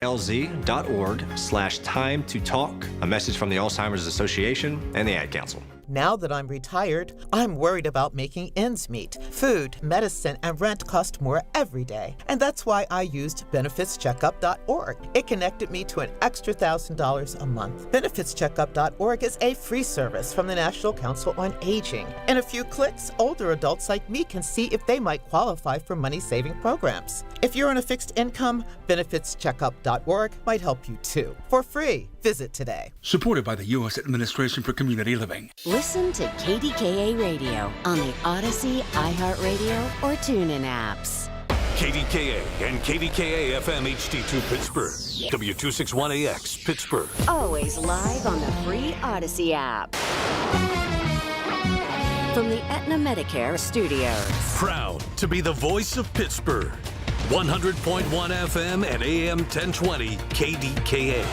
lz.org/time to talk. A message from the Alzheimer's Association and the Ad Council. Now that I'm retired, I'm worried about making ends meet. Food, medicine, and rent cost more every day. And that's why I used benefitscheckup.org. It connected me to an extra $1,000 a month. Benefitscheckup.org is a free service from the National Council on Aging. In a few clicks, older adults like me can see if they might qualify for money-saving programs. If you're on a fixed income, benefitscheckup.org might help you too. For free. Visit today. Supported by the U.S. Administration for Community Living. Listen to KDKA Radio on the Odyssey, iHeartRadio, or TuneIn apps. KDKA and KDKA-FM HD2 Pittsburgh. W261AX Pittsburgh. Always live on the free Odyssey app. From the Aetna Medicare studios. Proud to be the voice of Pittsburgh. 100.1 FM and AM 1020 KDKA.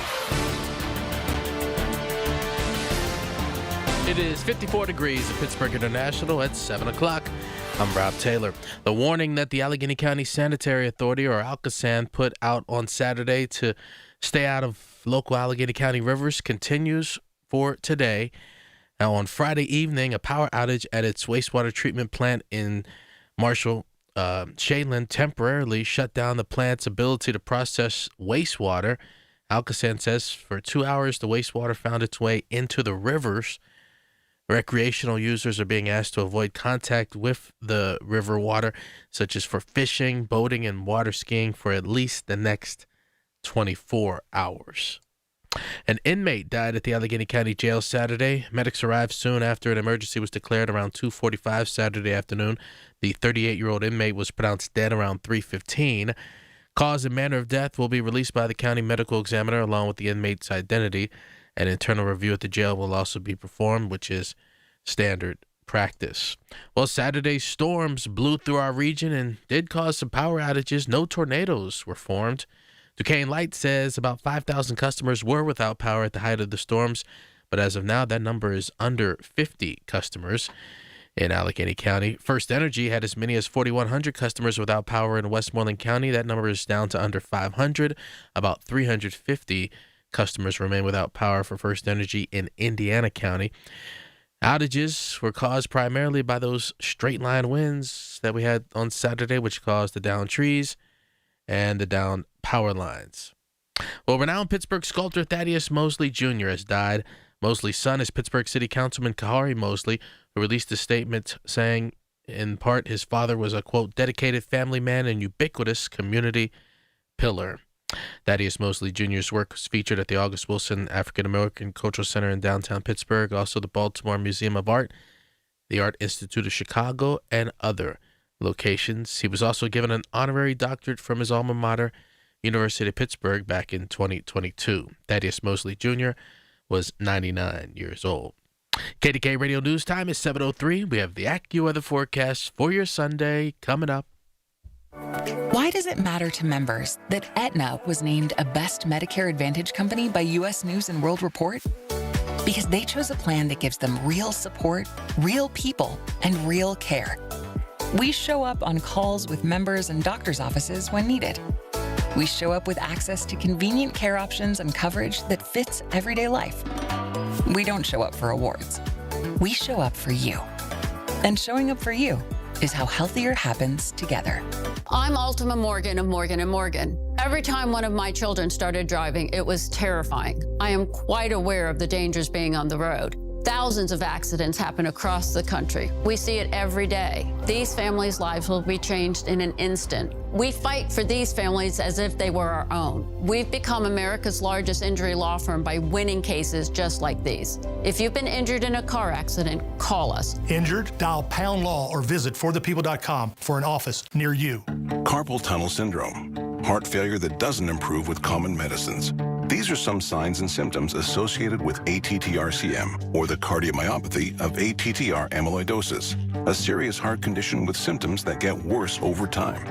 It is 54 degrees at Pittsburgh International at 7 o'clock. I'm Rob Taylor. The warning that the Allegheny County Sanitary Authority, or ALCASAN, put out on Saturday to stay out of local Allegheny County rivers continues for today. Now, on Friday evening, a power outage at its wastewater treatment plant in Marshall, Shadeland temporarily shut down the plant's ability to process wastewater. ALCASAN says for 2 hours, the wastewater found its way into the rivers. Recreational users are being asked to avoid contact with the river water, such as for fishing, boating, and water skiing for at least the next 24 hours. An inmate died at the Allegheny County Jail Saturday. Medics arrived soon after an emergency was declared around 2:45 Saturday afternoon. The 38-year-old inmate was pronounced dead around 3:15. Cause and manner of death will be released by the county medical examiner along with the inmate's identity. An internal review at the jail will also be performed, which is standard practice. Well, Saturday's storms blew through our region and did cause some power outages. No tornadoes were formed. Duquesne Light says about 5,000 customers were without power at the height of the storms, but as of now, that number is under 50 customers in Allegheny County. First Energy had as many as 4,100 customers without power in Westmoreland County. That number is down to under 500. About 350 customers remain without power for First Energy in Indiana County. Outages were caused primarily by those straight line winds that we had on Saturday, which caused the downed trees and the downed power lines. Well, renowned Pittsburgh sculptor Thaddeus Mosley Jr. has died. Mosley's son is Pittsburgh City Councilman Kahari Mosley, who released a statement saying, in part, his father was a, quote, dedicated family man and ubiquitous community pillar. Thaddeus Mosley Jr.'s work was featured at the August Wilson African American Cultural Center in downtown Pittsburgh, also the Baltimore Museum of Art, the Art Institute of Chicago, and other locations. He was also given an honorary doctorate from his alma mater, University of Pittsburgh, back in 2022. Thaddeus Mosley Jr. was 99 years old. KDKA Radio News Time is 7:03. We have the AccuWeather forecast for your Sunday coming up. Why does it matter to members that Aetna was named a Best Medicare Advantage company by U.S. News & World Report? Because they chose a plan that gives them real support, real people, and real care. We show up on calls with members and doctors' offices when needed. We show up with access to convenient care options and coverage that fits everyday life. We don't show up for awards. We show up for you. And showing up for you is how healthier happens together. I'm Ultima Morgan of Morgan & Morgan. Every time one of my children started driving, it was terrifying. I am quite aware of the dangers being on the road. Thousands of accidents happen across the country. We see it every day. These families' lives will be changed in an instant. We fight for these families as if they were our own. We've become America's largest injury law firm by winning cases just like these. If you've been injured in a car accident, call us. Injured? Dial # law or visit forthepeople.com for an office near you. Carpal tunnel syndrome. Heart failure that doesn't improve with common medicines. These are some signs and symptoms associated with ATTR-CM, or the cardiomyopathy of ATTR amyloidosis, a serious heart condition with symptoms that get worse over time.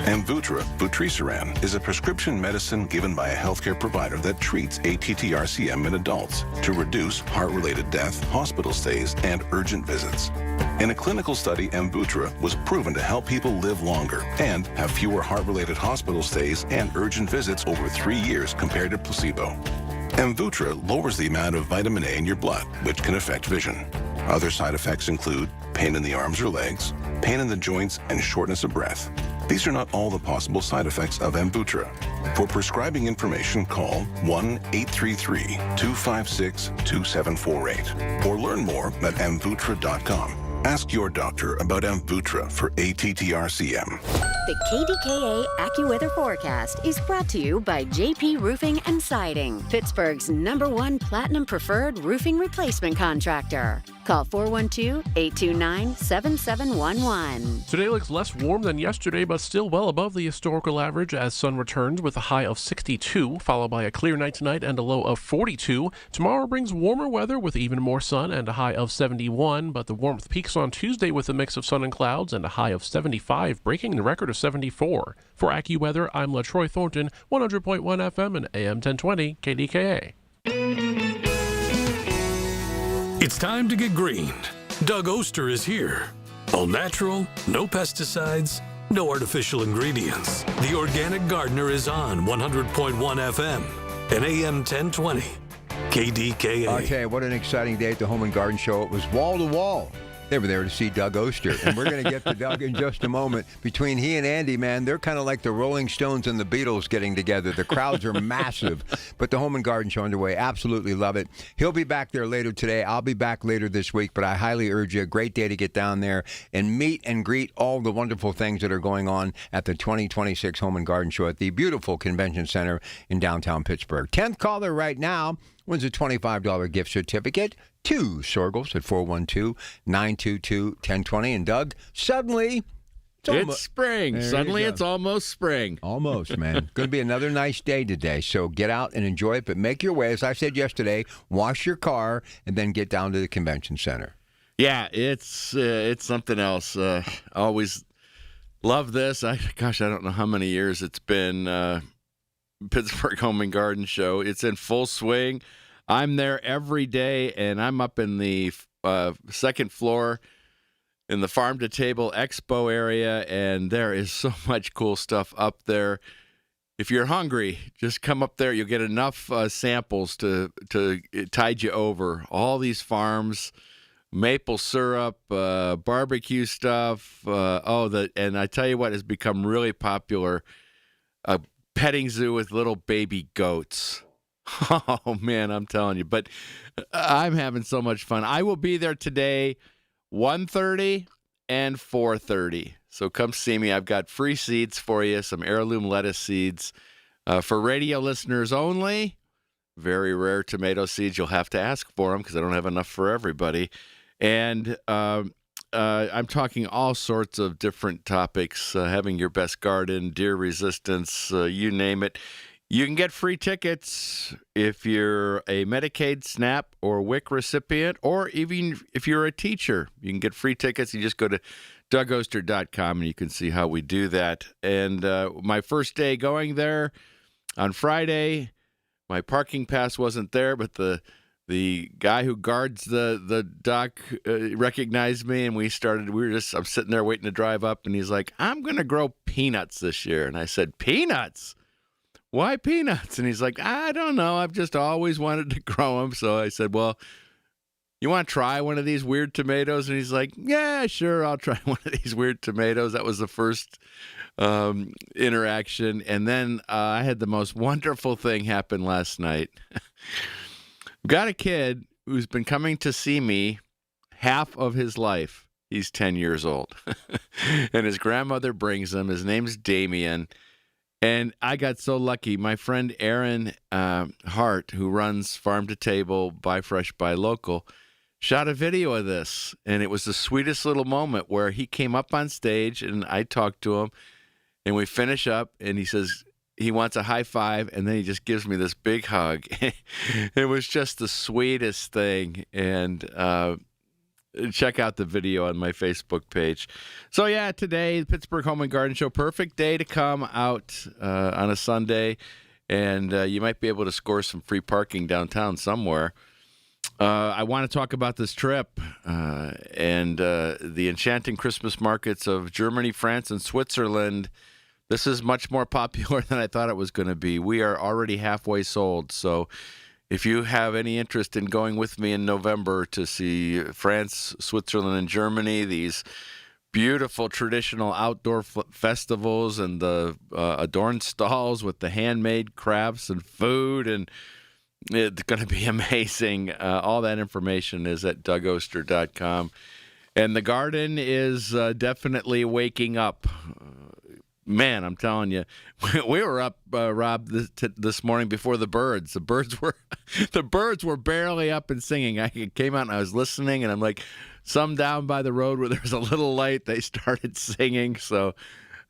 Amvuttra, vutrisiran, is a prescription medicine given by a healthcare provider that treats ATTR-CM in adults to reduce heart-related death, hospital stays, and urgent visits. In a clinical study, Amvuttra was proven to help people live longer and have fewer heart-related hospital stays and urgent visits over 3 years compared to placebo. Amvuttra lowers the amount of vitamin A in your blood, which can affect vision. Other side effects include pain in the arms or legs, pain in the joints, and shortness of breath. These are not all the possible side effects of Amvuttra. For prescribing information, call 1-833-256-2748 or learn more at amvuttra.com. Ask your doctor about Amvuttra for ATTR-CM. The KDKA AccuWeather forecast is brought to you by JP Roofing and Siding, Pittsburgh's #1 Platinum Preferred Roofing Replacement Contractor. Call 412-829-7711. Today looks less warm than yesterday, but still well above the historical average as sun returns with a high of 62, followed by a clear night tonight and a low of 42. Tomorrow brings warmer weather with even more sun and a high of 71, but the warmth peaks on Tuesday with a mix of sun and clouds and a high of 75, breaking the record of 74. For AccuWeather, I'm LaTroy Thornton, 100.1 FM and AM 1020 KDKA. It's time to get greened. Doug Oster is here. All natural, no pesticides, no artificial ingredients. The Organic Gardener is on 100.1 FM and AM 1020 KDKA. Okay, what an exciting day at the Home and Garden Show. It was wall to wall. They were there to see Doug Oster, and we're going to get to Doug in just a moment. Between he and Andy, man, they're kind of like the Rolling Stones and the Beatles getting together. The crowds are massive, but the Home and Garden Show underway. Absolutely love it. He'll be back there later today. I'll be back later this week, but I highly urge you, a great day to get down there and meet and greet all the wonderful things that are going on at the 2026 Home and Garden Show at the beautiful Convention Center in downtown Pittsburgh. 10th caller right now wins a $25 gift certificate to Sorgels at 412-922-1020. And Doug, suddenly it's spring. Suddenly it's almost spring. Almost, man. Going to be another nice day today. So get out and enjoy it, but make your way. As I said yesterday, wash your car and then get down to the convention center. Yeah, it's something else. Always love this. I don't know how many years it's been. Pittsburgh Home and Garden Show. It's in full swing. I'm there every day, and I'm up in the second floor in the Farm to Table Expo area, and there is so much cool stuff up there. If you're hungry, just come up there. You'll get enough samples to tide you over. All these farms, maple syrup, barbecue stuff. And I tell you what has become really popular, petting zoo with little baby goats. Oh, man, I'm telling you. But I'm having so much fun. I will be there today, 1:30 and 4:30. So come see me. I've got free seeds for you, some heirloom lettuce seeds. For radio listeners only, very rare tomato seeds. You'll have to ask for them because I don't have enough for everybody. And I'm talking all sorts of different topics, having your best garden, deer resistance, you name it. You can get free tickets if you're a Medicaid, SNAP, or WIC recipient, or even if you're a teacher. You can get free tickets. You just go to DougOster.com, and you can see how we do that. And my first day going there on Friday, my parking pass wasn't there, but the guy who guards the dock recognized me, and I'm sitting there waiting to drive up, and he's like, "I'm going to grow peanuts this year." And I said, "Peanuts? Why peanuts?" And he's like, "I don't know. I've just always wanted to grow them." So I said, "Well, you want to try one of these weird tomatoes?" And he's like, "Yeah, sure. I'll try one of these weird tomatoes." That was the first interaction. And then I had the most wonderful thing happen last night. Got a kid who's been coming to see me half of his life. He's 10 years old. And his grandmother brings him. His name's Damien. And I got so lucky. My friend Aaron Hart, who runs Farm to Table, Buy Fresh, Buy Local, shot a video of this. And it was the sweetest little moment where he came up on stage and I talked to him. And we finish up and he says, he wants a high five, and then he just gives me this big hug. It was just the sweetest thing. And check out the video on my Facebook page. So, yeah, today, the Pittsburgh Home and Garden Show, perfect day to come out on a Sunday. And you might be able to score some free parking downtown somewhere. I want to talk about this trip and the enchanting Christmas markets of Germany, France, and Switzerland. This is much more popular than I thought it was going to be. We are already halfway sold. So if you have any interest in going with me in November to see France, Switzerland, and Germany, these beautiful traditional outdoor festivals and the adorned stalls with the handmade crafts and food, and it's going to be amazing. All that information is at DougOster.com. And the garden is definitely waking up. Man, I'm telling you, we were up, Rob, this morning before the birds. The birds were barely up and singing. I came out and I was listening, and I'm like, some down by the road where there's a little light, they started singing. So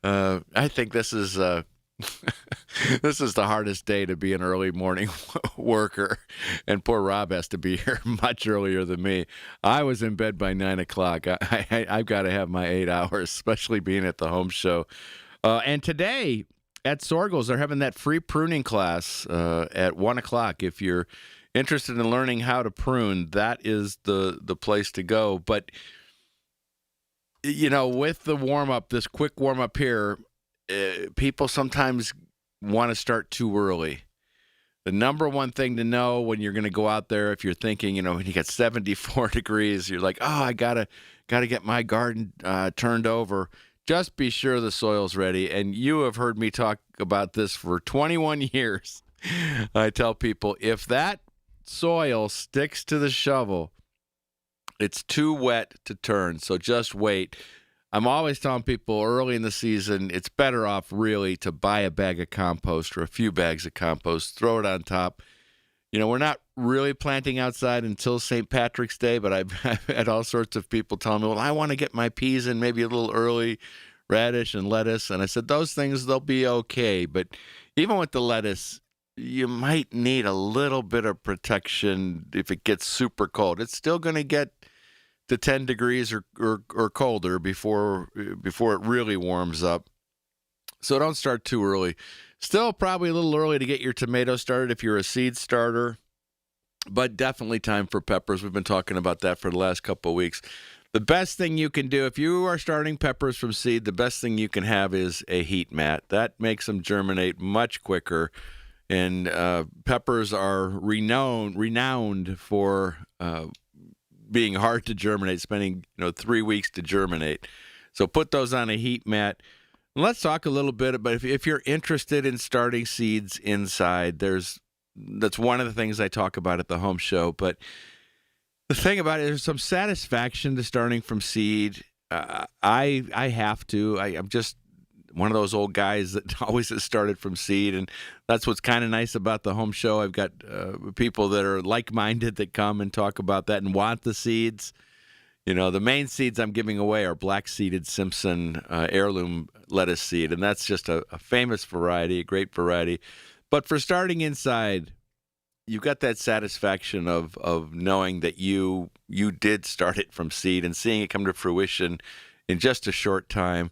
I think this is this is the hardest day to be an early morning worker, and poor Rob has to be here much earlier than me. I was in bed by 9 o'clock. I've got to have my 8 hours, especially being at the home show. And today at Sorgel's, they're having that free pruning class at 1 o'clock. If you're interested in learning how to prune, that is the place to go. But, you know, with the warm-up, this quick warm-up here, people sometimes want to start too early. The number one thing to know when you're going to go out there, if you're thinking, you know, when you got 74 degrees, you're like, oh, I gotta get my garden turned over. Just be sure the soil's ready. And you have heard me talk about this for 21 years. I tell people, if that soil sticks to the shovel, it's too wet to turn. So just wait. I'm always telling people early in the season, it's better off really to buy a bag of compost or a few bags of compost, throw it on top. You know, we're not really planting outside until St. Patrick's Day, but I've had all sorts of people telling me, well, I want to get my peas in maybe a little early, radish and lettuce. And I said, those things, they'll be okay. But even with the lettuce, you might need a little bit of protection if it gets super cold. It's still going to get to 10 degrees or colder before it really warms up. So don't start too early. Still probably a little early to get your tomatoes started if you're a seed starter, but definitely time for peppers. We've been talking about that for the last couple of weeks. The best thing you can do if you are starting peppers from seed, the best thing you can have is a heat mat. That makes them germinate much quicker. And peppers are renowned for being hard to germinate, spending 3 weeks to germinate. So put those on a heat mat. Let's talk a little bit about if you're interested in starting seeds inside. That's one of the things I talk about at the home show. But the thing about it, there's some satisfaction to starting from seed. I have to. I'm just one of those old guys that always has started from seed, and that's what's kind of nice about the home show. I've got people that are like-minded that come and talk about that and want the seeds. You know, the main seeds I'm giving away are black-seeded Simpson heirloom lettuce seed, and that's just a famous variety, a great variety. But for starting inside, you've got that satisfaction of knowing that you did start it from seed and seeing it come to fruition in just a short time.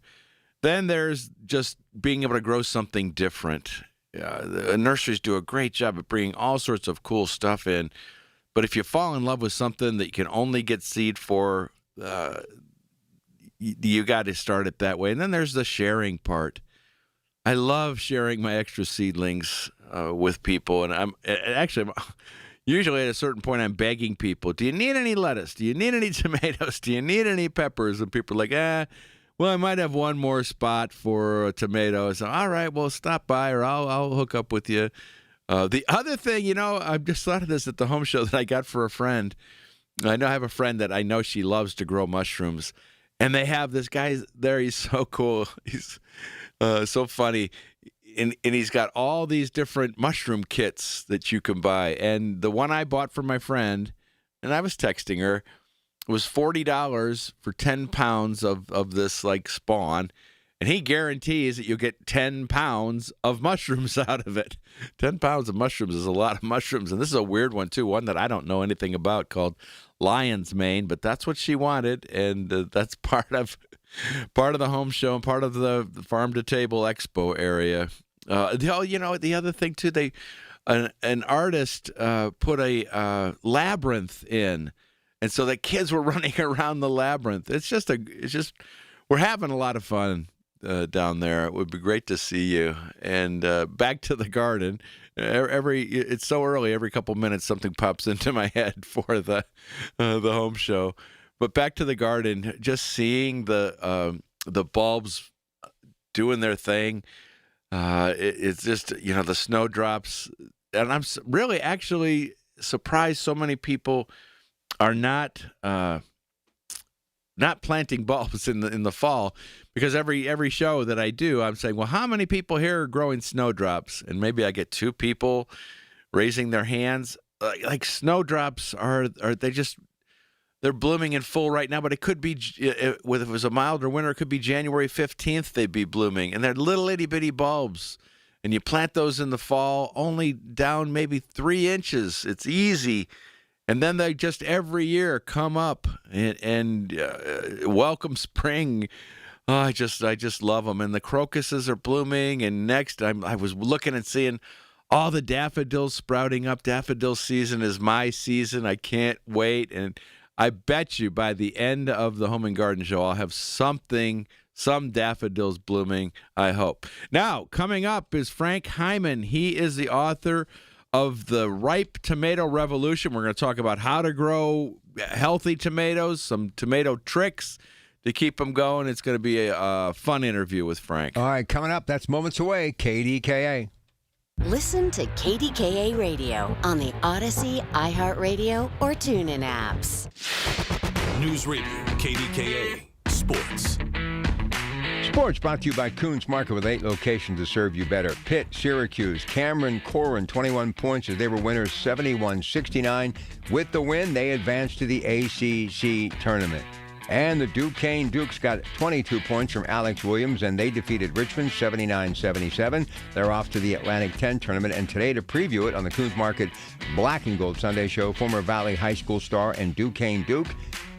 Then there's just being able to grow something different. The nurseries do a great job of bringing all sorts of cool stuff in. But if you fall in love with something that you can only get seed for, you got to start it that way. And then there's the sharing part. I love sharing my extra seedlings with people. And I'm usually at a certain point, I'm begging people, do you need any lettuce? Do you need any tomatoes? Do you need any peppers? And people are like, well, I might have one more spot for a tomato. So, all right, well, stop by or I'll hook up with you. The other thing, I've just thought of this at the home show that I got for a friend. I have a friend that I know she loves to grow mushrooms. And they have this guy there. He's so cool. He's so funny. And he's got all these different mushroom kits that you can buy. And the one I bought for my friend, and I was texting her, was $40 for 10 pounds of this like spawn. And he guarantees that you'll get 10 pounds of mushrooms out of it. 10 pounds of mushrooms is a lot of mushrooms. And this is a weird one, too, one that I don't know anything about, called lion's mane. But that's what she wanted, and that's part of the home show and part of the Farm to Table Expo area. The other thing, too, an artist put a labyrinth in. And so the kids were running around the labyrinth. It's just we're having a lot of fun down there. It would be great to see you. And back to the garden. It's so early. Every couple minutes, something pops into my head for the home show. But back to the garden, just seeing the bulbs doing their thing. It's just the snowdrops, and I'm really actually surprised so many people are not planting bulbs in the fall, because every show that I do, I'm saying, well, how many people here are growing snowdrops? And maybe I get 2 people raising their hands. Like snowdrops they're blooming in full right now, but it could be, if it was a milder winter, it could be January 15th they'd be blooming. And they're little itty bitty bulbs. And you plant those in the fall, only down maybe 3 inches. It's easy. And then they just every year come up and welcome spring. Oh, I just love them. And the crocuses are blooming. And next, I was looking and seeing all the daffodils sprouting up. Daffodil season is my season. I can't wait. And I bet you by the end of the Home and Garden Show, I'll have some daffodils blooming, I hope. Now, coming up is Frank Hyman. He is the author of The Ripe Tomato Revolution. We're going to talk about how to grow healthy tomatoes, some tomato tricks to keep them going. It's going to be a fun interview with Frank. All right, coming up, that's moments away, KDKA. Listen to KDKA Radio on the Odyssey, iHeartRadio, or TuneIn apps. News Radio, KDKA, Sports. Sports brought to you by Coons Market with 8 locations to serve you better. Pitt, Syracuse, Cameron, Corwin, 21 points as they were winners 71-69. With the win, they advanced to the ACC tournament. And the Duquesne Dukes got 22 points from Alex Williams, and they defeated Richmond 79-77. They're off to the Atlantic 10 tournament. And today, to preview it on the Coons Market Black and Gold Sunday Show, former Valley High School star and Duquesne Duke,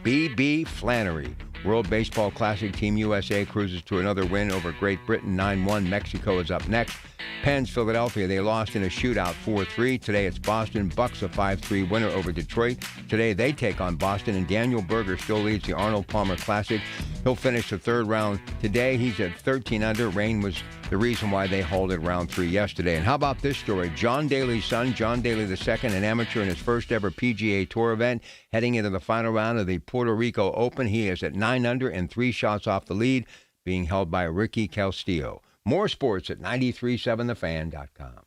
B.B. Flannery. World Baseball Classic Team USA cruises to another win over Great Britain 9-1. Mexico is up next. Pens, Philadelphia, they lost in a shootout 4-3. Today it's Boston. Bucks a 5-3 winner over Detroit. Today they take on Boston, and Daniel Berger still leads the Arnold Palmer Classic. He'll finish the 3rd round today. He's at 13 under. Rain was the reason why they halted round 3 yesterday. And how about this story? John Daly's son, John Daly II, an amateur in his first ever PGA Tour event, heading into the final round of the Puerto Rico Open. He is at 9 under and 3 shots off the lead, being held by Ricky Castillo. More sports at 937thefan.com.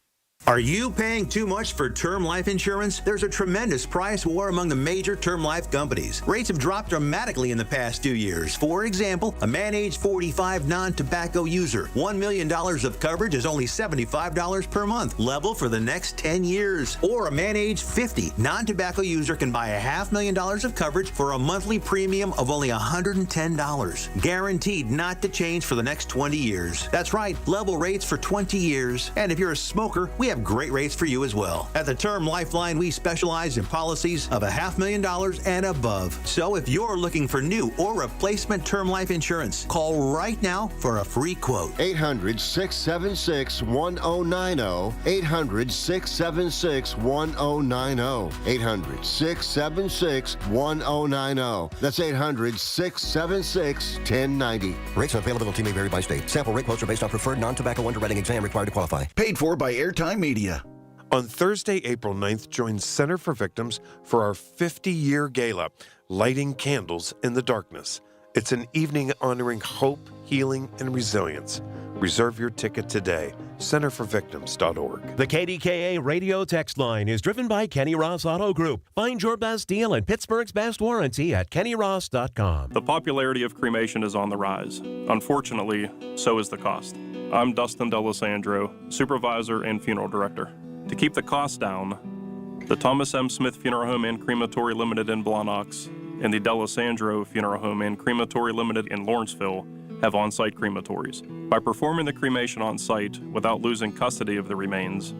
Are you paying too much for term life insurance? There's a tremendous price war among the major term life companies. Rates have dropped dramatically in the past 2 years. For example, a man age 45 non-tobacco user, $1 million of coverage is only $75 per month, level for the next 10 years. Or a man age 50 non-tobacco user can buy $500,000 of coverage for a monthly premium of only $110, guaranteed not to change for the next 20 years. That's right, level rates for 20 years. And if you're a smoker, we have great rates for you as well. At the Term Lifeline, we specialize in policies of $500,000 and above. So if you're looking for new or replacement term life insurance, call right now for a free quote. 800-676-1090. 800-676-1090. 800-676-1090. That's 800-676-1090. Rates and availability may vary by state. Sample rate quotes are based on preferred non-tobacco underwriting exam required to qualify. Paid for by Airtime Media. On Thursday, April 9th, join Center for Victims for our 50-year gala, Lighting Candles in the Darkness. It's an evening honoring hope, healing, and resilience. Reserve your ticket today. centerforvictims.org. The KDKA radio text line is driven by Kenny Ross Auto Group. Find your best deal and Pittsburgh's best warranty at kennyross.com. The popularity of cremation is on the rise. Unfortunately, so is the cost. I'm Dustin D'Alessandro, supervisor and funeral director. To keep the cost down, the Thomas M. Smith Funeral Home and Crematory Limited in Blawnox and the D'Alessandro Funeral Home and Crematory Limited in Lawrenceville have on-site crematories. By performing the cremation on-site without losing custody of the remains,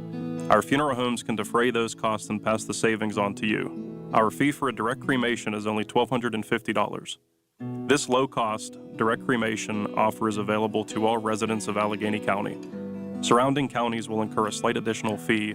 our funeral homes can defray those costs and pass the savings on to you. Our fee for a direct cremation is only $1,250. This low-cost, direct cremation offer is available to all residents of Allegheny County. Surrounding counties will incur a slight additional fee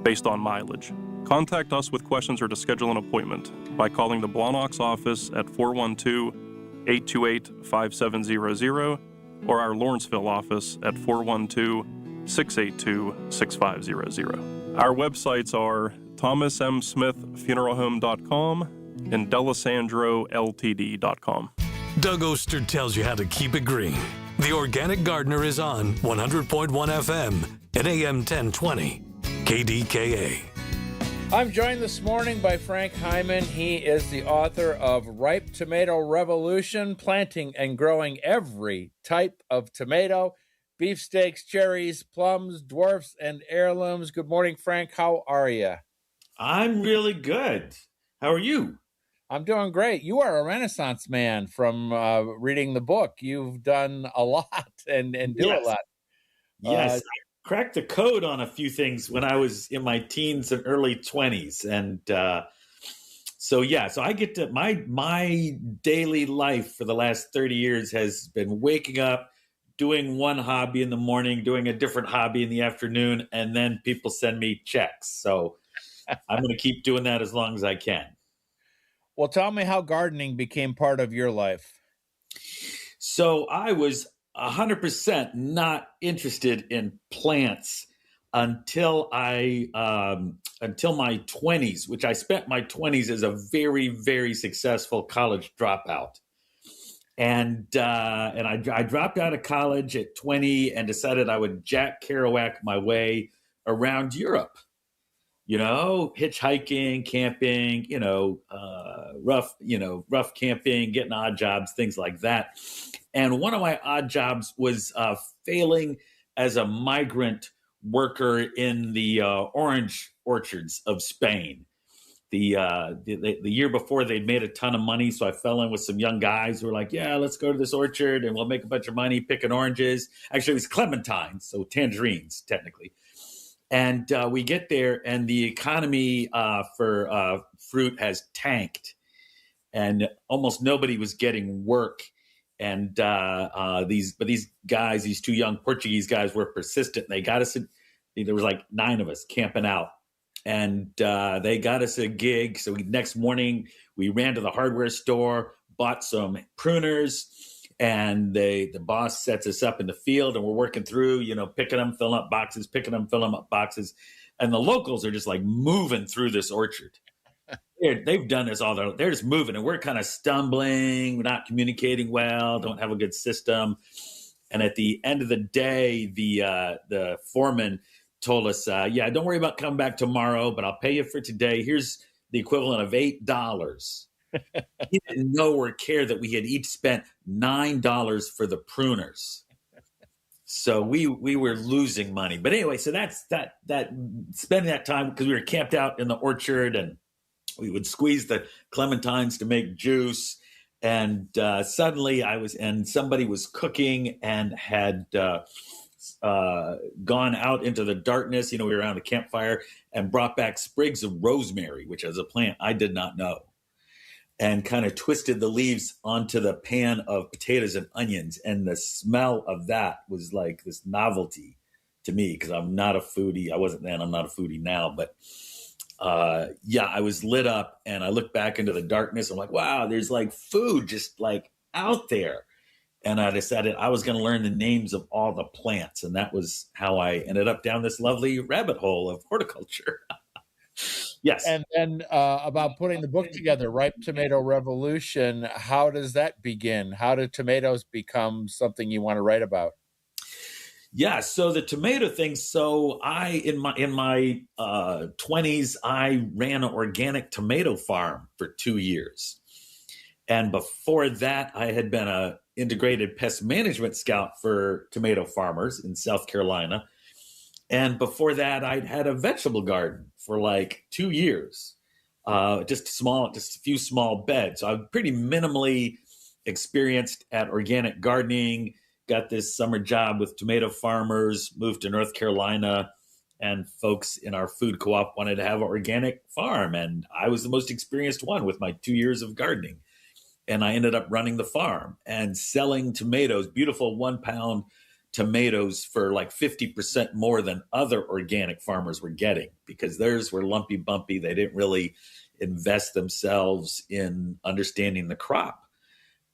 based on mileage. Contact us with questions or to schedule an appointment by calling the Blawnox office at 412-828-5700 or our Lawrenceville office at 412-682-6500. Our websites are thomasmsmithfuneralhome.com and delisandroltd.com. Doug Oster tells you how to keep it green. The Organic Gardener is on 100.1 FM and AM 1020. KDKA. I'm joined this morning by Frank Hyman. He is the author of Ripe Tomato Revolution, Planting and Growing Every Type of Tomato, Beefsteaks, Cherries, Plums, Dwarfs, and Heirlooms. Good morning, Frank. How are you? I'm really good. How are you? I'm doing great. You are a Renaissance man from reading the book. You've done a lot and do a lot. Yes, I cracked the code on a few things when I was in my teens and early 20s. And so I get to, my daily life for the last 30 years has been waking up, doing one hobby in the morning, doing a different hobby in the afternoon, and then people send me checks. So I'm going to keep doing that as long as I can. Well, tell me how gardening became part of your life. So I was 100% not interested in plants until until my 20s, which I spent my 20s as a very, very successful college dropout. And I dropped out of college at 20 and decided I would Jack Kerouac my way around Europe. You know, hitchhiking, camping, rough camping, getting odd jobs, things like that. And one of my odd jobs was failing as a migrant worker in the orange orchards of Spain. The year before, they'd made a ton of money, so I fell in with some young guys who were like, yeah, let's go to this orchard and we'll make a bunch of money picking oranges. Actually, it was clementines, so tangerines, technically. And we get there, and the economy for fruit has tanked, and almost nobody was getting work. And these guys, these two young Portuguese guys, were persistent. They got us. There was like 9 of us camping out, and they got us a gig. So next morning, we ran to the hardware store, bought some pruners. And the boss sets us up in the field, and we're working through, picking them, filling up boxes, filling up boxes. And the locals are just like moving through this orchard. They've done this all they're just moving, and we're kind of stumbling, we're not communicating well, don't have a good system. And at the end of the day, the foreman told us, don't worry about coming back tomorrow, but I'll pay you for today. Here's the equivalent of $8. He didn't know or care that we had each spent $9 for the pruners. So we were losing money. But anyway, so that's that spending that time, because we were camped out in the orchard, and we would squeeze the clementines to make juice. And suddenly somebody was cooking and had gone out into the darkness. We were around a campfire, and brought back sprigs of rosemary, which is a plant I did not know, and kind of twisted the leaves onto the pan of potatoes and onions. And the smell of that was like this novelty to me, because I'm not a foodie. I wasn't then, I'm not a foodie now. But I was lit up, and I looked back into the darkness. I'm like, wow, there's like food just like out there. And I decided I was going to learn the names of all the plants. And that was how I ended up down this lovely rabbit hole of horticulture. Yes. And then about putting the book together, Ripe Tomato Revolution, how does that begin? How do tomatoes become something you want to write about? Yeah, so the tomato thing. So in my 20s, I ran an organic tomato farm for 2 years. And before that, I had been a integrated pest management scout for tomato farmers in South Carolina. And before that, I'd had a vegetable garden for like 2 years, just a few small beds. So I'm pretty minimally experienced at organic gardening, got this summer job with tomato farmers, moved to North Carolina, and folks in our food co-op wanted to have an organic farm. And I was the most experienced one with my 2 years of gardening. And I ended up running the farm and selling tomatoes, beautiful 1 pound tomatoes for like 50% more than other organic farmers were getting, because theirs were lumpy bumpy. They didn't really invest themselves in understanding the crop.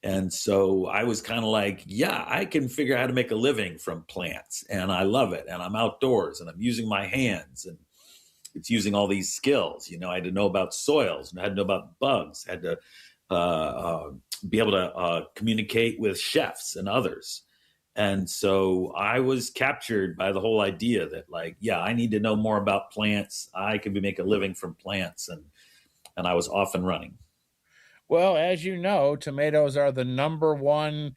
And so I was kind of like, yeah, I can figure out how to make a living from plants, and I love it. And I'm outdoors and I'm using my hands, and it's using all these skills. I had to know about soils, and I had to know about bugs, had to be able to communicate with chefs and others. And so I was captured by the whole idea that, like, yeah, I need to know more about plants. I could make a living from plants, and I was off and running. Well, as you know, tomatoes are the number one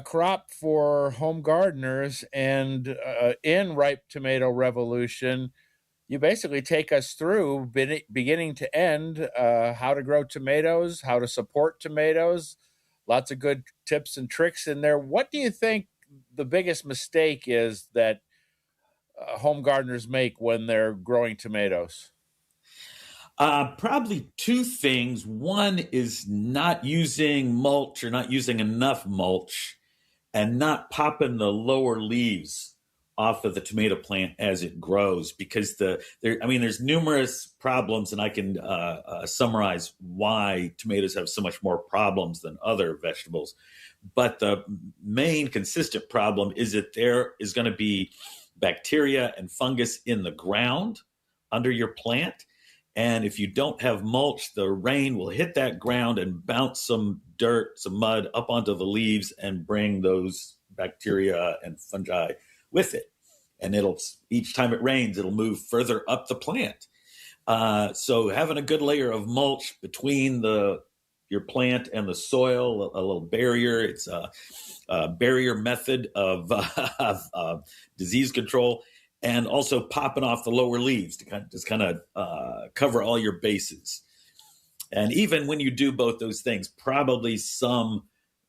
crop for home gardeners. And in Ripe Tomato Revolution, you basically take us through beginning to end how to grow tomatoes, how to support tomatoes. Lots of good tips and tricks in there. What do you think the biggest mistake is that home gardeners make when they're growing tomatoes? Probably two things. One is not using mulch or not using enough mulch, and not popping the lower leaves off of the tomato plant as it grows, because there's numerous problems, and I can summarize why tomatoes have so much more problems than other vegetables. But the main consistent problem is that there is going to be bacteria and fungus in the ground under your plant. And if you don't have mulch, the rain will hit that ground and bounce some dirt, some mud up onto the leaves and bring those bacteria and fungi with it. And each time it rains, it'll move further up the plant. So having a good layer of mulch between your plant and the soil, a little barrier, it's a barrier method of disease control. And also popping off the lower leaves to cover all your bases. And even when you do both those things, probably some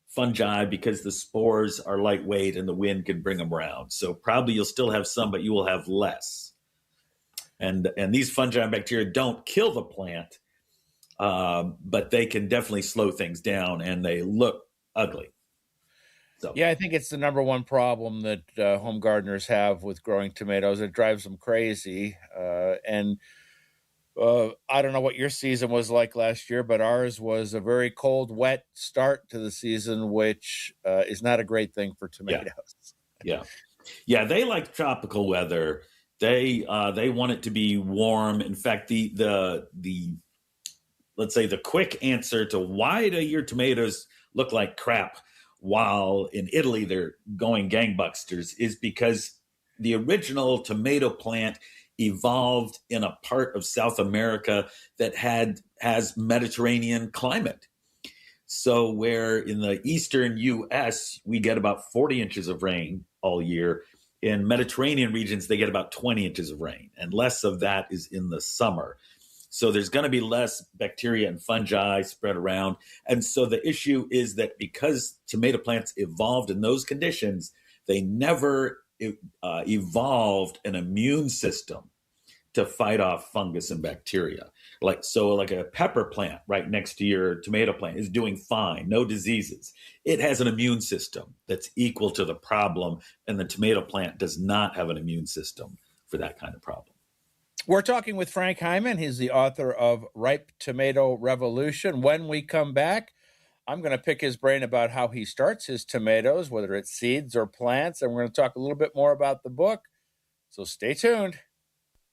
fungi, because the spores are lightweight and the wind can bring them around. So probably you'll still have some, but you will have less. And these fungi and bacteria don't kill the plant, but they can definitely slow things down, and they look ugly. So. Yeah, I think it's the number one problem that home gardeners have with growing tomatoes. It drives them crazy. And I don't know what your season was like last year, but ours was a very cold, wet start to the season, which is not a great thing for tomatoes. Yeah, they like tropical weather. They want it to be warm. In fact, the let's say the quick answer to why do your tomatoes look like crap while in Italy they're going gangbusters is because the original tomato plant evolved in a part of South America that has Mediterranean climate. So where in the eastern U.S. we get about 40 inches of rain all year, in Mediterranean regions they get about 20 inches of rain, and less of that is in the summer. So there's going to be less bacteria and fungi spread around. And so the issue is that because tomato plants evolved in those conditions, they never evolved an immune system to fight off fungus and bacteria. Like a pepper plant right next to your tomato plant is doing fine, no diseases. It has an immune system that's equal to the problem, and the tomato plant does not have an immune system for that kind of problem. We're talking with Frank Hyman. He's the author of Ripe Tomato Revolution. When we come back, I'm going to pick his brain about how he starts his tomatoes, whether it's seeds or plants, and we're going to talk a little bit more about the book. So stay tuned.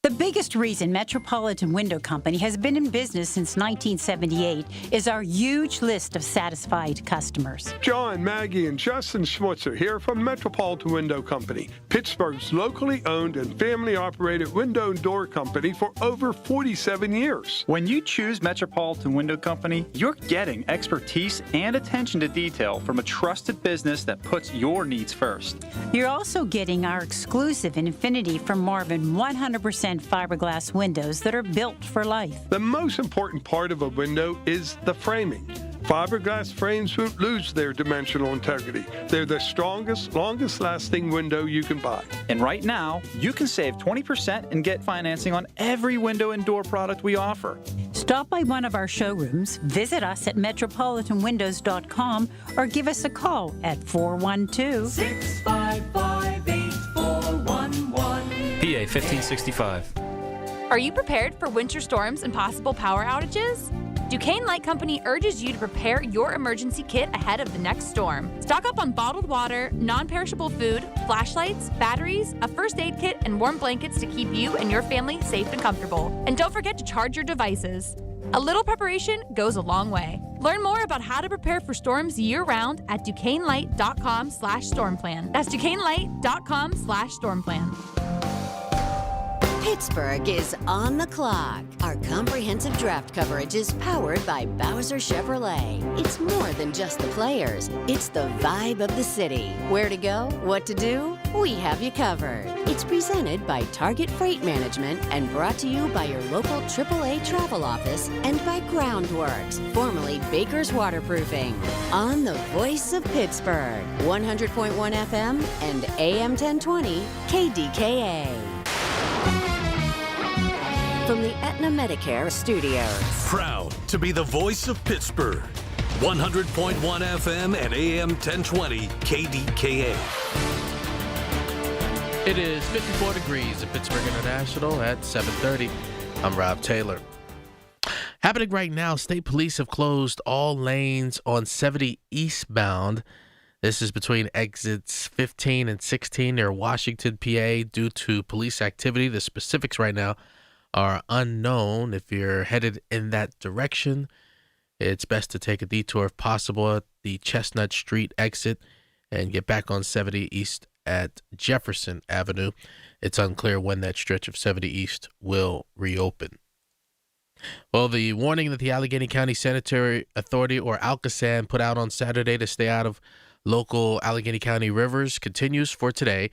The biggest reason Metropolitan Window Company has been in business since 1978 is our huge list of satisfied customers. John, Maggie, and Justin Schmutzer here from Metropolitan Window Company, Pittsburgh's locally owned and family-operated window and door company for over 47 years. When you choose Metropolitan Window Company, you're getting expertise and attention to detail from a trusted business that puts your needs first. You're also getting our exclusive Infinity from Marvin 100% fiberglass windows that are built for life. The most important part of a window is the framing. Fiberglass frames won't lose their dimensional integrity. They're the strongest, longest-lasting window you can buy. And right now, you can save 20% and get financing on every window and door product we offer. Stop by one of our showrooms, visit us at metropolitanwindows.com, or give us a call at 412-655-8411. PA 1565. Are you prepared for winter storms and possible power outages? Duquesne Light Company urges you to prepare your emergency kit ahead of the next storm. Stock up on bottled water, non-perishable food, flashlights, batteries, a first aid kit, and warm blankets to keep you and your family safe and comfortable. And don't forget to charge your devices. A little preparation goes a long way. Learn more about how to prepare for storms year-round at DuquesneLight.com/stormplan. That's DuquesneLight.com/stormplan. Pittsburgh is on the clock. Our comprehensive draft coverage is powered by Bowser Chevrolet. It's more than just the players. It's the vibe of the city. Where to go? What to do? We have you covered. It's presented by Target Freight Management and brought to you by your local AAA travel office and by Groundworks, formerly Baker's Waterproofing. On the voice of Pittsburgh, 100.1 FM and AM 1020 KDKA. From the Aetna Medicare Studios. Proud to be the voice of Pittsburgh. 100.1 FM and AM 1020 KDKA. It is 54 degrees at Pittsburgh International at 7:30. I'm Rob Taylor. Happening right now, state police have closed all lanes on 70 eastbound. This is between exits 15 and 16 near Washington, PA, due to police activity. The specifics right now are unknown. If you're headed in that direction, it's best to take a detour if possible at the Chestnut Street exit and get back on 70 East at Jefferson Avenue. It's unclear when that stretch of 70 East will reopen. Well, the warning that the Allegheny County Sanitary Authority, or ALCASAN, put out on Saturday to stay out of local Allegheny County rivers continues for today.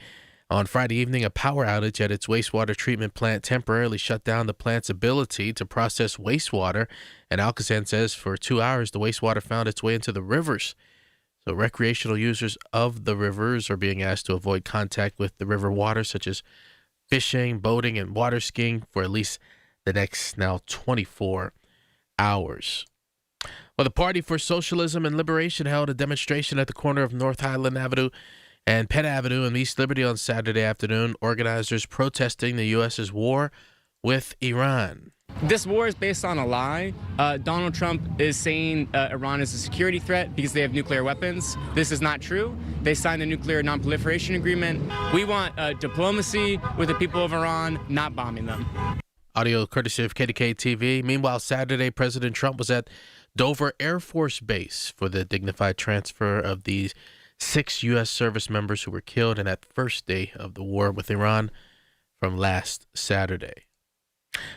On Friday evening, a power outage at its wastewater treatment plant temporarily shut down the plant's ability to process wastewater, and ALCASAN says for 2 hours the wastewater found its way into the rivers. So recreational users of the rivers are being asked to avoid contact with the river water, such as fishing, boating, and water skiing for at least the next now 24 hours. Well, the Party for Socialism and Liberation held a demonstration at the corner of North Highland Avenue and Penn Avenue in East Liberty on Saturday afternoon, organizers protesting the U.S.'s war with Iran. This war is based on a lie. Donald Trump is saying Iran is a security threat because they have nuclear weapons. This is not true. They signed a nuclear non-proliferation agreement. We want diplomacy with the people of Iran, not bombing them. Audio courtesy of KDKA-TV. Meanwhile, Saturday, President Trump was at Dover Air Force Base for the dignified transfer of these 6 U.S. service members who were killed in that first day of the war with Iran from last Saturday.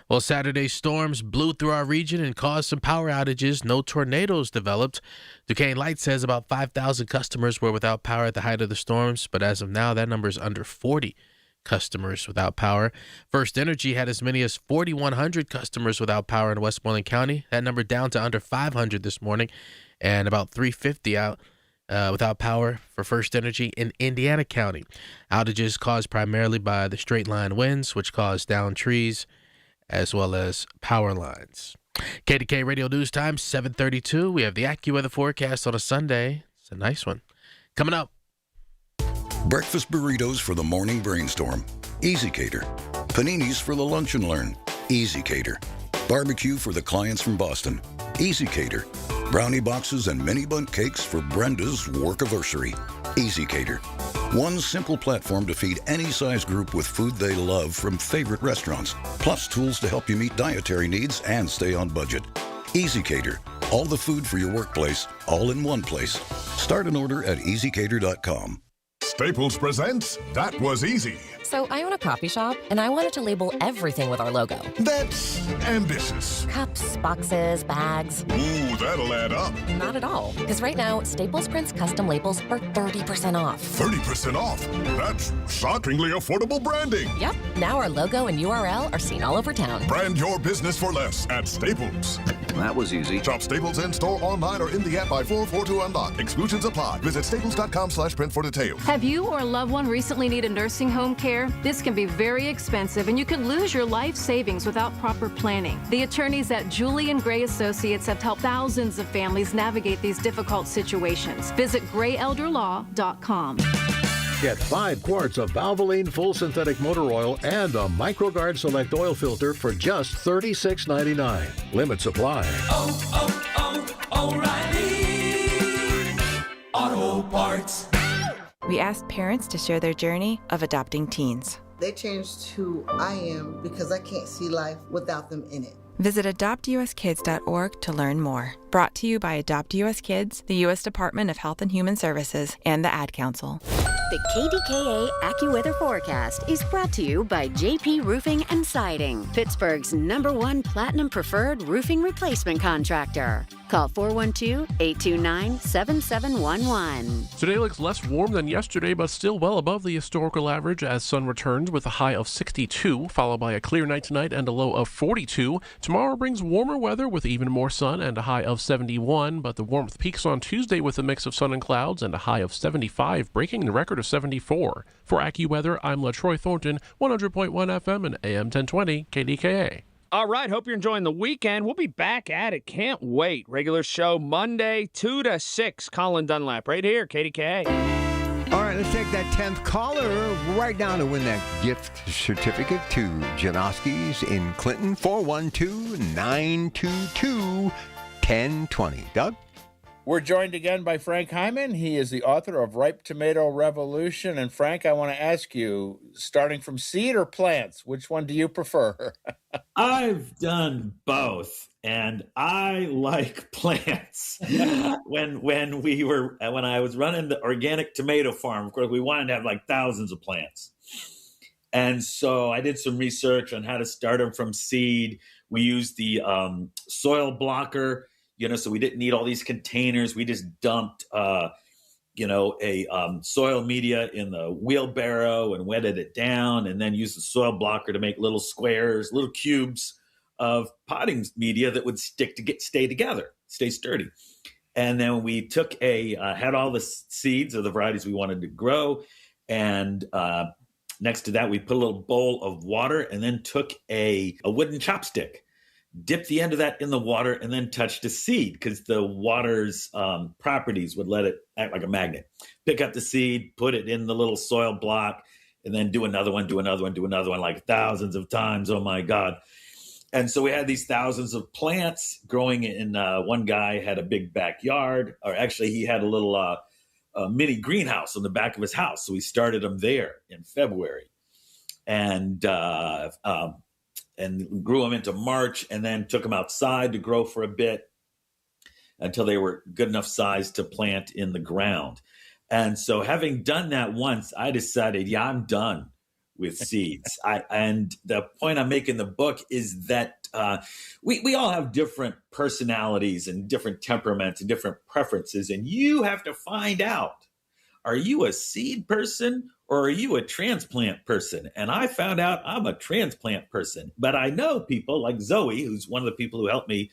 Well, Saturday's storms blew through our region and caused some power outages. No tornadoes developed. Duquesne Light says about 5,000 customers were without power at the height of the storms, but as of now, that number is under 40 customers without power. First Energy had as many as 4,100 customers without power in Westmoreland County. That number down to under 500 this morning, and about 350 out without power for First Energy in Indiana County. Outages caused primarily by the straight line winds, which caused downed trees as well as power lines. KDK Radio News Time, 7:32. We have the AccuWeather forecast on a Sunday. It's a nice one. Coming up. Breakfast burritos for the morning brainstorm. Easy Cater. Paninis for the lunch and learn. Easy Cater. Barbecue for the clients from Boston. Easy Cater. Brownie boxes and mini bundt cakes for Brenda's workiversary. Easy Cater. One simple platform to feed any size group with food they love from favorite restaurants, plus tools to help you meet dietary needs and stay on budget. Easy Cater. All the food for your workplace, all in one place. Start an order at easycater.com. Staples presents That Was Easy. So I own a coffee shop, and I wanted to label everything with our logo. That's ambitious. Cups, boxes, bags. Ooh, that'll add up. Not at all. Because right now, Staples prints custom labels for 30% off. 30% off? That's shockingly affordable branding. Yep. Now our logo and URL are seen all over town. Brand your business for less at Staples. That was easy. Shop Staples in-store, online, or in the app by 4/4 to unlock. Exclusions apply. Visit staples.com/print for details. Have you or a loved one recently needed nursing home care? This can be very expensive, and you can lose your life savings without proper planning. The attorneys at Julian Gray Associates have helped thousands of families navigate these difficult situations. Visit grayelderlaw.com. Get 5 quarts of Valvoline full synthetic motor oil and a MicroGuard Select oil filter for just $36.99. Limit supply. O'Reilly Auto Parts. We asked parents to share their journey of adopting teens. They changed who I am because I can't see life without them in it. Visit adoptuskids.org to learn more. Brought to you by Adopt US Kids, the U.S. Department of Health and Human Services, and the Ad Council. The KDKA AccuWeather forecast is brought to you by JP Roofing and Siding, Pittsburgh's #1 Platinum Preferred roofing replacement contractor. Call 412-829-7711. Today looks less warm than yesterday, but still well above the historical average as sun returns with a high of 62, followed by a clear night tonight and a low of 42. Tomorrow brings warmer weather with even more sun and a high of 71, but the warmth peaks on Tuesday with a mix of sun and clouds and a high of 75, breaking the record of 74. For AccuWeather, I'm LaTroy Thornton, 100.1 FM and AM 1020 KDKA. All right, hope you're enjoying the weekend. We'll be back at it. Can't wait. Regular show Monday, 2 to 6. Colin Dunlap right here, KDKA. All right, let's take that 10th caller right now to win that gift certificate to Janoski's in Clinton, 412-922-1020. Doug? We're joined again by Frank Hyman. He is the author of Ripe Tomato Revolution. And Frank, I want to ask you, starting from seed or plants, which one do you prefer? I've done both, and I like plants. when I was running the organic tomato farm, of course, we wanted to have like thousands of plants. And so I did some research on how to start them from seed. We used the soil blocker. So we didn't need all these containers. We just dumped, soil media in the wheelbarrow and wetted it down, and then used the soil blocker to make little squares, little cubes of potting media that would stay together, stay sturdy. And then we took had all the seeds of the varieties we wanted to grow, and next to that we put a little bowl of water, and then took a wooden chopstick, dip the end of that in the water, and then touch the seed because the water's properties would let it act like a magnet. Pick up the seed, put it in the little soil block, and then do another one, like thousands of times. Oh, my God. And so we had these thousands of plants growing in one guy had a big backyard, or actually he had a little mini greenhouse on the back of his house. So we started them there in February. And grew them into March, and then took them outside to grow for a bit until they were good enough size to plant in the ground. And so having done that once, I decided, I'm done with seeds. And the point I'm making in the book is that we all have different personalities and different temperaments and different preferences, and you have to find out, are you a seed person or are you a transplant person? And I found out I'm a transplant person. But I know people like Zoe, who's one of the people who helped me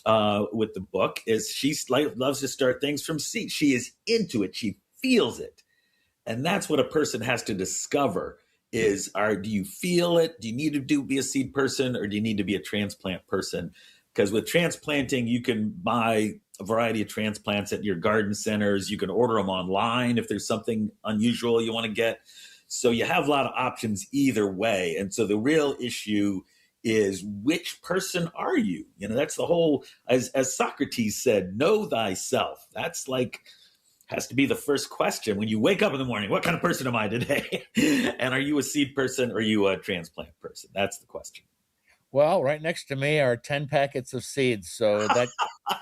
with the book, is she loves to start things from seed. She is into it. She feels it. And that's what a person has to discover is, do you feel it? Do you need to be a seed person, or do you need to be a transplant person? Because with transplanting, you can buy a variety of transplants at your garden centers. You can order them online if there's something unusual you want to get. So you have a lot of options either way. And so the real issue is, which person are you? That's the whole, as Socrates said, know thyself. That's has to be the first question when you wake up in the morning. What kind of person am I today? And are you a seed person or are you a transplant person? That's the question. Well, right next to me are 10 packets of seeds. So that,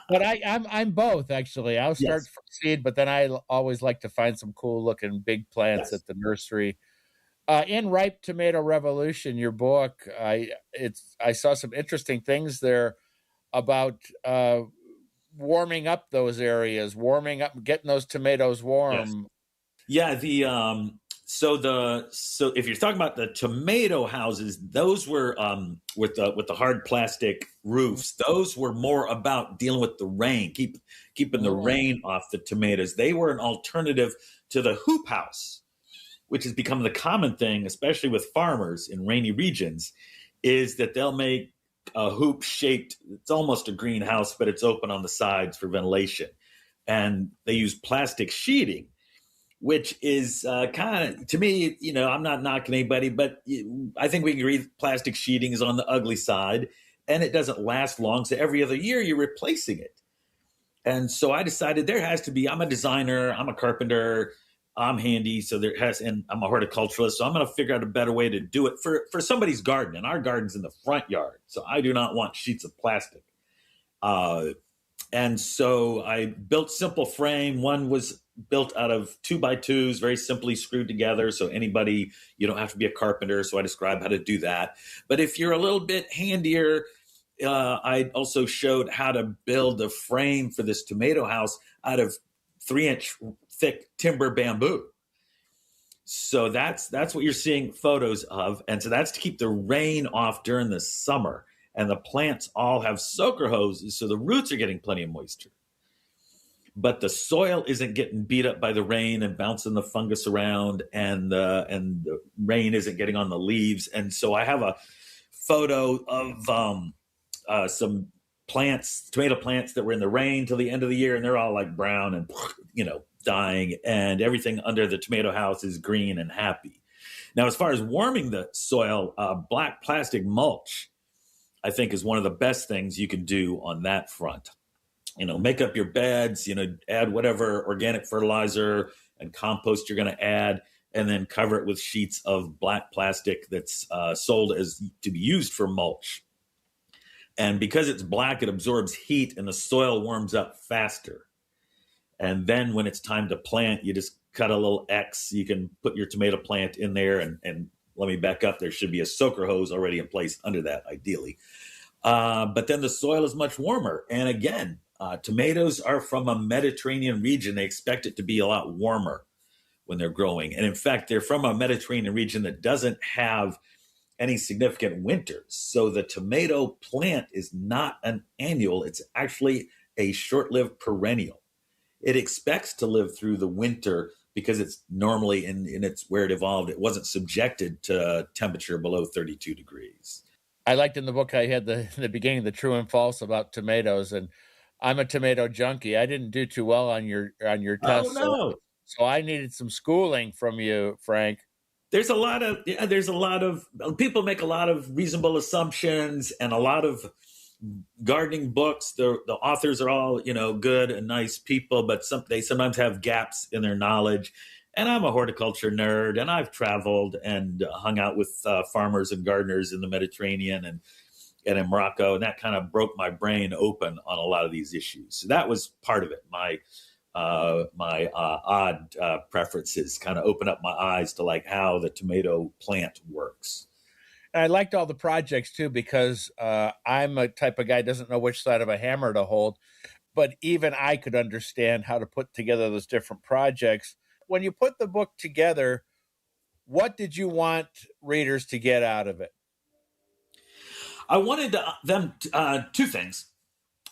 but I'm both actually. I'll start from seed, but then I always like to find some cool looking big plants at the nursery. In Ripe Tomato Revolution, your book, I saw some interesting things there about warming up those areas, getting those tomatoes warm. Yes. Yeah, So if you're talking about the tomato houses, those were with the hard plastic roofs. Those were more about dealing with the rain, keeping the rain off the tomatoes. They were an alternative to the hoop house, which has become the common thing, especially with farmers in rainy regions, is that they'll make a hoop shaped. It's almost a greenhouse, but it's open on the sides for ventilation, and they use plastic sheeting, which is kind of, to me, I'm not knocking anybody, but I think we can agree plastic sheeting is on the ugly side, and it doesn't last long. So every other year you're replacing it. And so I decided there has to be, I'm a designer, I'm a carpenter, I'm handy. And I'm a horticulturalist. So I'm going to figure out a better way to do it for somebody's garden. And our garden's in the front yard. So I do not want sheets of plastic. And so I built simple frame. One was built out of 2x2s, very simply screwed together. So you don't have to be a carpenter. So I describe how to do that. But if you're a little bit handier, I also showed how to build a frame for this tomato house out of 3-inch thick timber bamboo. So that's what you're seeing photos of. And so that's to keep the rain off during the summer. And the plants all have soaker hoses, so the roots are getting plenty of moisture. But the soil isn't getting beat up by the rain and bouncing the fungus around, and the rain isn't getting on the leaves. And so I have a photo of some plants, tomato plants that were in the rain till the end of the year, and they're all like brown and, dying, and everything under the tomato house is green and happy. Now, as far as warming the soil, black plastic mulch, I think, is one of the best things you can do on that front. Make up your beds, add whatever organic fertilizer and compost you're going to add, and then cover it with sheets of black plastic that's sold as to be used for mulch. And because it's black, it absorbs heat and the soil warms up faster. And then when it's time to plant, you just cut a little X. You can put your tomato plant in there, and let me back up. There should be a soaker hose already in place under that, ideally. But then the soil is much warmer. And again, tomatoes are from a Mediterranean region. They expect it to be a lot warmer when they're growing. And in fact, they're from a Mediterranean region that doesn't have any significant winters. So the tomato plant is not an annual. It's actually a short-lived perennial. It expects to live through the winter because it's normally in its where it evolved. It wasn't subjected to temperature below 32 degrees. I liked in the book how you had the beginning, the true and false about tomatoes, and I'm a tomato junkie. I didn't do too well on your test. Oh, no. So I needed some schooling from you, Frank. There's a lot of people make a lot of reasonable assumptions, and a lot of gardening books. The authors are all, good and nice people, but they sometimes have gaps in their knowledge. And I'm a horticulture nerd, and I've traveled and hung out with farmers and gardeners in the Mediterranean and in Morocco, and that kind of broke my brain open on a lot of these issues. So that was part of it. My odd preferences kind of open up my eyes to like how the tomato plant works. And I liked all the projects too, because I'm a type of guy who doesn't know which side of a hammer to hold, but even I could understand how to put together those different projects. When you put the book together, what did you want readers to get out of it? I wanted them two things.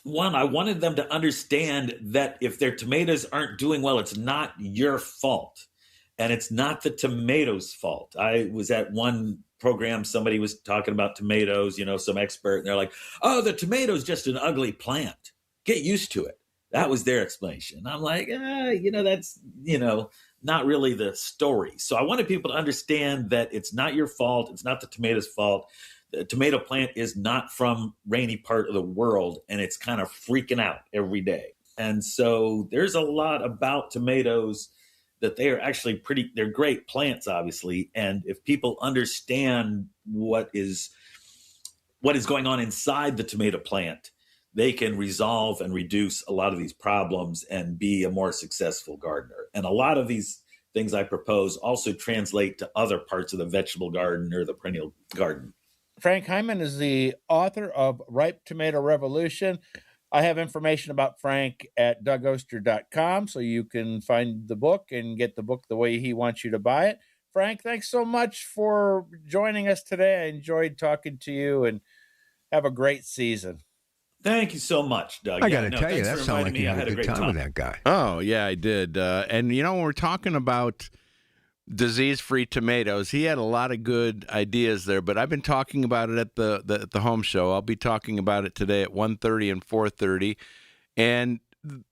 One, I wanted them to understand that if their tomatoes aren't doing well, it's not your fault. And it's not the tomatoes' fault. I was at one program, somebody was talking about tomatoes, some expert, and they're like, oh, the tomato's just an ugly plant. Get used to it. That was their explanation. I'm like, that's, not really the story. So I wanted people to understand that it's not your fault. It's not the tomato's fault. The tomato plant is not from rainy part of the world, and it's kind of freaking out every day. And so there's a lot about tomatoes that they are actually they're great plants, obviously. And if people understand what is going on inside the tomato plant, they can resolve and reduce a lot of these problems and be a more successful gardener. And a lot of these things I propose also translate to other parts of the vegetable garden or the perennial garden. Frank Hyman is the author of Ripe Tomato Revolution. I have information about Frank at DougOster.com, so you can find the book and get the book the way he wants you to buy it. Frank, thanks so much for joining us today. I enjoyed talking to you, and have a great season. Thank you so much, Doug. I got to tell you, thanks that for sounded like inviting you me. I had a good great time with that guy. Oh, yeah, I did. And, when we're talking about disease-free tomatoes, he had a lot of good ideas there, but I've been talking about it at the home show. I'll be talking about it today at 1:30 and 4:30. And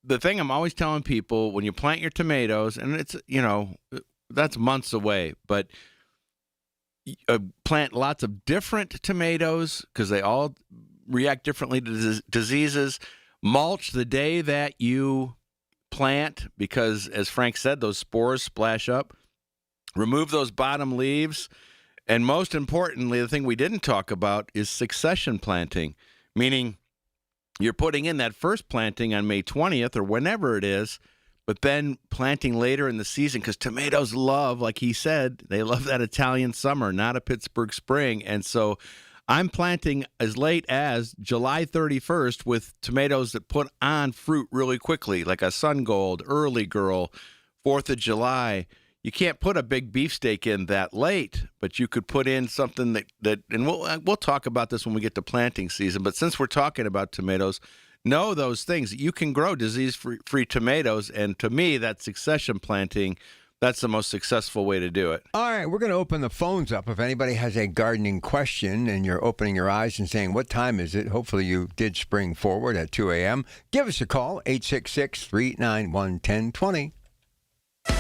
the thing I'm always telling people, when you plant your tomatoes, and it's, that's months away, but plant lots of different tomatoes because they all react differently to diseases. Mulch the day that you plant because, as Frank said, those spores splash up. Remove those bottom leaves. And most importantly, the thing we didn't talk about is succession planting, meaning you're putting in that first planting on May 20th or whenever it is, but then planting later in the season because tomatoes love, like he said, they love that Italian summer, not a Pittsburgh spring. And so I'm planting as late as July 31st with tomatoes that put on fruit really quickly, like a Sun Gold, Early Girl, 4th of July. You can't put a big beefsteak in that late, but you could put in something that and we'll talk about this when we get to planting season. But since we're talking about tomatoes, know those things. You can grow disease-free tomatoes, and to me, that succession planting, that's the most successful way to do it. All right, we're going to open the phones up. If anybody has a gardening question and you're opening your eyes and saying, what time is it? Hopefully you did spring forward at 2 a.m. Give us a call, 866-391-1020.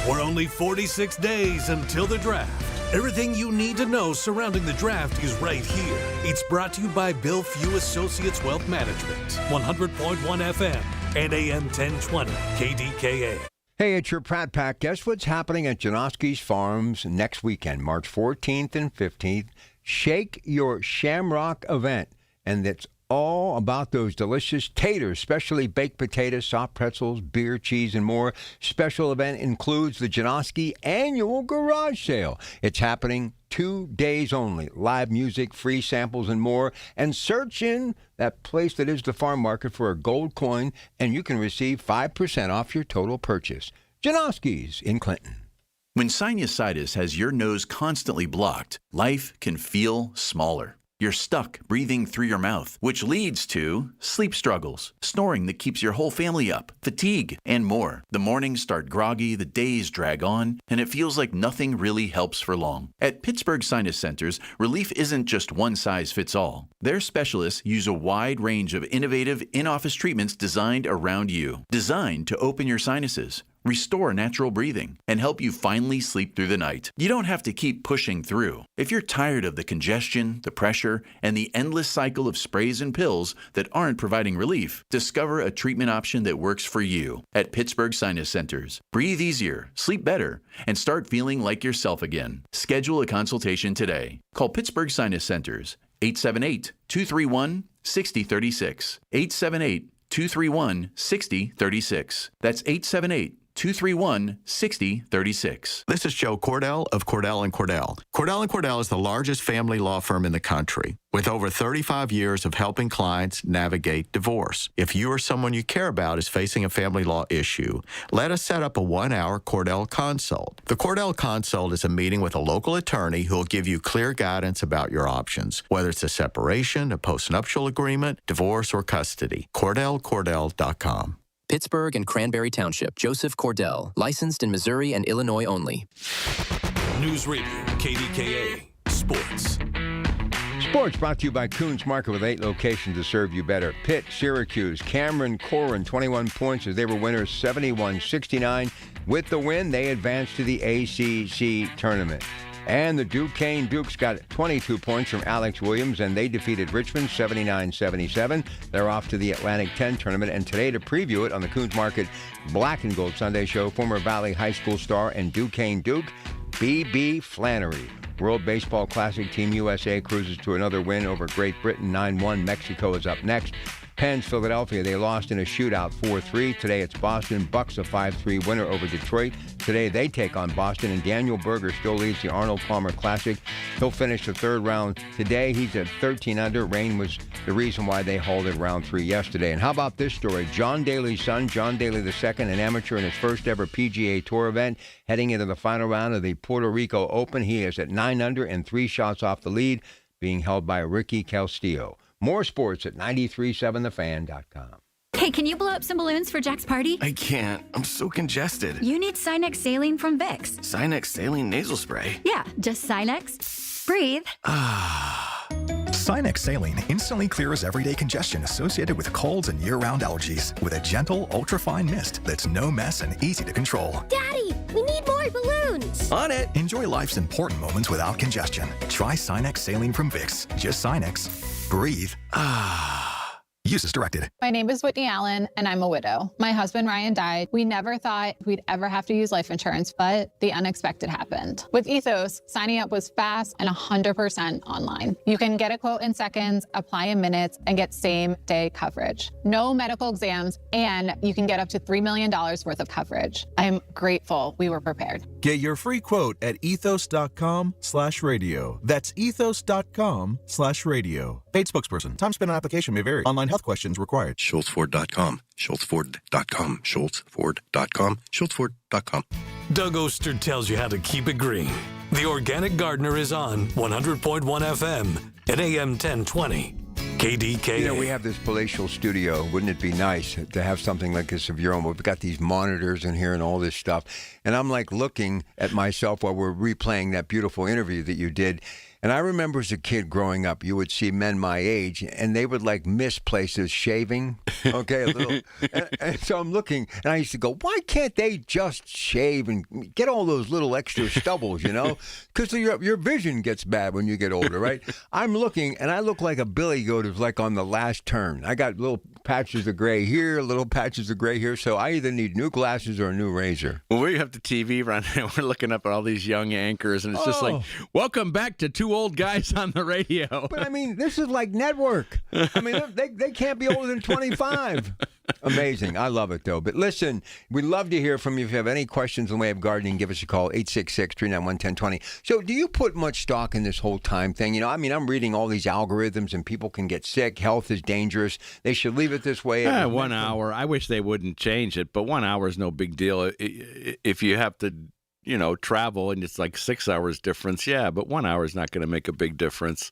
We're only 46 days until the draft. Everything you need to know surrounding the draft is right here. It's brought to you by Bill Few Associates Wealth Management, 100.1 FM and AM 1020 KDKA. Hey, it's your Pratt Pack. Guess what's happening at Janoski's Farms next weekend, March 14th and 15th? Shake Your Shamrock event. And it's all about those delicious taters, specially baked potatoes, soft pretzels, beer, cheese, and more. Special event includes the Janoski Annual Garage Sale. It's happening 2 days only. Live music, free samples, and more. And search in that place that is the farm market for a gold coin, and you can receive 5% off your total purchase. Janoski's in Clinton. When sinusitis has your nose constantly blocked, life can feel smaller. You're stuck breathing through your mouth, which leads to sleep struggles, snoring that keeps your whole family up, fatigue, and more. The mornings start groggy, the days drag on, and it feels like nothing really helps for long. At Pittsburgh Sinus Centers, relief isn't just one size fits all. Their specialists use a wide range of innovative in-office treatments designed around you, designed to open your sinuses, restore natural breathing, and help you finally sleep through the night. You don't have to keep pushing through. If you're tired of the congestion, the pressure, and the endless cycle of sprays and pills that aren't providing relief, discover a treatment option that works for you at Pittsburgh Sinus Centers. Breathe easier, sleep better, and start feeling like yourself again. Schedule a consultation today. Call Pittsburgh Sinus Centers, 878-231-6036. 878-231-6036. That's 878-231-6036. This is Joe Cordell of Cordell & Cordell. Cordell & Cordell is the largest family law firm in the country with over 35 years of helping clients navigate divorce. If you or someone you care about is facing a family law issue, let us set up a 1-hour Cordell Consult. The Cordell Consult is a meeting with a local attorney who will give you clear guidance about your options, whether it's a separation, a postnuptial agreement, divorce, or custody. CordellCordell.com. Pittsburgh and Cranberry Township. Joseph Cordell. Licensed in Missouri and Illinois only. News Radio, KDKA, Sports. Sports brought to you by Coons Market with 8 locations to serve you better. Pitt, Syracuse, Cameron, Corwin, 21 points as they were winners 71-69. With the win, they advanced to the ACC tournament. And the Duquesne Dukes got 22 points from Alex Williams, and they defeated Richmond 79-77. They're off to the Atlantic 10 tournament. And today, to preview it on the Coons Market Black and Gold Sunday Show, former Valley High School star and Duquesne Duke, B.B. Flannery. World Baseball Classic Team USA cruises to another win over Great Britain 9-1. Mexico is up next. Pens, Philadelphia, they lost in a shootout 4-3. Today it's Boston. Bucks a 5-3 winner over Detroit. Today they take on Boston, and Daniel Berger still leads the Arnold Palmer Classic. He'll finish the third round today. He's at 13 under. Rain was the reason why they halted round 3 yesterday. And how about this story? John Daly's son, John Daly II, an amateur in his first ever PGA Tour event, heading into the final round of the Puerto Rico Open. He is at 9 under and 3 shots off the lead, being held by Ricky Castillo. More sports at 937thefan.com. Hey, can you blow up some balloons for Jack's party? I can't. I'm so congested. You need Sinex Saline from Vicks. Sinex Saline Nasal Spray? Yeah, just Sinex. Breathe. Sinex Saline instantly clears everyday congestion associated with colds and year-round allergies with a gentle, ultra-fine mist that's no mess and easy to control. Daddy, we need more balloons. On it! Enjoy life's important moments without congestion. Try Sinex Saline from Vicks. Just Sinex. Breathe. Use as directed. My name is Whitney Allen, and I'm a widow. My husband, Ryan, died. We never thought we'd ever have to use life insurance, but the unexpected happened. With Ethos, signing up was fast and 100% online. You can get a quote in seconds, apply in minutes, and get same-day coverage. No medical exams, and you can get up to $3 million worth of coverage. I'm grateful we were prepared. Get your free quote at ethos.com/radio. That's ethos.com/radio. Paid spokesperson. Time spent on application may vary. Online health questions required. SchultzFord.com. SchultzFord.com. SchultzFord.com. SchultzFord.com. Doug Oster tells you how to keep it green. The Organic Gardener is on 100.1 FM at AM 1020. KDKA. You know, we have this palatial studio. Wouldn't it be nice to have something like this of your own? We've got these monitors in here and all this stuff. And I'm like looking at myself while we're replaying that beautiful interview that you did. And I remember as a kid growing up, you would see men my age, and they would like miss places shaving. Okay, a little. and so I'm looking, and I used to go, why can't they just shave and get all those little extra stubbles, you know? Because your vision gets bad when you get older, right? I'm looking, and I look like a billy goat who's like on the last turn. I got little patches of gray here, little patches of gray here. So I either need new glasses or a new razor. Well, we have the TV running, and we're looking up at all these young anchors, and it's just like, welcome back to Two Old Guys on the Radio. But I mean, this is like network. I mean, they can't be older than 25. Amazing. I love it, though. But listen, we'd love to hear from you. If you have any questions in the way of gardening, give us a call, 866-391-1020. So do you put much stock in this whole time thing? You know, I mean, I'm reading all these algorithms, and people can get sick. Health is dangerous. They should leave it this way. 1 hour. I wish they wouldn't change it, but 1 hour is no big deal. If you have to, you know, travel and it's like 6 hours difference, yeah, but 1 hour is not going to make a big difference.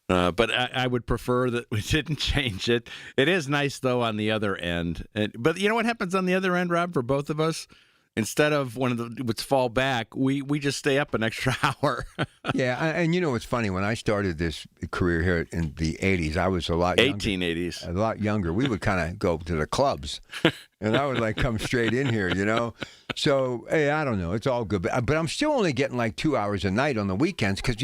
But I would prefer that we didn't change it. It is nice, though, on the other end. But you know what happens on the other end, Rob, for both of us? Instead of when it's fall back, we just stay up an extra hour. Yeah, and you know what's funny? When I started this career here in the 80s, I was a lot younger. 1880s. A lot younger. We would kind of go to the clubs, and I would like come straight in here, you know? So, hey, I don't know. It's all good. But I'm still only getting like 2 hours a night on the weekends because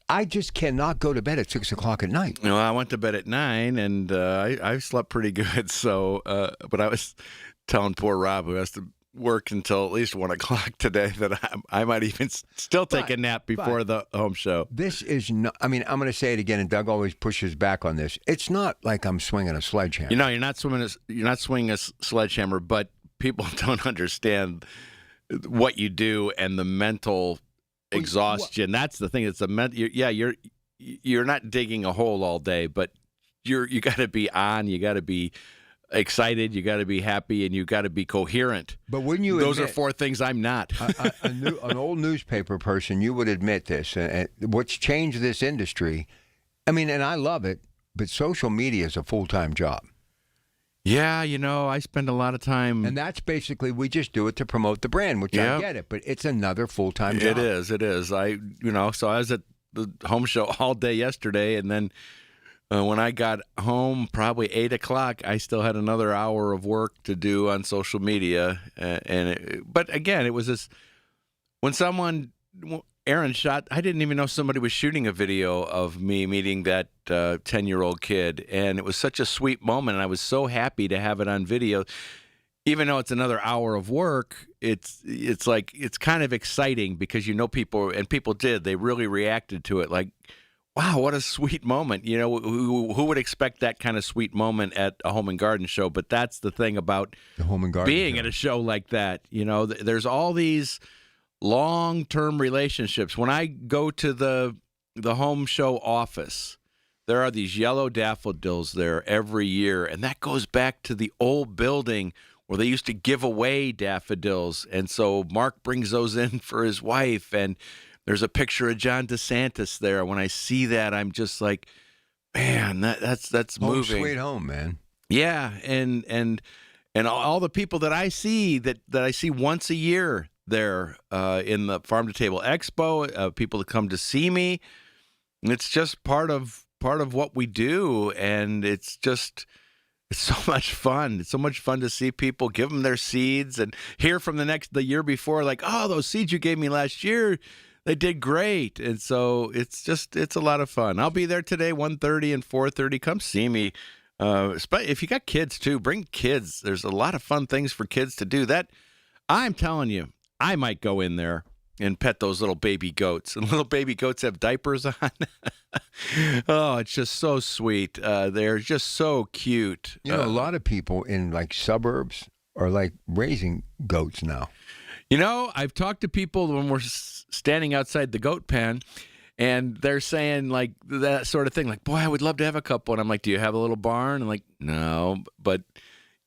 I just cannot go to bed at 6 o'clock at night. No, I went to bed at 9, and I slept pretty good. So, but I was telling poor Rob, who has to work until at least 1 o'clock today, that I might even still take a nap before the home show. This is not, I mean, I'm going to say it again, and Doug always pushes back on this. It's not like I'm swinging a sledgehammer. You know, you're not swinging a sledgehammer, but people don't understand what you do and the mental exhaustion. That's the thing. It's you're not digging a hole all day, but you got to be on. You got to be excited, you got to be happy, and you got to be coherent. But wouldn't you Those admit, are 4 things I'm not. An old newspaper person, you would admit this. What's changed this industry, I mean, and I love it, but social media is a full-time job. Yeah, you know, I spend a lot of time. And that's basically, we just do it to promote the brand, which I get it, but it's another full-time job. It is. So I was at the home show all day yesterday, and then when I got home, probably 8 o'clock, I still had another hour of work to do on social media. But again, it was this, when Aaron shot, I didn't even know somebody was shooting a video of me meeting that 10-year-old kid. And it was such a sweet moment, and I was so happy to have it on video. Even though it's another hour of work, it's kind of exciting because you know people, and people did, they really reacted to it. Like, wow, what a sweet moment. You know, who would expect that kind of sweet moment at a home and garden show? But that's the thing about the home and garden being show. at a show like that. You know, there's all these long-term relationships. When I go to the home show office, there are these yellow daffodils there every year, and that goes back to the old building where they used to give away daffodils. And so Mark brings those in for his wife, and there's a picture of John DeSantis there. When I see that, I'm just like, man, that's home moving. Sweet home, man. Yeah, and all the people that I see that I see once a year there in the Farm to Table Expo, people that come to see me. It's just part of what we do, and it's so much fun. It's so much fun to see people, give them their seeds, and hear from the year before, like, oh, those seeds you gave me last year, they did great. And so it's a lot of fun. I'll be there today, 1:30 and 4:30. Come see me. If you got kids too, bring kids. There's a lot of fun things for kids to do. That I'm telling you, I might go in there and pet those little baby goats. And little baby goats have diapers on. Oh, it's just so sweet. They're just so cute. You know, a lot of people in like suburbs are like raising goats now. You know, I've talked to people when we're standing outside the goat pen, and they're saying like that sort of thing. Like, boy, I would love to have a couple. And I'm like, do you have a little barn? And like, no, but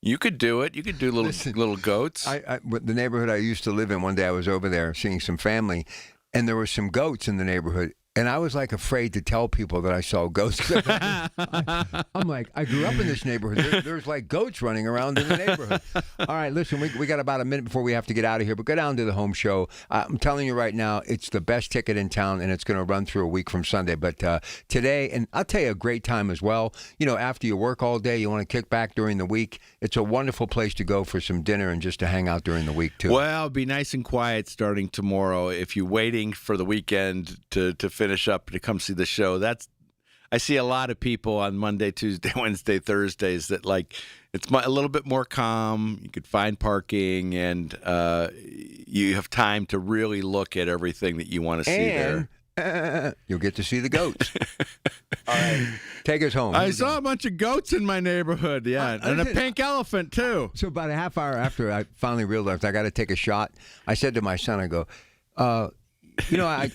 you could do it. You could do little goats. The neighborhood I used to live in, one day I was over there seeing some family, and there were some goats in the neighborhood. And I was like afraid to tell people that I saw goats. I'm like, I grew up in this neighborhood. There's like goats running around in the neighborhood. All right, listen, we got about a minute before we have to get out of here, but go down to the home show. I'm telling you right now, it's the best ticket in town, and it's going to run through a week from Sunday. But today, and I'll tell you a great time as well. You know, after you work all day, you want to kick back during the week. It's a wonderful place to go for some dinner and just to hang out during the week, too. Well, be nice and quiet starting tomorrow. If you're waiting for the weekend to finish up to come see the show, I see a lot of people on Monday, Tuesday, Wednesday, Thursdays that like it's a little bit more calm. You could find parking, and you have time to really look at everything that you want to see there. You'll get to see the goats. All right, take us home. I saw a bunch of goats in my neighborhood, and a pink elephant too. So about a half hour after I finally realized I got to take a shot, I said to my son, I go, you know,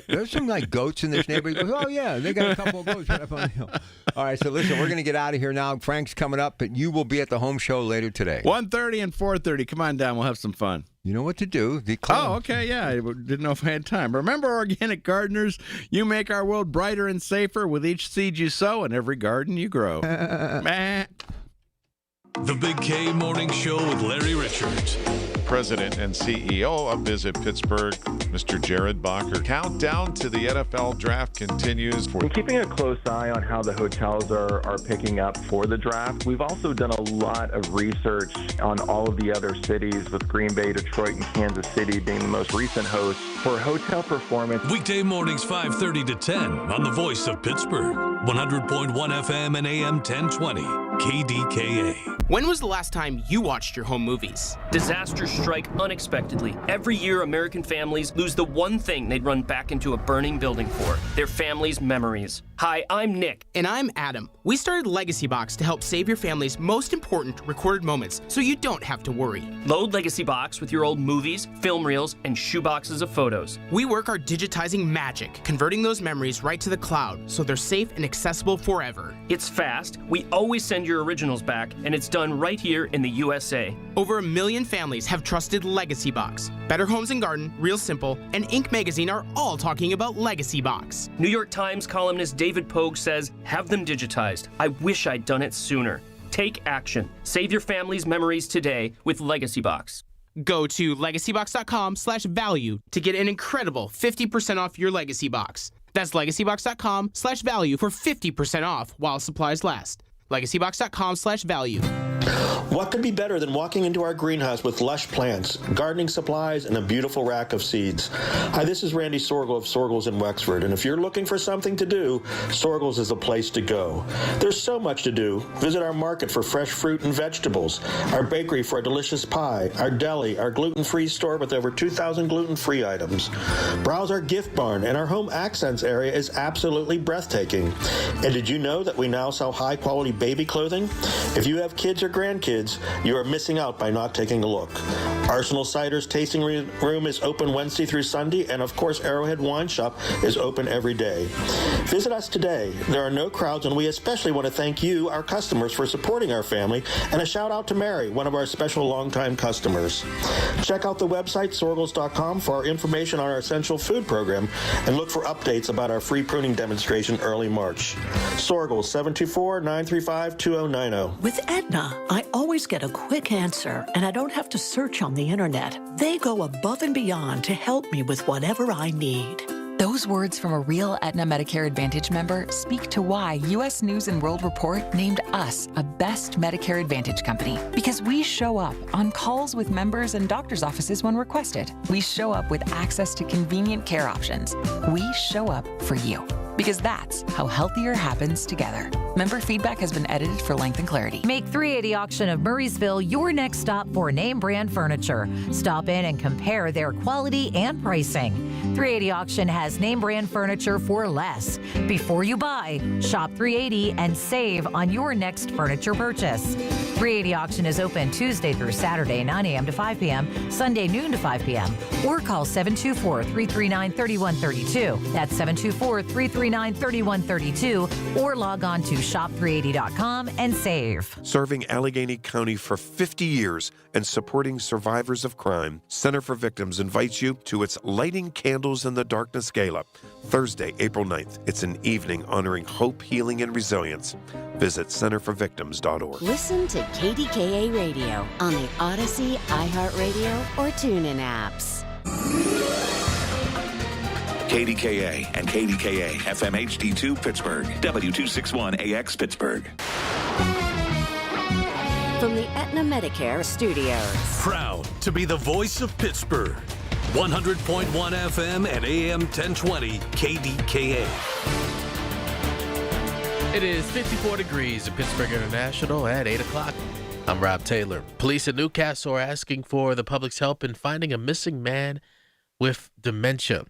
there's some like goats in this neighborhood. He goes, oh yeah, they got a couple of goats right up on the hill. All right, so listen, we're going to get out of here now. Frank's coming up, but you will be at the home show later today. 1:30 and 4:30. Come on down. We'll have some fun. You know what to do. Oh, okay, yeah. I didn't know if I had time. Remember, organic gardeners, you make our world brighter and safer with each seed you sow and every garden you grow. The Big K Morning Show with Larry Richards. President and CEO of Visit Pittsburgh, Mr. Jared Bacher. Countdown to the NFL draft continues. We're keeping a close eye on how the hotels are picking up for the draft. We've also done a lot of research on all of the other cities, with Green Bay, Detroit, and Kansas City being the most recent hosts for hotel performance. Weekday mornings 5:30 to 10 on the Voice of Pittsburgh. 100.1 FM and AM 1020. KDKA. When was the last time you watched your home movies? Disasters strike unexpectedly. Every year, American families lose the one thing they'd run back into a burning building for: their family's memories. Hi, I'm Nick. And I'm Adam. We started Legacy Box to help save your family's most important recorded moments so you don't have to worry. Load Legacy Box with your old movies, film reels, and shoeboxes of photos. We work our digitizing magic, converting those memories right to the cloud so they're safe and accessible forever. It's fast. We always send your originals back, and it's done right here in the USA. Over 1 million families have trusted Legacy Box. Better Homes and Garden, Real Simple, and Inc. Magazine are all talking about Legacy Box. New York Times columnist David Pogue says, have them digitized. I wish I'd done it sooner. Take action. Save your family's memories today with Legacy Box. Go to legacybox.com/value to get an incredible 50% off your Legacy Box. That's legacybox.com/value for 50% off while supplies last. legacybox.com/value. What could be better than walking into our greenhouse with lush plants, gardening supplies, and a beautiful rack of seeds? Hi, this is Randy Sorgel of Sorgels in Wexford, and if you're looking for something to do, Sorgels is the place to go. There's so much to do. Visit our market for fresh fruit and vegetables, our bakery for a delicious pie, our deli, our gluten-free store with over 2,000 gluten-free items. Browse our gift barn, and our home accents area is absolutely breathtaking. And did you know that we now sell high-quality baby clothing? If you have kids or grandkids, you are missing out by not taking a look. Arsenal Cider's tasting room is open Wednesday through Sunday, and of course Arrowhead Wine Shop is open every day. Visit us today. There are no crowds, and we especially want to thank you, our customers, for supporting our family, and a shout out to Mary, one of our special longtime customers. Check out the website sorgels.com for our information on our essential food program, and look for updates about our free pruning demonstration early March. Sorgels, 724-935-2090. With Aetna, I always get a quick answer, and I don't have to search on the internet. They go above and beyond to help me with whatever I need. Those words from a real Aetna Medicare Advantage member speak to why U.S. News & World Report named us a Best Medicare Advantage company. Because we show up on calls with members and doctor's offices when requested. We show up with access to convenient care options. We show up for you. Because that's how healthier happens together. Member feedback has been edited for length and clarity. Make 380 Auction of Murraysville your next stop for name brand furniture. Stop in and compare their quality and pricing. 380 Auction has name brand furniture for less. Before you buy, shop 380 and save on your next furniture purchase. 380 Auction is open Tuesday through Saturday, 9 a.m. to 5 p.m., Sunday noon to 5 p.m. Or call 724-339-3132. That's 724-339-3132. Or log on to shop380.com and save. Serving Allegheny County for 50 years and supporting survivors of crime, Center for Victims invites you to its Lighting Candles in the Darkness Gala, Thursday, April 9th. It's an evening honoring hope, healing, and resilience. Visit centerforvictims.org. Listen to KDKA Radio on the Odyssey, iHeartRadio, or TuneIn apps. KDKA and KDKA FM HD2 Pittsburgh, W261AX Pittsburgh. From the Aetna Medicare Studios. Proud to be the voice of Pittsburgh. 100.1 FM and AM 1020 KDKA. It is 54 degrees at Pittsburgh International at 8 o'clock. I'm Rob Taylor. Police in Newcastle are asking for the public's help in finding a missing man with dementia.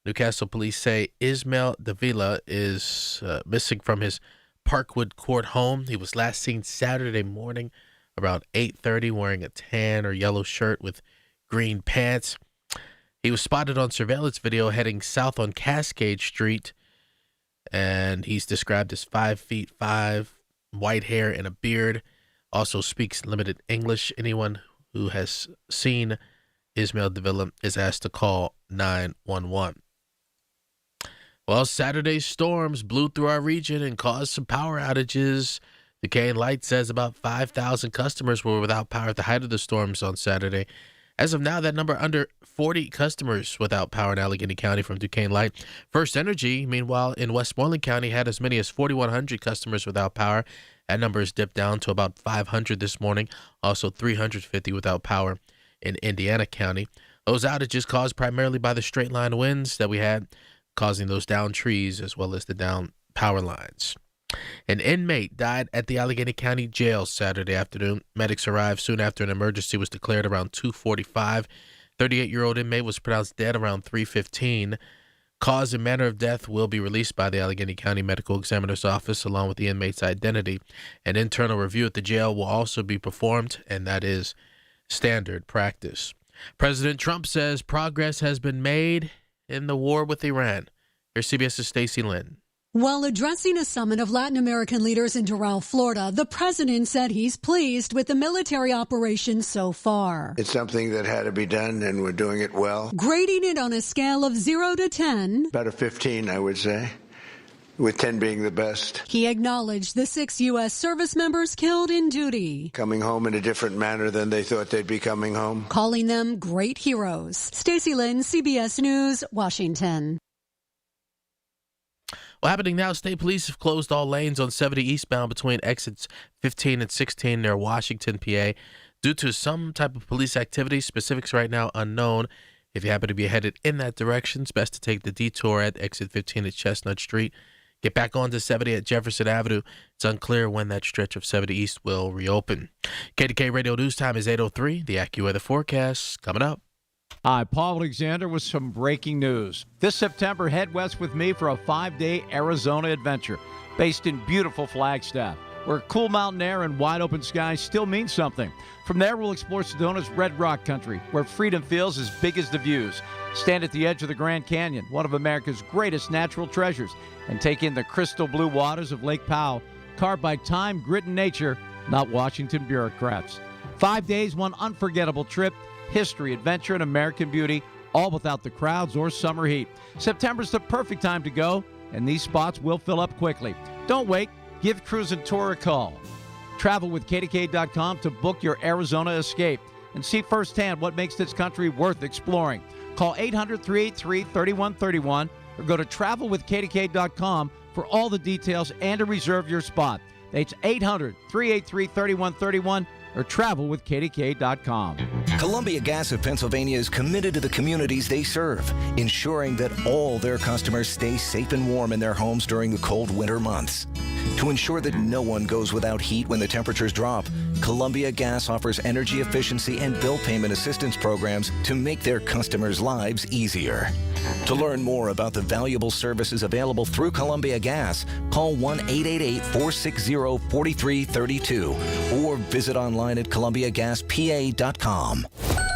Newcastle police say Ismail Davila is missing from his Parkwood Court home. He was last seen Saturday morning around 8:30 wearing a tan or yellow shirt with green pants. He was spotted on surveillance video heading south on Cascade Street, and he's described as 5'5", white hair and a beard. Also speaks limited English. Anyone who has seen Ismail Davila is asked to call 911. Well, Saturday's storms blew through our region and caused some power outages. Duquesne Light says about 5,000 customers were without power at the height of the storms on Saturday. As of now, that number under 40 customers without power in Allegheny County from Duquesne Light. First Energy, meanwhile, in Westmoreland County had as many as 4,100 customers without power. That number has dipped down to about 500 this morning. Also 350 without power in Indiana County. Those outages caused primarily by the straight line winds that we had, causing those down trees as well as the down power lines. An inmate died at the Allegheny County Jail Saturday afternoon. Medics arrived soon after an emergency was declared around 2:45. 38-year-old inmate was pronounced dead around 3:15. Cause and manner of death will be released by the Allegheny County Medical Examiner's Office along with the inmate's identity. An internal review at the jail will also be performed, and that is standard practice. President Trump says progress has been made in the war with Iran. Here's CBS's Stacey Lynn. While addressing a summit of Latin American leaders in Doral, Florida, the president said he's pleased with the military operation so far. It's something that had to be done, and we're doing it well. Grading it on a scale of 0 to 10. About a 15, I would say, with 10 being the best. He acknowledged the 6 U.S. service members killed in duty. Coming home in a different manner than they thought they'd be coming home. Calling them great heroes. Stacey Lynn, CBS News, Washington. Well, happening now, state police have closed all lanes on 70 eastbound between exits 15 and 16 near Washington, PA, due to some type of police activity. Specifics right now unknown. If you happen to be headed in that direction, it's best to take the detour at exit 15 at Chestnut Street. Get back onto 70 at Jefferson Avenue. It's unclear when that stretch of 70 East will reopen. KDKA Radio News Time is 8:03. The AccuWeather forecast coming up. Hi, Paul Alexander with some breaking news. This September, head west with me for a 5-day Arizona adventure based in beautiful Flagstaff, where cool mountain air and wide open skies still mean something. From there, we'll explore Sedona's Red Rock Country, where freedom feels as big as the views. Stand at the edge of the Grand Canyon, one of America's greatest natural treasures, and take in the crystal blue waters of Lake Powell, carved by time, grit, and nature, not Washington bureaucrats. 5 days, one unforgettable trip, history, adventure, and American beauty, all without the crowds or summer heat. September's the perfect time to go, and these spots will fill up quickly. Don't wait. Give Cruise and Tour a call. Travel with KDKA.com to book your Arizona escape and see firsthand what makes this country worth exploring. Call 800-383-3131 or go to travelwithkdka.com for all the details and to reserve your spot. That's 800-383-3131 or travelwithkdka.com. Columbia Gas of Pennsylvania is committed to the communities they serve, ensuring that all their customers stay safe and warm in their homes during the cold winter months. To ensure that no one goes without heat when the temperatures drop, Columbia Gas offers energy efficiency and bill payment assistance programs to make their customers' lives easier. To learn more about the valuable services available through Columbia Gas, call 1-888-460-4332 or visit online at columbiagaspa.com.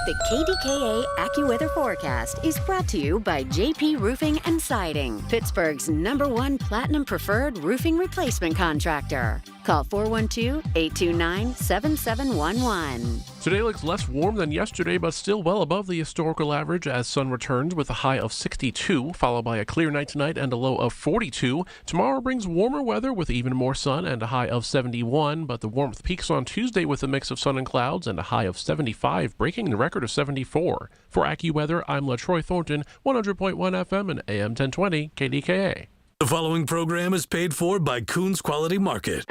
The KDKA AccuWeather forecast is brought to you by JP Roofing and Siding, Pittsburgh's #1 Platinum Preferred Roofing Replacement Contractor. Call 412-829-7711. Today looks less warm than yesterday, but still well above the historical average as sun returns with a high of 62, followed by a clear night tonight and a low of 42. Tomorrow brings warmer weather with even more sun and a high of 71, but the warmth peaks on Tuesday with a mix of sun and clouds and a high of 75, breaking the record of 74. For AccuWeather, I'm LaTroy Thornton, 100.1 FM and AM 1020 KDKA. The following program is paid for by Coons Quality Market.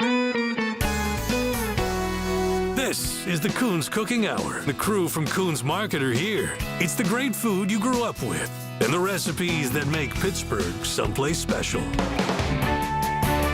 This is the Coons Cooking Hour. The crew from Coons Market are here. It's the great food you grew up with and the recipes that make Pittsburgh someplace special.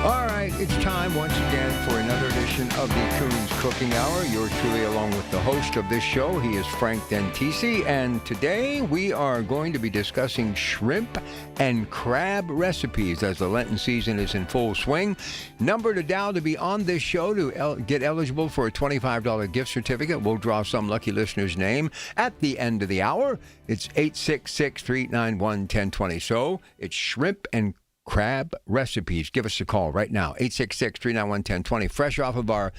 All right, it's time once again for another edition of the Coons Cooking Hour. Yours truly, along with the host of this show, he is Frank Dentisi, and today we are going to be discussing shrimp and crab recipes as the Lenten season is in full swing. Number to dial to be on this show to get eligible for a $25 gift certificate. We'll draw some lucky listener's name at the end of the hour. It's 866-391-1020. So it's shrimp and crab recipes. Give us a call right now, 866-391-1020. Fresh off of our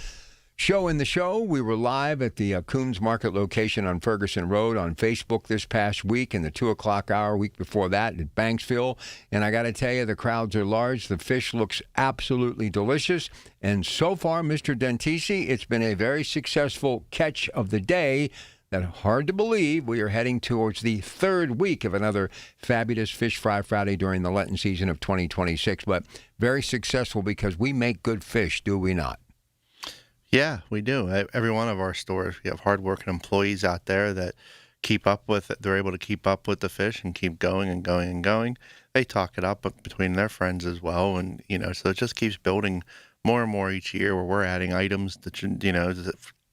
show in the show, we were live at the Coons Market location on Ferguson Road on Facebook this past week in the 2 o'clock hour, week before that at Banksville. And I got to tell you, the crowds are large. The fish looks absolutely delicious. And so far, Mr. Dentisi, it's been a very successful catch of the day. That hard to believe we are heading towards the third week of another fabulous Fish Fry Friday during the Lenten season of 2026, but very successful because we make good fish, do we not? Yeah, we do. Every one of our stores, we have hardworking employees out there that keep up with it. They're able to keep up with the fish and keep going and going and going. They talk it up between their friends as well, and so it just keeps building more and more each year where we're adding items that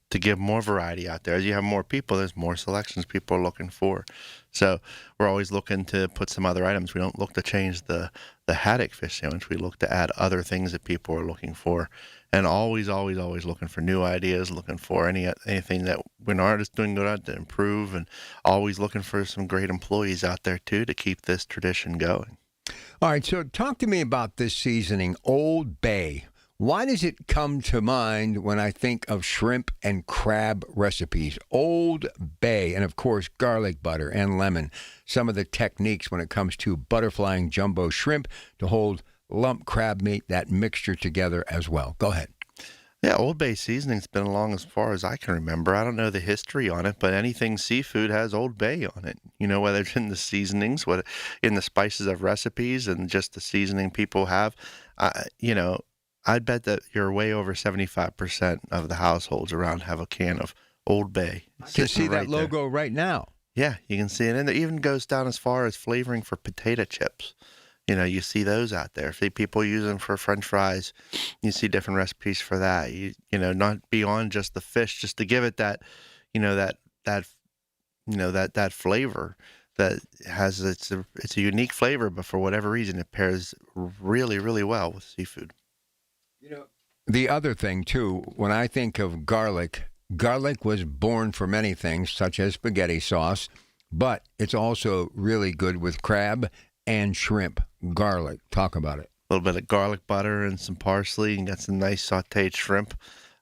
to give more variety out there. As you have more people, there's more selections people are looking for. So we're always looking to put some other items. We don't look to change the haddock fish sandwich. We look to add other things that people are looking for. And always looking for new ideas, looking for anything that we're not just doing good at to improve, and always looking for some great employees out there, too, to keep this tradition going. All right, so talk to me about this seasoning, Old Bay. Why does it come to mind when I think of shrimp and crab recipes? Old Bay, and of course, garlic butter and lemon. Some of the techniques when it comes to butterflying jumbo shrimp to hold lump crab meat, that mixture together as well. Go ahead. Yeah, Old Bay seasoning's been along as far as I can remember. I don't know the history on it, but anything seafood has Old Bay on it. Whether it's in the seasonings, what in the spices of recipes, and just the seasoning people have. I'd bet that you're way over 75% of the households around have a can of Old Bay. I can see that logo right now. Yeah, you can see it, and it even goes down as far as flavoring for potato chips. You see those out there. See people use them for French fries. You see different recipes for that. Not beyond just the fish, just to give it that flavor that has it's a unique flavor, but for whatever reason, it pairs really, really well with seafood. The other thing too, when I think of garlic was born for many things, such as spaghetti sauce, but it's also really good with crab and shrimp. Garlic. Talk about it. A little bit of garlic butter and some parsley, and got some nice sautéed shrimp.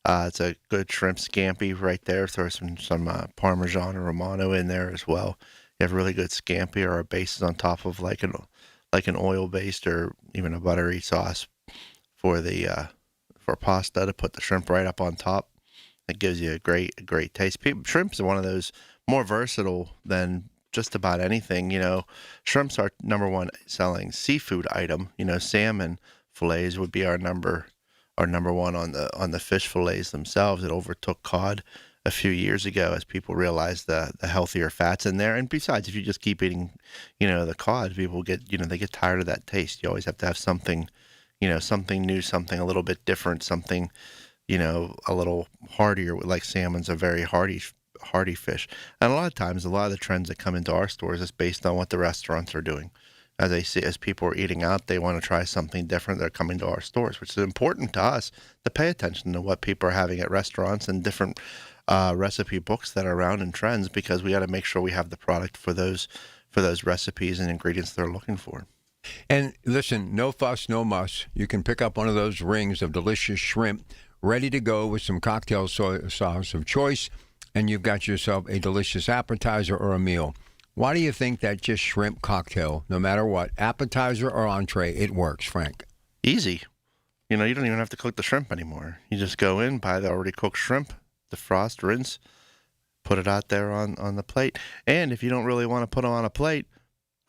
It's a good shrimp scampi right there. Throw some Parmesan or Romano in there as well. You have really good scampi or a base on top of like an oil based or even a buttery sauce for pasta to put the shrimp right up on top. It gives you a great taste. Shrimps are one of those more versatile than just about anything. Shrimps are number one selling seafood item. Salmon fillets would be our number one on the fish fillets themselves. It overtook cod a few years ago as people realized the healthier fats in there. And besides, if you just keep eating, the cod, people get tired of that taste. You always have to have something, something new, something a little bit different, something, a little heartier. Like salmon's a very hearty fish. And a lot of times, a lot of the trends that come into our stores is based on what the restaurants are doing. As people are eating out, they want to try something different. They're coming to our stores, which is important to us to pay attention to what people are having at restaurants and different recipe books that are around and trends, because we got to make sure we have the product for those recipes and ingredients they're looking for. And listen, no fuss, no muss. You can pick up one of those rings of delicious shrimp ready to go with some cocktail soy sauce of choice, and you've got yourself a delicious appetizer or a meal. Why do you think that just shrimp cocktail, no matter what, appetizer or entree, it works, Frank? Easy. You don't even have to cook the shrimp anymore. You just go in, buy the already cooked shrimp, defrost, rinse, put it out there on the plate. And if you don't really want to put them on a plate,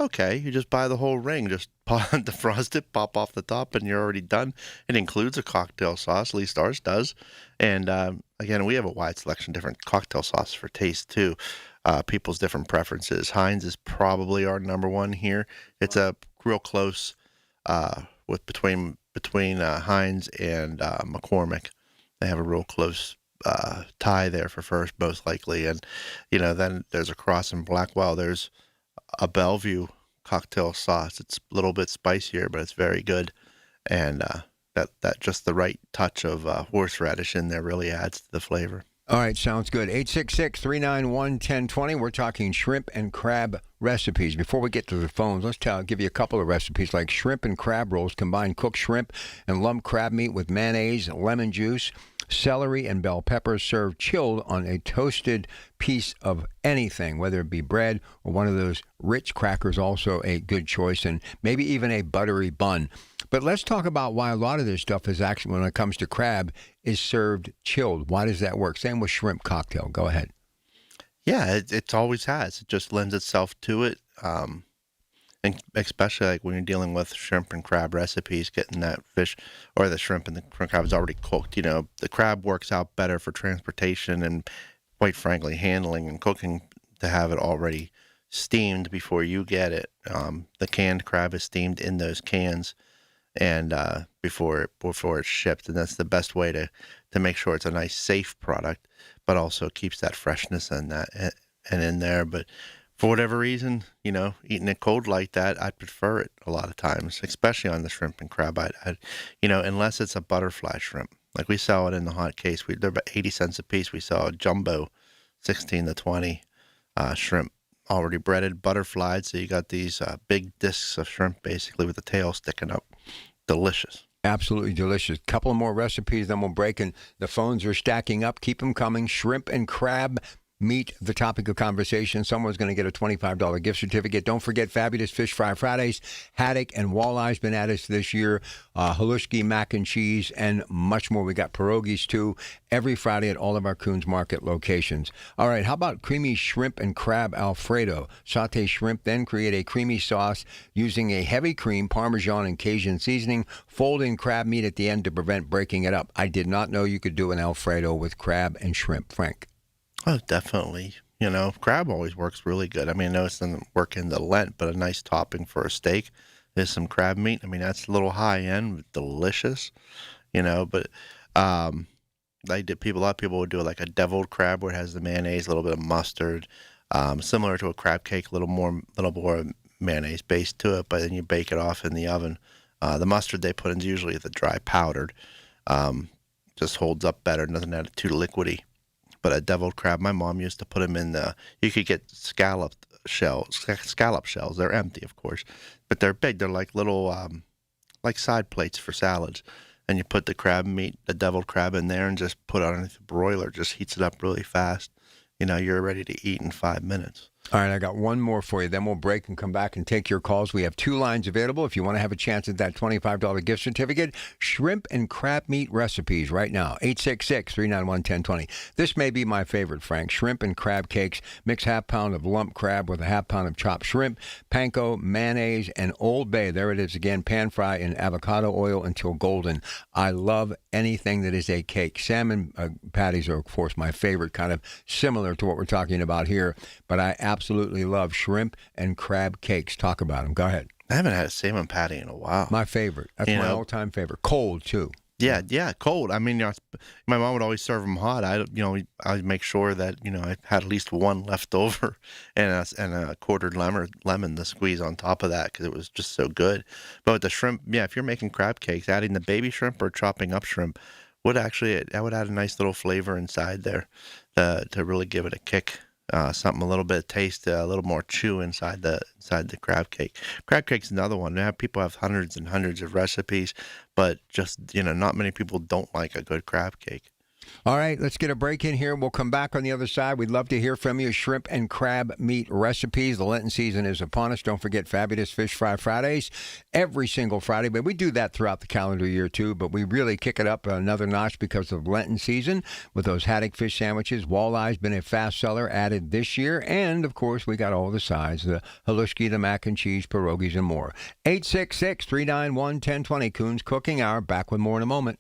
okay, you just buy the whole ring. Just defrost it, pop off the top, and you're already done. It includes a cocktail sauce, at least ours does. And again, we have a wide selection of different cocktail sauces for taste too. People's different preferences. Heinz is probably our number one here. It's a real close between Heinz and McCormick. They have a real close tie there for first, most likely. And then there's a cross in Blackwell. There's a Bellevue cocktail sauce. It's a little bit spicier, but it's very good. And that just the right touch of horseradish in there really adds to the flavor. All right, sounds good. 866-391-1020. We're talking shrimp and crab recipes. Before we get to the phones, let's give you a couple of recipes like shrimp and crab rolls. Combine cooked shrimp and lump crab meat with mayonnaise, lemon juice, celery, and bell peppers. Served chilled on a toasted piece of anything, whether it be bread or one of those rich crackers, also a good choice, and maybe even a buttery bun. But let's talk about why a lot of this stuff is actually, when it comes to crab, is served chilled. Why does that work? Same with shrimp cocktail. Go ahead. Yeah, it always has. It just lends itself to it. And especially like when you're dealing with shrimp and crab recipes, getting that fish or the shrimp and the crab is already cooked. The crab works out better for transportation and, quite frankly, handling and cooking, to have it already steamed before you get it. The canned crab is steamed in those cans and before it's shipped, and that's the best way to make sure it's a nice, safe product, but also keeps that freshness and in there. But for whatever reason, eating it cold like that, I'd prefer it a lot of times, especially on the shrimp and crab. Unless it's a butterfly shrimp, like we sell it in the hot case. They're about 80 cents a piece. We sell a jumbo 16 to 20 shrimp, already breaded, butterflied. So you got these big discs of shrimp, basically, with the tail sticking up. Delicious. Absolutely delicious. Couple more recipes, then we'll break, and the phones are stacking up. Keep them coming. Shrimp and crab meet the topic of conversation. Someone's going to get a $25 gift certificate. Don't forget Fabulous Fish Fry Fridays. Haddock and walleye's been at us this year. Halushki, mac and cheese, and much more. We got pierogies, too, every Friday at all of our Coons Market locations. All right, how about creamy shrimp and crab Alfredo? Saute shrimp, then create a creamy sauce using a heavy cream, Parmesan, and Cajun seasoning. Fold in crab meat at the end to prevent breaking it up. I did not know you could do an Alfredo with crab and shrimp, Frank. Oh, definitely. You know, crab always works really good. I mean, I know it doesn't work into Lent, but a nice topping for a steak is some crab meat. I mean, that's a little high end, delicious, you know, but a lot of people would do like a deviled crab where it has the mayonnaise, a little bit of mustard, similar to a crab cake, a little more mayonnaise base to it, but then you bake it off in the oven. The mustard they put in is usually the dry powdered. Just holds up better, doesn't add too liquidy. But a deviled crab, my mom used to put them in you could get scallop shells. They're empty, of course, but they're big. They're like little, like side plates for salads. And you put the crab meat, the deviled crab in there and just put it underneath the broiler. Just heats it up really fast. You know, you're ready to eat in 5 minutes. All right, I got one more for you. Then we'll break and come back and take your calls. We have 2 lines available if you want to have a chance at that $25 gift certificate. Shrimp and crab meat recipes right now. 866-391-1020. This may be my favorite, Frank. Shrimp and crab cakes. Mix half pound of lump crab with a half pound of chopped shrimp, panko, mayonnaise, and Old Bay. There it is again. Pan fry in avocado oil until golden. I love anything that is a cake. Salmon patties are, of course, my favorite, kind of similar to what we're talking about here. But I absolutely love shrimp and crab cakes. Talk about them. Go ahead. I haven't had a salmon patty in a while. My favorite. That's my all-time favorite. Cold, too. Yeah, cold. I mean, my mom would always serve them hot. I'd make sure that, I had at least one left over and a quartered lemon to squeeze on top of that because it was just so good. But with the shrimp, if you're making crab cakes, adding the baby shrimp or chopping up shrimp would add a nice little flavor inside there to really give it a kick. Something a little bit of taste, a little more chew inside the crab cake. Crab cake's another one. People have hundreds and hundreds of recipes, but just not many people don't like a good crab cake. All right, let's get a break in here. We'll come back on the other side. We'd love to hear from you. Shrimp and crab meat recipes. The Lenten season is upon us. Don't forget Fabulous Fish Fry Fridays every single Friday. But we do that throughout the calendar year, too. But we really kick it up another notch because of Lenten season with those haddock fish sandwiches. Walleye's been a fast seller added this year. And, of course, we got all the sides, the halushki, the mac and cheese, pierogies, and more. 866-391-1020. Coons Cooking Hour. Back with more in a moment.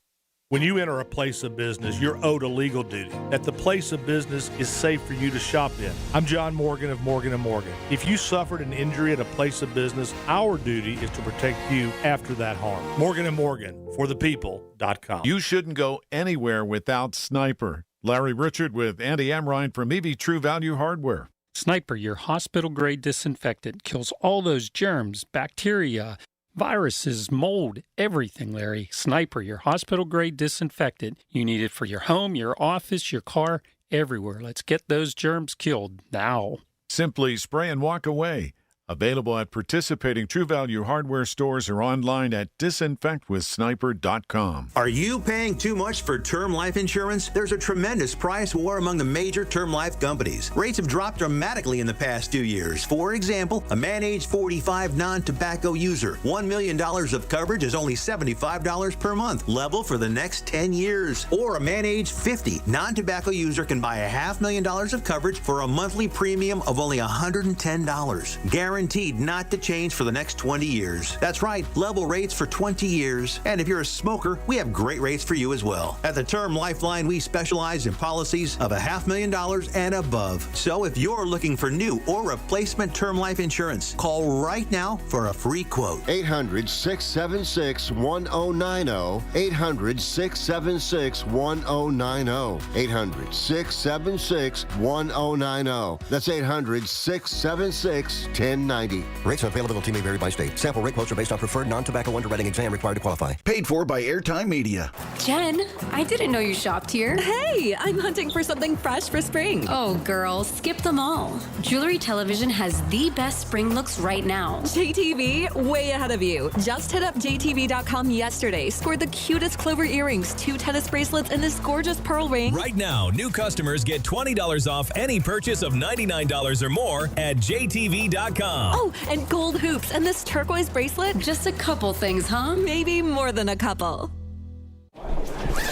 When you enter a place of business, you're owed a legal duty that the place of business is safe for you to shop in. I'm John Morgan of Morgan & Morgan. If you suffered an injury at a place of business, our duty is to protect you after that harm. Morgan & Morgan, forthepeople.com. You shouldn't go anywhere without Sniper. Larry Richard with Andy Amrine from EV True Value Hardware. Sniper, your hospital-grade disinfectant, kills all those germs, bacteria, viruses, mold, everything, Larry. Sniper, your hospital-grade disinfectant. You need it for your home, your office, your car, everywhere. Let's get those germs killed now. Simply spray and walk away. Available at participating True Value Hardware stores or online at disinfectwithsniper.com. Are you paying too much for term life insurance? There's a tremendous price war among the major term life companies. Rates have dropped dramatically in the past 2 years. For example, a man age 45 non-tobacco user, $1 million of coverage is only $75 per month, level for the next 10 years. Or a man age 50 non-tobacco user can buy $500,000 of coverage for a monthly premium of only $110. Guaranteed not to change for the next 20 years. That's right, level rates for 20 years. And if you're a smoker, we have great rates for you as well. At the Term Lifeline, we specialize in policies of $500,000 and above. So if you're looking for new or replacement term life insurance, call right now for a free quote. 800-676-1090. 800-676-1090. 800-676-1090. That's 800-676-1090. $10.90. Rates and availability may vary by state. Sample rate quotes are based on preferred non-tobacco underwriting exam required to qualify. Paid for by Airtime Media. Jen, I didn't know you shopped here. Hey, I'm hunting for something fresh for spring. Oh, girl, skip them all. Jewelry Television has the best spring looks right now. JTV, way ahead of you. Just hit up JTV.com yesterday, scored the cutest clover earrings, 2 tennis bracelets, and this gorgeous pearl ring. Right now, new customers get $20 off any purchase of $99 or more at JTV.com. Oh, and gold hoops and this turquoise bracelet. Just a couple things, huh? Maybe more than a couple.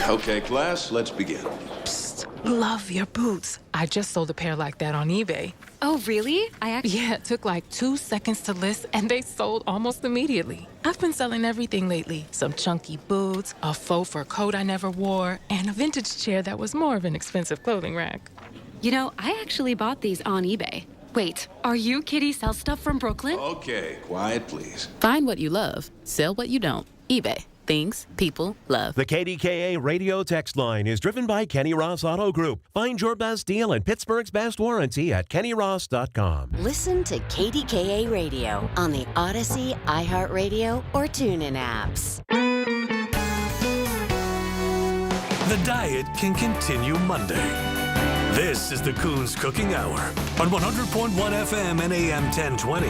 Okay, class, let's begin. Psst, love your boots. I just sold a pair like that on eBay. Oh, really? Yeah, it took like 2 seconds to list, and they sold almost immediately. I've been selling everything lately. Some chunky boots, a faux fur coat I never wore, and a vintage chair that was more of an expensive clothing rack. You know, I actually bought these on eBay. Wait, are you Kitty Sell Stuff from Brooklyn? Okay, quiet, please. Find what you love, sell what you don't. eBay. Things people love. The KDKA radio text line is driven by Kenny Ross Auto Group. Find your best deal and Pittsburgh's best warranty at kennyross.com. Listen to KDKA Radio on the Odyssey, iHeartRadio, or TuneIn apps. The diet can continue Monday. This is the Coons Cooking Hour on 100.1 FM and AM 1020.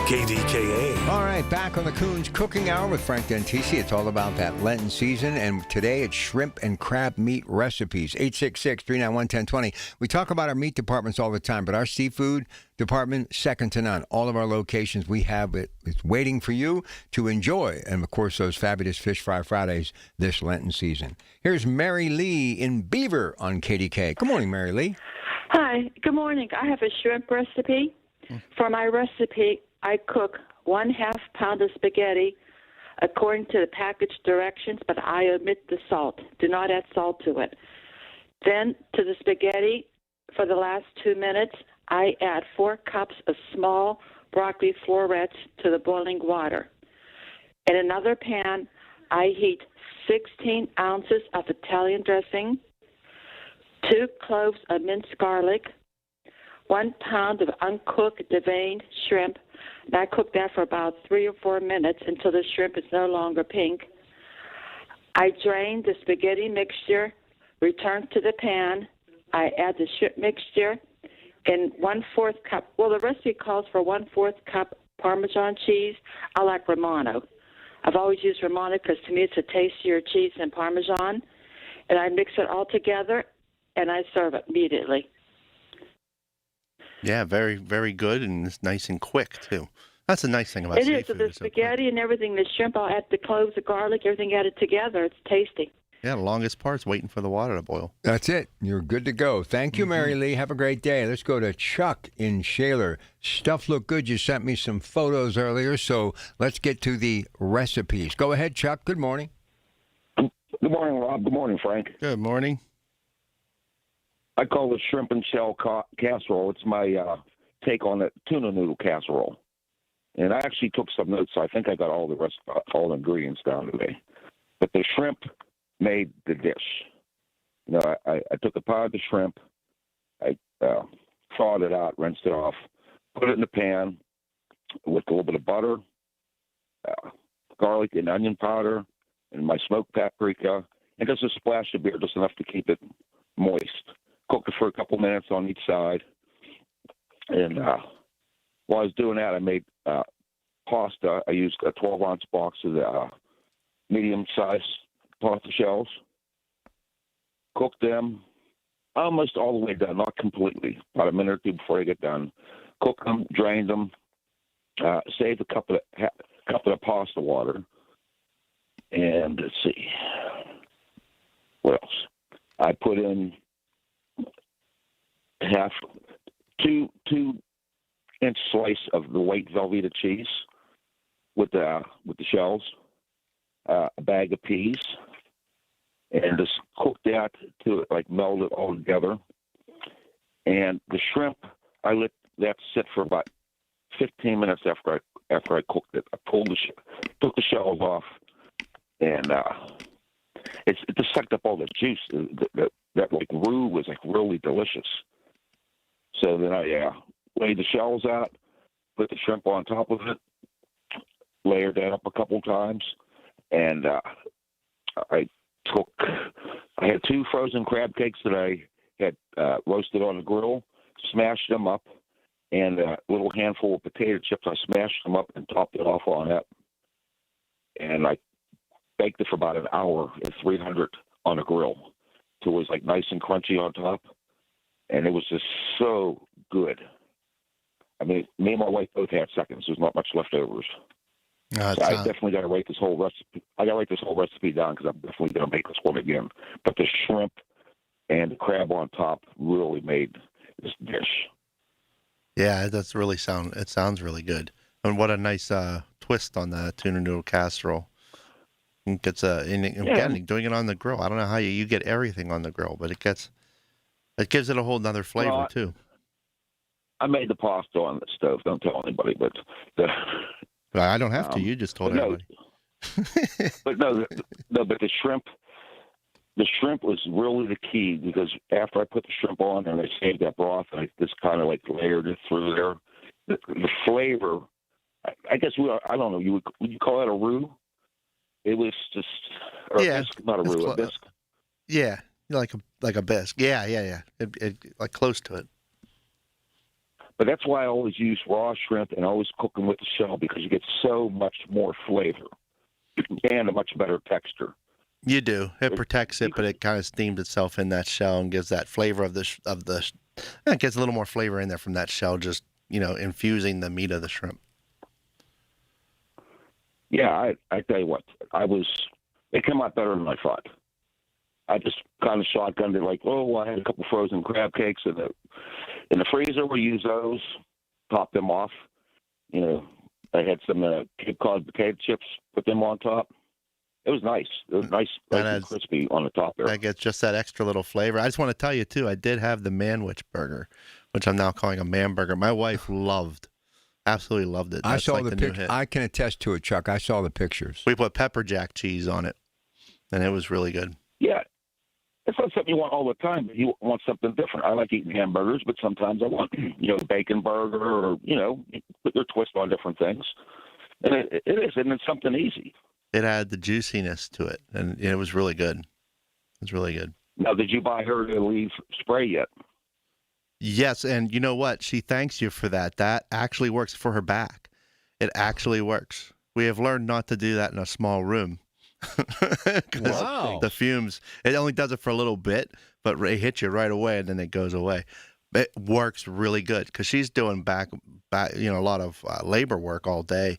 KDKA. All right, back on the Coons Cooking Hour with Frank Dentisi. It's all about that Lenten season, and today it's shrimp and crab meat recipes. 866-391-1020. We talk about our meat departments all the time, but our seafood department, second to none. All of our locations, we have it. It's waiting for you to enjoy, and of course, those fabulous Fish Fry Fridays this Lenten season. Here's Mary Lee in Beaver on KDK. Good morning, Mary Lee. Hi, good morning. I have a shrimp recipe. For my recipe, I cook 1/2 pound of spaghetti according to the package directions, but I omit the salt. Do not add salt to it. Then to the spaghetti, for the last 2 minutes, I add 4 cups of small broccoli florets to the boiling water. In another pan, I heat 16 ounces of Italian dressing, 2 cloves of minced garlic, 1 pound of uncooked deveined shrimp, and I cook that for about 3 or 4 minutes until the shrimp is no longer pink. I drain the spaghetti mixture, return to the pan. I add the shrimp mixture in 1/4 cup. Well, the recipe calls for 1/4 cup Parmesan cheese. I like Romano. I've always used Romano because to me it's a tastier cheese than Parmesan. And I mix it all together, and I serve it immediately. Yeah, very, very good, and it's nice and quick, too. That's a nice thing about seafood. It is. With the spaghetti and everything, the shrimp, I'll add the cloves, the garlic, everything added together. It's tasty. Yeah, the longest part's waiting for the water to boil. That's it. You're good to go. Thank you, Mary Lee. Have a great day. Let's go to Chuck in Shaler. Stuff looked good. You sent me some photos earlier, so let's get to the recipes. Go ahead, Chuck. Good morning. Good morning, Rob. Good morning, Frank. Good morning. I call it shrimp and shell casserole. It's my take on the tuna noodle casserole. And I actually took some notes. So I think I got all the ingredients down today. But the shrimp made the dish. You know, I took a pot of the shrimp. I thawed it out, rinsed it off, put it in the pan with a little bit of butter, garlic and onion powder, and my smoked paprika, and just a splash of beer, just enough to keep it moist. Cooked it for a couple minutes on each side. And while I was doing that, I made pasta. I used a 12-ounce box of the medium-sized pasta shells. Cooked them almost all the way done, not completely, about a minute or two before I get done. Cooked them, drained them, saved a cup of the pasta water. And let's see. What else? I put in two-inch slice of the white Velveeta cheese with the shells, a bag of peas, and just cook that to like meld it all together. And the shrimp, I let that sit for about 15 minutes after I cooked it. I took the shells off, and it just sucked up all the juice. That like roux was like really delicious. So then I laid the shells out, put the shrimp on top of it, layered that up a couple times, and I had 2 frozen crab cakes that I had roasted on the grill, smashed them up, and a little handful of potato chips. I smashed them up and topped it off on that. And I baked it for about an hour at 300 on the grill. So it was like nice and crunchy on top. And it was just so good. I mean, me and my wife both had seconds. There's not much leftovers. So I definitely got to write this whole recipe. I got to write this whole recipe down because I'm definitely going to make this one again. But the shrimp and the crab on top really made this dish. Yeah, it sounds really good. And what a nice twist on the tuna noodle casserole. Again, doing it on the grill. I don't know how you get everything on the grill, but it gives it a whole nother flavor too. I made the pasta on the stove. Don't tell anybody, but I don't have to. You just told everybody. But but the shrimp was really the key, because after I put the shrimp on and I saved that broth, I just kind of like layered it through there. The flavor, I guess I don't know. Would you call it a roux? It was just a bisque, not a roux, a bisque. Yeah, like a bisque. Yeah. It like close to it. But that's why I always use raw shrimp and always cook them with the shell, because you get so much more flavor and a much better texture. You do. It protects it, but it kind of steams itself in that shell and gives that flavor of it gets a little more flavor in there from that shell, just, infusing the meat of the shrimp. Yeah, I tell you what, it came out better than I thought. I just kind of shotgunned it like, I had a couple frozen crab cakes in the freezer. We use those, top them off. I had some Cape Cod potato chips, put them on top. It was nice. It was nice and crispy on the top there. That gets just that extra little flavor. I just want to tell you, too, I did have the Manwich burger, which I'm now calling a man burger. My wife absolutely loved it. I saw the picture. I can attest to it, Chuck. I saw the pictures. We put pepper jack cheese on it, and it was really good. Yeah. It's not something you want all the time, but you want something different. I like eating hamburgers, but sometimes I want, bacon burger or, put your twist on different things. And it is, and it's something easy. It had the juiciness to it, and it was really good. It was really good. Now, did you buy her the leaf spray yet? Yes, and you know what? She thanks you for that. That actually works for her back. It actually works. We have learned not to do that in a small room. Wow. The fumes, it only does it for a little bit, but it hits you right away, and then it goes away. It works really good because she's doing back, a lot of labor work all day.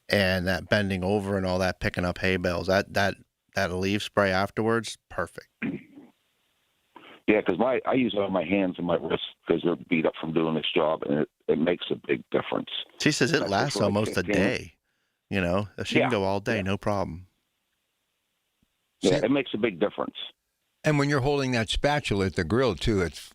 And that bending over and all that, picking up hay bales, that leaf spray afterwards, perfect. Yeah, because I use it on my hands and my wrists because they're beat up from doing this job, and it makes a big difference. She says it lasts almost a day. She can go all day, no problem. Yeah, it makes a big difference. And when you're holding that spatula at the grill, too, it's,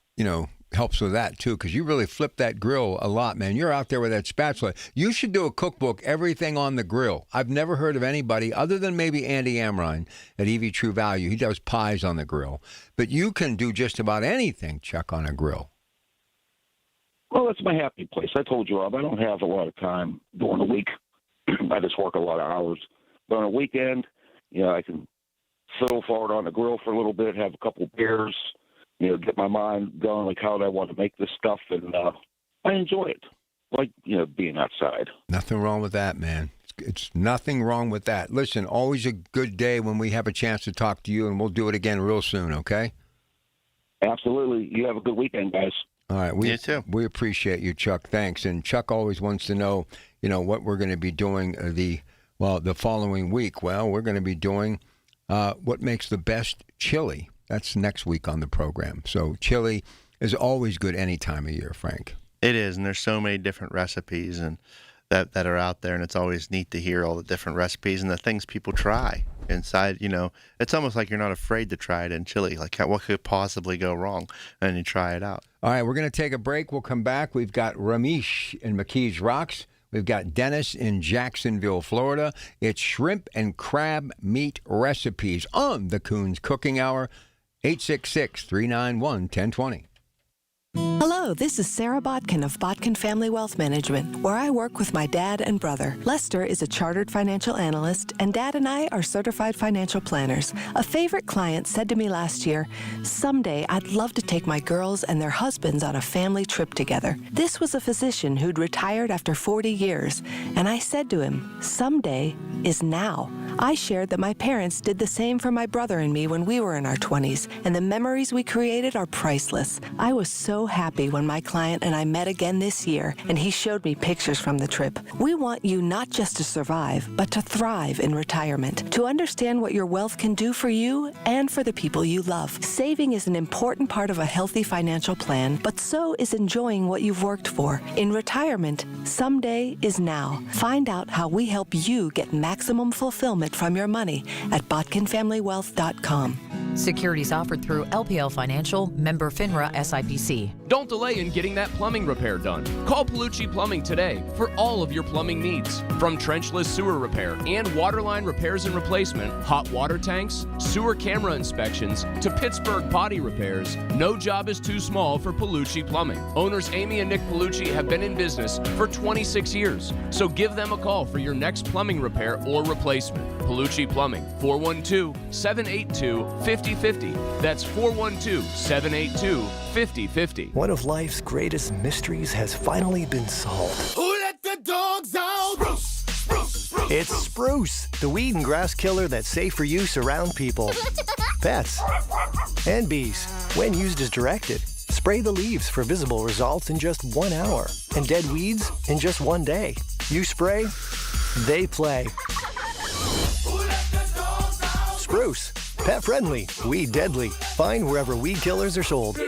helps with that, too, because you really flip that grill a lot, man. You're out there with that spatula. You should do a cookbook, everything on the grill. I've never heard of anybody, other than maybe Andy Amrine at EV True Value. He does pies on the grill. But you can do just about anything, Chuck, on a grill. Well, that's my happy place. I told you, Rob, I don't have a lot of time during the week. I just work a lot of hours. But on a weekend, I can fiddle forward on the grill for a little bit, have a couple beers, get my mind going, like how I want to make this stuff, and I enjoy it. Like, being outside. Nothing wrong with that, man. It's nothing wrong with that. Listen, always a good day when we have a chance to talk to you, and we'll do it again real soon, okay? Absolutely. You have a good weekend, guys. All right. You too. We appreciate you, Chuck. Thanks. And Chuck always wants to know, what we're going to be doing the following week. Well, we're going to be doing what makes the best chili. That's next week on the program. So chili is always good any time of year, Frank. It is, and there's so many different recipes and that are out there, and it's always neat to hear all the different recipes and the things people try inside. It's almost like you're not afraid to try it in chili. Like, what could possibly go wrong? And you try it out. All right, we're going to take a break. We'll come back. We've got Ramesh in McKees Rocks. We've got Dennis in Jacksonville, Florida. It's shrimp and crab meat recipes on the Coons Cooking Hour. 866-391-1020. Hello. Hello, this is Sarah Botkin of Botkin Family Wealth Management, where I work with my dad and brother. Lester is a chartered financial analyst, and Dad and I are certified financial planners. A favorite client said to me last year, "Someday I'd love to take my girls and their husbands on a family trip together." This was a physician who'd retired after 40 years, and I said to him, "Someday is now." I shared that my parents did the same for my brother and me when we were in our 20s, and the memories we created are priceless. I was so happy when my client and I met again this year, and he showed me pictures from the trip. We want you not just to survive, but to thrive in retirement, to understand what your wealth can do for you and for the people you love. Saving is an important part of a healthy financial plan, but so is enjoying what you've worked for. In retirement, someday is now. Find out how we help you get maximum fulfillment from your money at botkinfamilywealth.com. Securities offered through LPL Financial, member FINRA SIPC. Don't delay in getting that plumbing repair done. Call Palucci Plumbing today for all of your plumbing needs. From trenchless sewer repair and waterline repairs and replacement, hot water tanks, sewer camera inspections, to Pittsburgh potty repairs, no job is too small for Palucci Plumbing. Owners Amy and Nick Palucci have been in business for 26 years, so give them a call for your next plumbing repair or replacement. Palucci Plumbing, 412-782-5050. That's 412-782-5050. One of life's greatest mysteries has finally been solved. Who let the dogs out? Spruce, spruce, spruce. It's Spruce, the weed and grass killer that's safe for use around people, pets, and bees. When used as directed, spray the leaves for visible results in just 1 hour, and dead weeds in just 1 day. You spray, they play. Spruce, pet friendly, weed deadly. Find wherever weed killers are sold.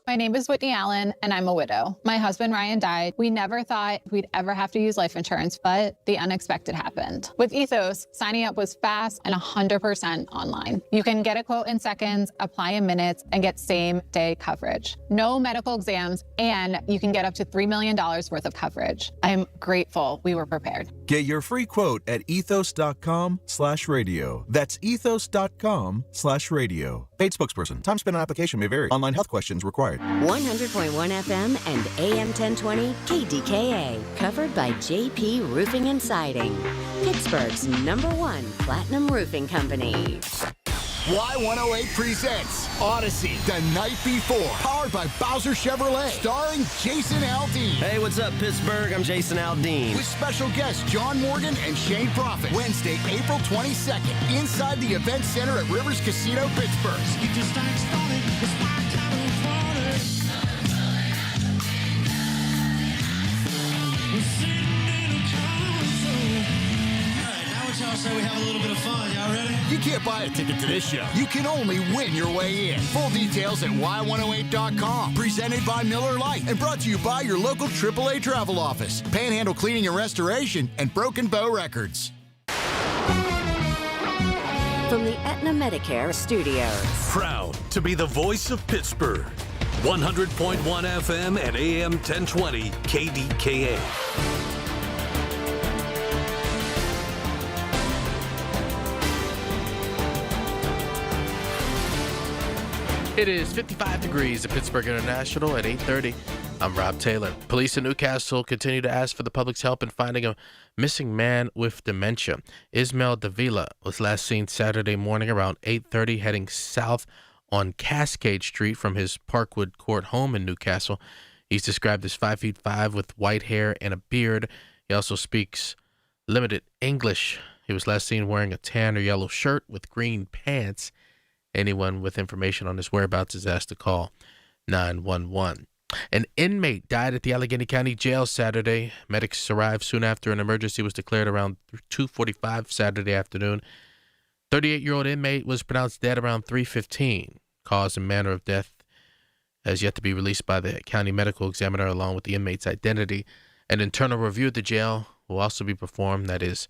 My name is Whitney Allen, and I'm a widow. My husband, Ryan, died. We never thought we'd ever have to use life insurance, but the unexpected happened. With Ethos, signing up was fast and 100% online. You can get a quote in seconds, apply in minutes, and get same-day coverage. No medical exams, and you can get up to $3 million worth of coverage. I'm grateful we were prepared. Get your free quote at ethos.com/radio. That's ethos.com/radio. Paid spokesperson. Time spent on application may vary. Online health questions required. 100.1 FM and AM 1020 KDKA. Covered by JP Roofing and Siding. Pittsburgh's #1 platinum roofing company. Y108 presents Odyssey, The Night Before, powered by Bowser Chevrolet, starring Jason Aldean. Hey, what's up, Pittsburgh? I'm Jason Aldean. With special guests John Morgan and Shane Prophet. Wednesday, April 22nd, inside the Event Center at Rivers Casino, Pittsburgh. Y'all say we have a little bit of fun. Y'all ready? You can't buy a ticket to this show. You can only win your way in. Full details at y108.com. Presented by Miller Lite and brought to you by your local AAA travel office, Panhandle Cleaning and Restoration, and Broken Bow Records. From the Aetna Medicare Studios. Proud to be the voice of Pittsburgh. 100.1 FM and AM 1020 KDKA. It is 55 degrees at Pittsburgh International at 8:30. I'm Rob Taylor. Police in Newcastle continue to ask for the public's help in finding a missing man with dementia. Ismail Davila was last seen Saturday morning around 8:30 heading south on Cascade Street from his Parkwood Court home in Newcastle. He's described as 5'5" with white hair and a beard. He also speaks limited English. He was last seen wearing a tan or yellow shirt with green pants. Anyone with information on his whereabouts is asked to call 911. An inmate died at the Allegheny County Jail Saturday. Medics arrived soon after an emergency was declared around 2:45 Saturday afternoon. 38-year-old inmate was pronounced dead around 3:15. Cause and manner of death has yet to be released by the county medical examiner along with the inmate's identity. An internal review of the jail will also be performed. That is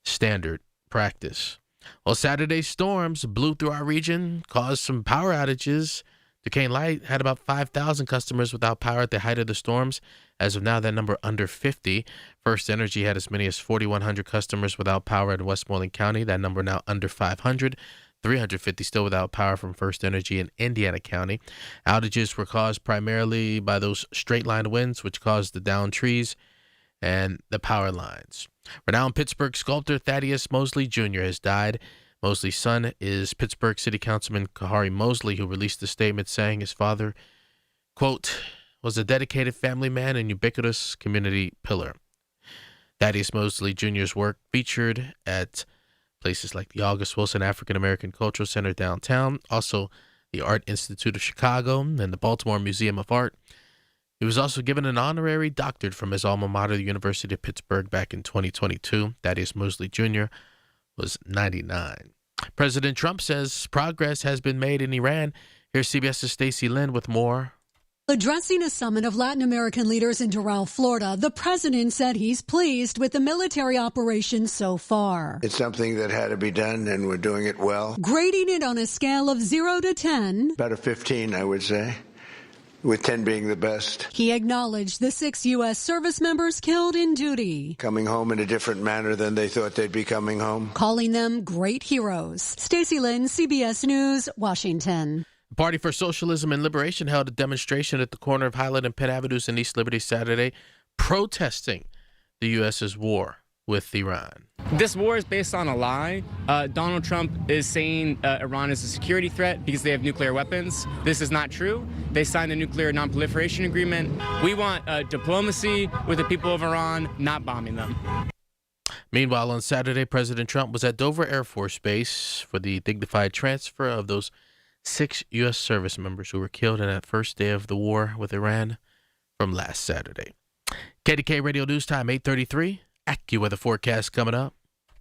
standard practice. Well, Saturday's storms blew through our region, caused some power outages. Duquesne Light had about 5,000 customers without power at the height of the storms. As of now, that number under 50. First Energy had as many as 4,100 customers without power in Westmoreland County. That number now under 500. 350 still without power from First Energy in Indiana County. Outages were caused primarily by those straight-line winds, which caused the downed trees and the power lines. Renowned Pittsburgh sculptor Thaddeus Mosley Jr. has died. Mosley's son is Pittsburgh City Councilman Kahari Mosley, who released a statement saying his father, quote, was a dedicated family man and ubiquitous community pillar. Thaddeus Mosley Jr.'s work featured at places like the August Wilson African American Cultural Center downtown, also the Art Institute of Chicago and the Baltimore Museum of Art. He was also given an honorary doctorate from his alma mater, the University of Pittsburgh, back in 2022. Thaddeus Mosley Jr. was 99. President Trump says progress has been made in Iran. Here's CBS's Stacey Lynn with more. Addressing a summit of Latin American leaders in Doral, Florida, the president said he's pleased with the military operation so far. It's something that had to be done, and we're doing it well. Grading it on a scale of 0 to 10. About a 15, I would say, with 10 being the best. He acknowledged the 6 U.S. service members killed in duty. Coming home in a different manner than they thought they'd be coming home. Calling them great heroes. Stacey Lynn, CBS News, Washington. The Party for Socialism and Liberation held a demonstration at the corner of Highland and Penn Avenues in East Liberty Saturday, protesting the U.S.'s war with Iran. This war is based on a lie. Donald Trump is saying Iran is a security threat because they have nuclear weapons. This is not true. They signed a nuclear non-proliferation agreement. We want diplomacy with the people of Iran, not bombing them. Meanwhile, on Saturday, President Trump was at Dover Air Force Base for the dignified transfer of those 6 U.S. service members who were killed in that first day of the war with Iran from last Saturday. KDKA Radio News Time, 8:33. AccuWeather forecast coming up.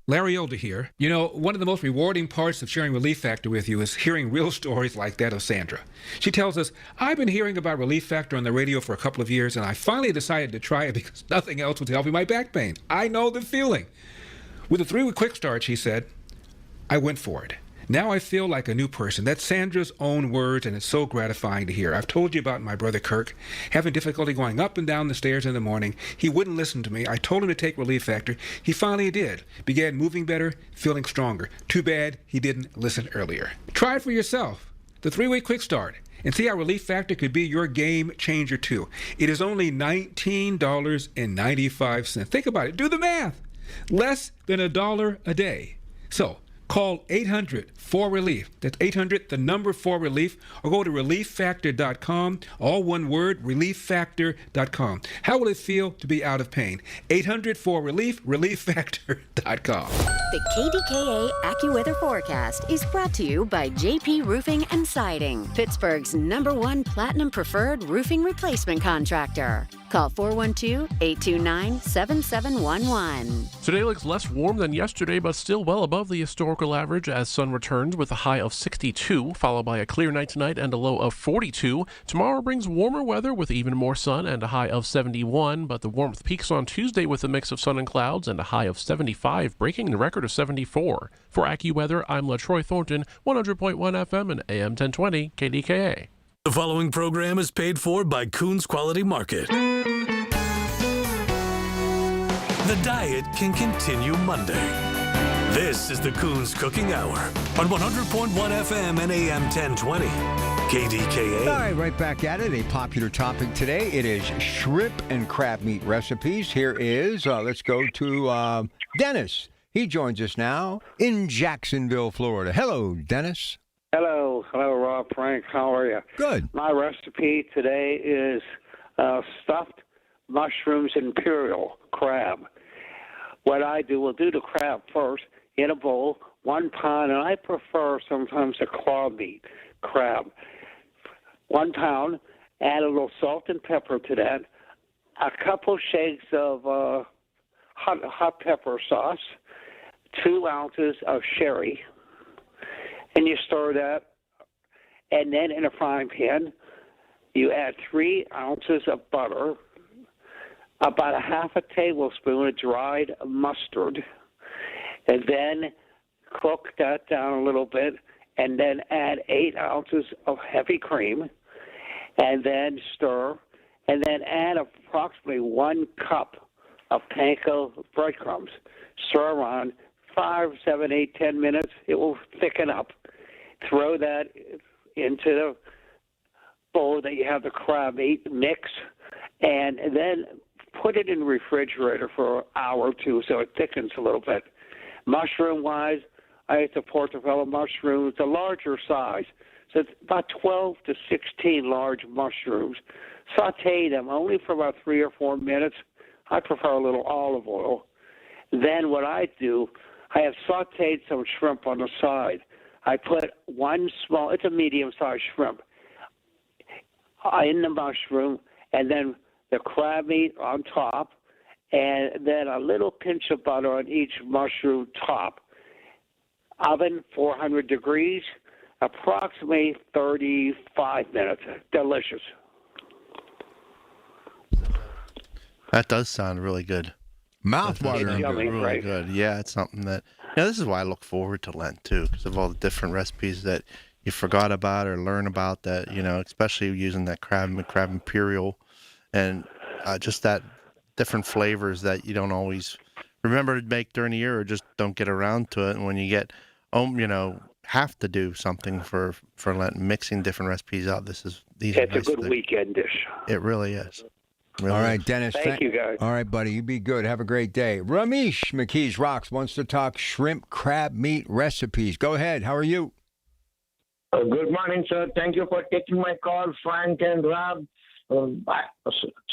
Larry Older here. You know, one of the most rewarding parts of sharing Relief Factor with you is hearing real stories like that of Sandra. She tells us, I've been hearing about Relief Factor on the radio for a couple of years, and I finally decided to try it because nothing else was helping my back pain. I know the feeling. With a 3-week quick start, she said, I went for it. Now I feel like a new person. That's Sandra's own words, and it's so gratifying to hear. I've told you about my brother Kirk, having difficulty going up and down the stairs in the morning. He wouldn't listen to me. I told him to take Relief Factor. He finally did. Began moving better, feeling stronger. Too bad he didn't listen earlier. Try it for yourself. The 3-week quick start. And see how Relief Factor could be your game changer, too. It is only $19.95. Think about it. Do the math. Less than $1 a day. So, call 800-4RELIEF. That's 800, the number 4RELIEF, or go to relieffactor.com, all one word, relieffactor.com. How will it feel to be out of pain? 800-4RELIEF, relieffactor.com. The KDKA AccuWeather forecast is brought to you by JP Roofing and Siding, Pittsburgh's #1 Platinum Preferred Roofing Replacement Contractor. Call 412-829-7711. Today looks less warm than yesterday, but still well above the historical average as sun returns with a high of 62, followed by a clear night tonight and a low of 42. Tomorrow brings warmer weather with even more sun and a high of 71, but the warmth peaks on Tuesday with a mix of sun and clouds and a high of 75, breaking the record of 74. For AccuWeather, I'm LaTroy Thornton, 100.1 FM and AM 1020 KDKA. The following program is paid for by Coons Quality Market. The diet can continue Monday. This is the Coons Cooking Hour on 100.1 FM and AM 1020. KDKA. All right back at it. A popular topic today. It is shrimp and crab meat recipes. Here is, let's go to Dennis. He joins us now in Jacksonville, Florida. Hello, Dennis. Hello, Rob, Frank. How are you? Good. My recipe today is stuffed mushrooms imperial crab. What I do, we'll do the crab first in a bowl, 1 pound, and I prefer sometimes a claw meat crab. 1 pound, add a little salt and pepper to that, a couple shakes of hot pepper sauce, 2 ounces of sherry, and you stir that. And then in a frying pan, you add 3 ounces of butter, about a half a tablespoon of dried mustard, and then cook that down a little bit, and then add 8 ounces of heavy cream, and then stir, and then add approximately 1 cup of panko breadcrumbs. Stir around 5, 7, 8, 10 minutes. It will thicken up. throw that into the bowl that you have the crab meat mix, and then put it in the refrigerator for an hour or two so it thickens a little bit. Mushroom-wise, I ate the portobello mushrooms, the larger size. So it's about 12 to 16 large mushrooms. Saute them only for about 3 or 4 minutes. I prefer a little olive oil. Then what I do, I have sauteed some shrimp on the side. I put one small, it's a medium-sized shrimp, in the mushroom, and then the crab meat on top, and then a little pinch of butter on each mushroom top. Oven, 400 degrees, approximately 35 minutes. Delicious. That does sound really good. Mouth-watering. Yummy, really right? good. Yeah, it's something that, this is why I look forward to Lent, too, because of all the different recipes that you forgot about or learn about that, especially using that crab imperial and just that different flavors that you don't always remember to make during the year or just don't get around to it. And when you get, have to do something for Lent, mixing different recipes out, these It's are a good weekend dish. It really is. Really All right, is. Dennis. Thank you, guys. All right, buddy. You be good. Have a great day. Ramesh McKees Rocks wants to talk shrimp crab meat recipes. Go ahead. How are you? Good morning, sir. Thank you for taking my call, Frank and Rob.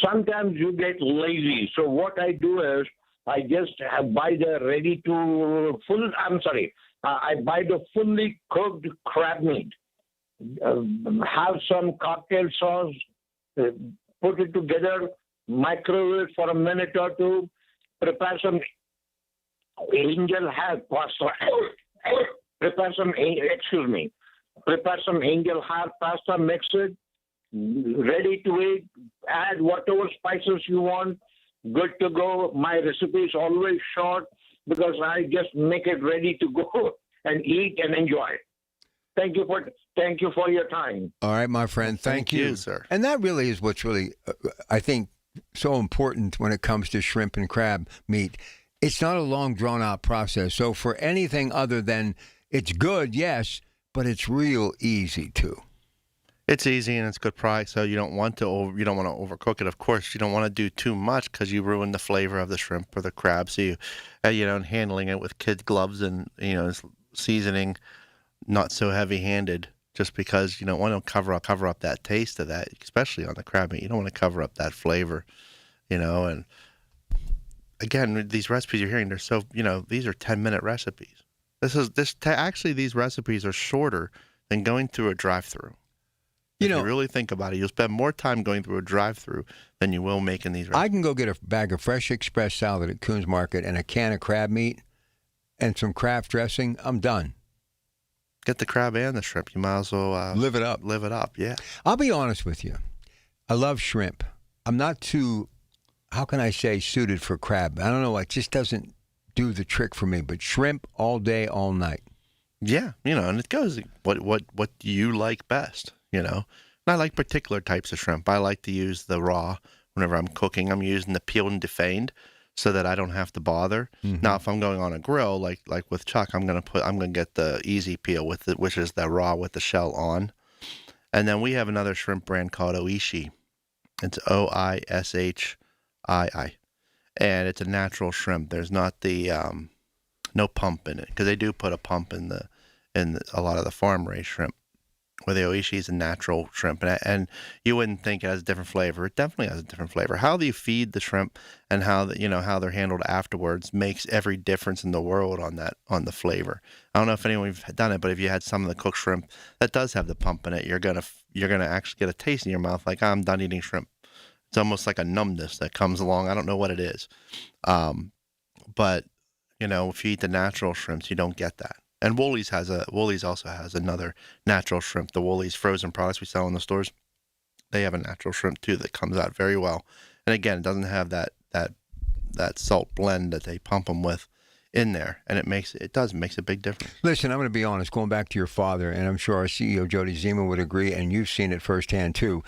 Sometimes you get lazy. So what I do is I just buy the I buy the fully cooked crab meat. Have some cocktail sauce, put it together, microwave for a minute or two, prepare some angel hair pasta. Prepare some angel hair pasta, mix it, ready to eat, add whatever spices you want, good to go. My recipe is always short because I just make it ready to go and eat and enjoy. Thank you for your time. All right, my friend. Thank you, sir. And that really is what's really, I think, so important when it comes to shrimp and crab meat. It's not a long, drawn-out process. So for anything other than it's good, yes, but it's real easy too. It's easy and it's good price, so you don't want to overcook it. Of course, you don't want to do too much because you ruin the flavor of the shrimp or the crab. So you, and handling it with kid gloves and seasoning, not so heavy-handed. Just because you don't want to cover up that taste of that, especially on the crab meat. You don't want to cover up that flavor, And again, these recipes you're hearing, they're so these are 10-minute recipes. Actually, these recipes are shorter than going through a drive-through. If you really think about it, you'll spend more time going through a drive-through than you will making these recipes. I can go get a bag of fresh express salad at Coons Market and a can of crab meat and some Kraft dressing. I'm done. Get the crab and the shrimp. You might as well live it up. Live it up, yeah. I'll be honest with you. I love shrimp. I'm not too, how can I say, suited for crab. I don't know. It just doesn't do the trick for me. But shrimp all day, all night. Yeah, and it goes. What do you like best? And I like particular types of shrimp. I like to use the raw whenever I'm cooking. I'm using the peeled and defanged so that I don't have to bother. Mm-hmm. Now, if I'm going on a grill, like with Chuck, I'm gonna get the easy peel with it, which is the raw with the shell on. And then we have another shrimp brand called Oishi. It's Oishii, and it's a natural shrimp. There's not the no pump in it because they do put a pump in a lot of the farm raised shrimp. Where the Oishi is a natural shrimp, and you wouldn't think it has a different flavor. It definitely has a different flavor. How you feed the shrimp and how how they're handled afterwards makes every difference in the world on the flavor. I don't know if anyone's done it, but if you had some of the cooked shrimp that does have the pump in it, you're gonna actually get a taste in your mouth like I'm done eating shrimp. It's almost like a numbness that comes along. I don't know what it is, but if you eat the natural shrimps, you don't get that. And Woolies also has another natural shrimp. The Woolies frozen products we sell in the stores, they have a natural shrimp too that comes out very well. And again, it doesn't have that salt blend that they pump them with in there, and it makes a big difference. Listen, I'm going to be honest. Going back to your father, and I'm sure our CEO Jody Zeman would agree, and you've seen it firsthand too.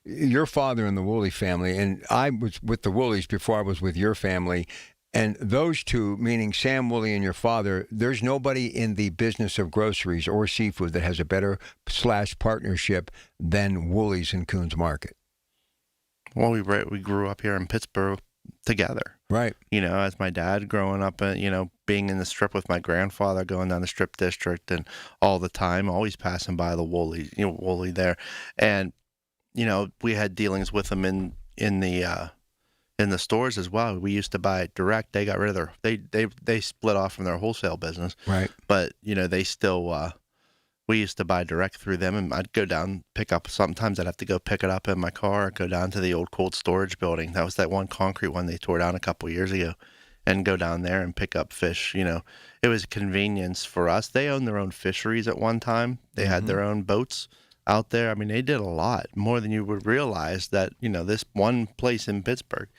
Your father and the Woolley family, and I was with the Woolies before I was with your family. And those two, meaning Sam Woolley and your father, there's nobody in the business of groceries or seafood that has a better / partnership than Wooley's and Coons Market. Well, we grew up here in Pittsburgh together. Right. You know, as my dad growing up, being in the Strip with my grandfather, going down the Strip district and all the time, always passing by the Woolley there. And, we had dealings with them in the stores as well. We used to buy direct. They got rid of they split off from their wholesale business. Right. But, they still, we used to buy direct through them, and I'd go down, pick up. Sometimes I'd have to go pick it up in my car, go down to the old cold storage building. That was that one concrete one they tore down a couple of years ago, and go down there and pick up fish. It was a convenience for us. They owned their own fisheries at one time. They had their own boats out there. I mean, they did a lot, more than you would realize that, this one place in Pittsburgh,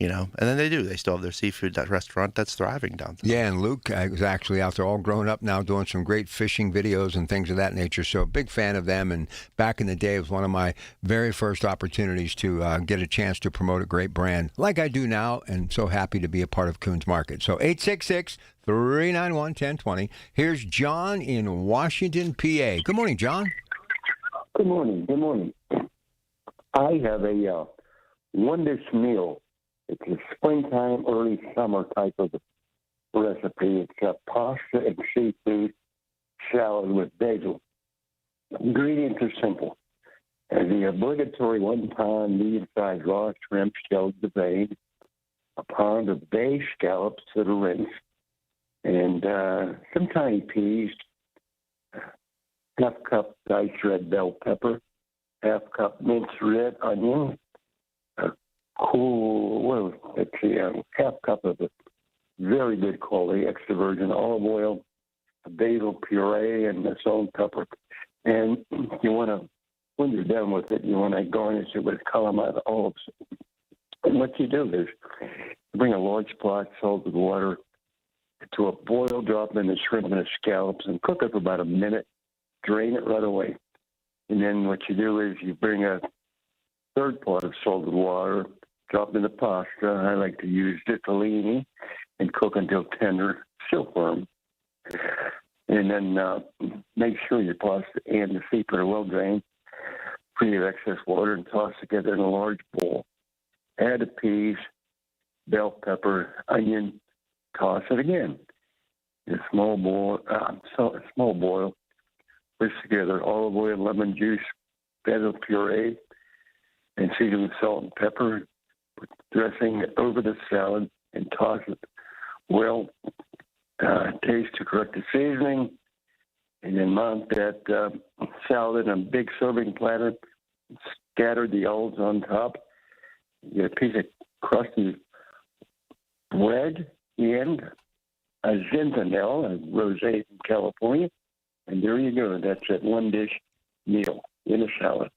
and then they still have their seafood, that restaurant that's thriving down there. Yeah, and Luke was actually out there all grown up now doing some great fishing videos and things of that nature. So a big fan of them. And back in the day, it was one of my very first opportunities to get a chance to promote a great brand like I do now, and so happy to be a part of Coons Market. So 866-391-1020. Here's John in Washington, PA. Good morning, John. Good morning. Good morning. I have a one-dish meal. It's a springtime, early summer type of recipe. It's a pasta and seafood salad with basil. Ingredients are simple. And the obligatory 1 pound medium-sized raw shrimp shelled to vein, a pound of bay scallops that are rinsed, and some tiny peas, half cup diced red bell pepper, half cup minced red onion, half cup of a very good quality extra virgin olive oil, a basil puree, and salt and pepper. And you want to, when you're done with it, you want to garnish it with caramelized olives. And what you do is you bring a large pot, salted water to a boil, drop in the shrimp and the scallops, and cook it for about a minute. Drain it right away. And then what you do is you bring a third pot of salted water, drop in the pasta. I like to use ditalini and cook until tender, still firm. And then make sure your pasta and the seafood are well drained, free of excess water, and toss together in a large bowl. Add the peas, bell pepper, onion, toss it again. In a small boil, whisk together olive oil, lemon juice, basil puree, and season with salt and pepper. Put dressing over the salad and toss it well. Taste to correct the seasoning, and then mount that salad in a big serving platter. Scatter the olives on top. You get a piece of crusty bread and a zinfandel, a rosé from California, and there you go. That's it. One dish meal in a salad.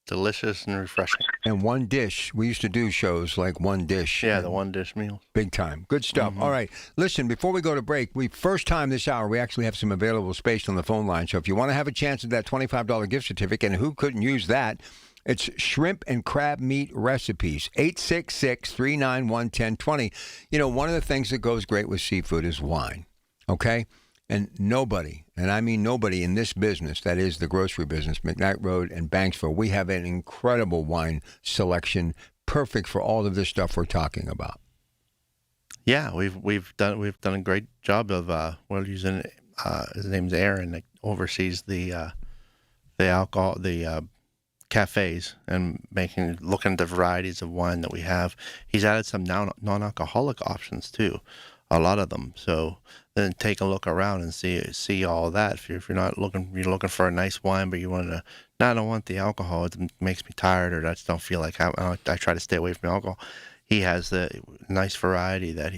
Delicious and refreshing. And one dish. We used to do shows like one dish. Yeah, the one dish meal. Big time. Good stuff. All right. Listen, before we go to break, first time this hour, we actually have some available space on the phone line. So if you want to have a chance at that $25 gift certificate, and who couldn't use that, it's shrimp and crab meat recipes. 866-391-1020. One of the things that goes great with seafood is wine. Okay? And nobody, and I mean nobody in this business, that is the grocery business, McKnight Road and Banksville, we have an incredible wine selection, perfect for all of this stuff we're talking about. Yeah, we've done a great job of we're using his name's Aaron, that oversees the alcohol, the cafes, and looking at the varieties of wine that we have. He's added some non-alcoholic options too, a lot of them. So then take a look around and see all of that. If you're not looking, you're looking for a nice wine, but you want to, no, I don't want the alcohol. It makes me tired, or I just don't feel like I try to stay away from alcohol. He has the nice variety that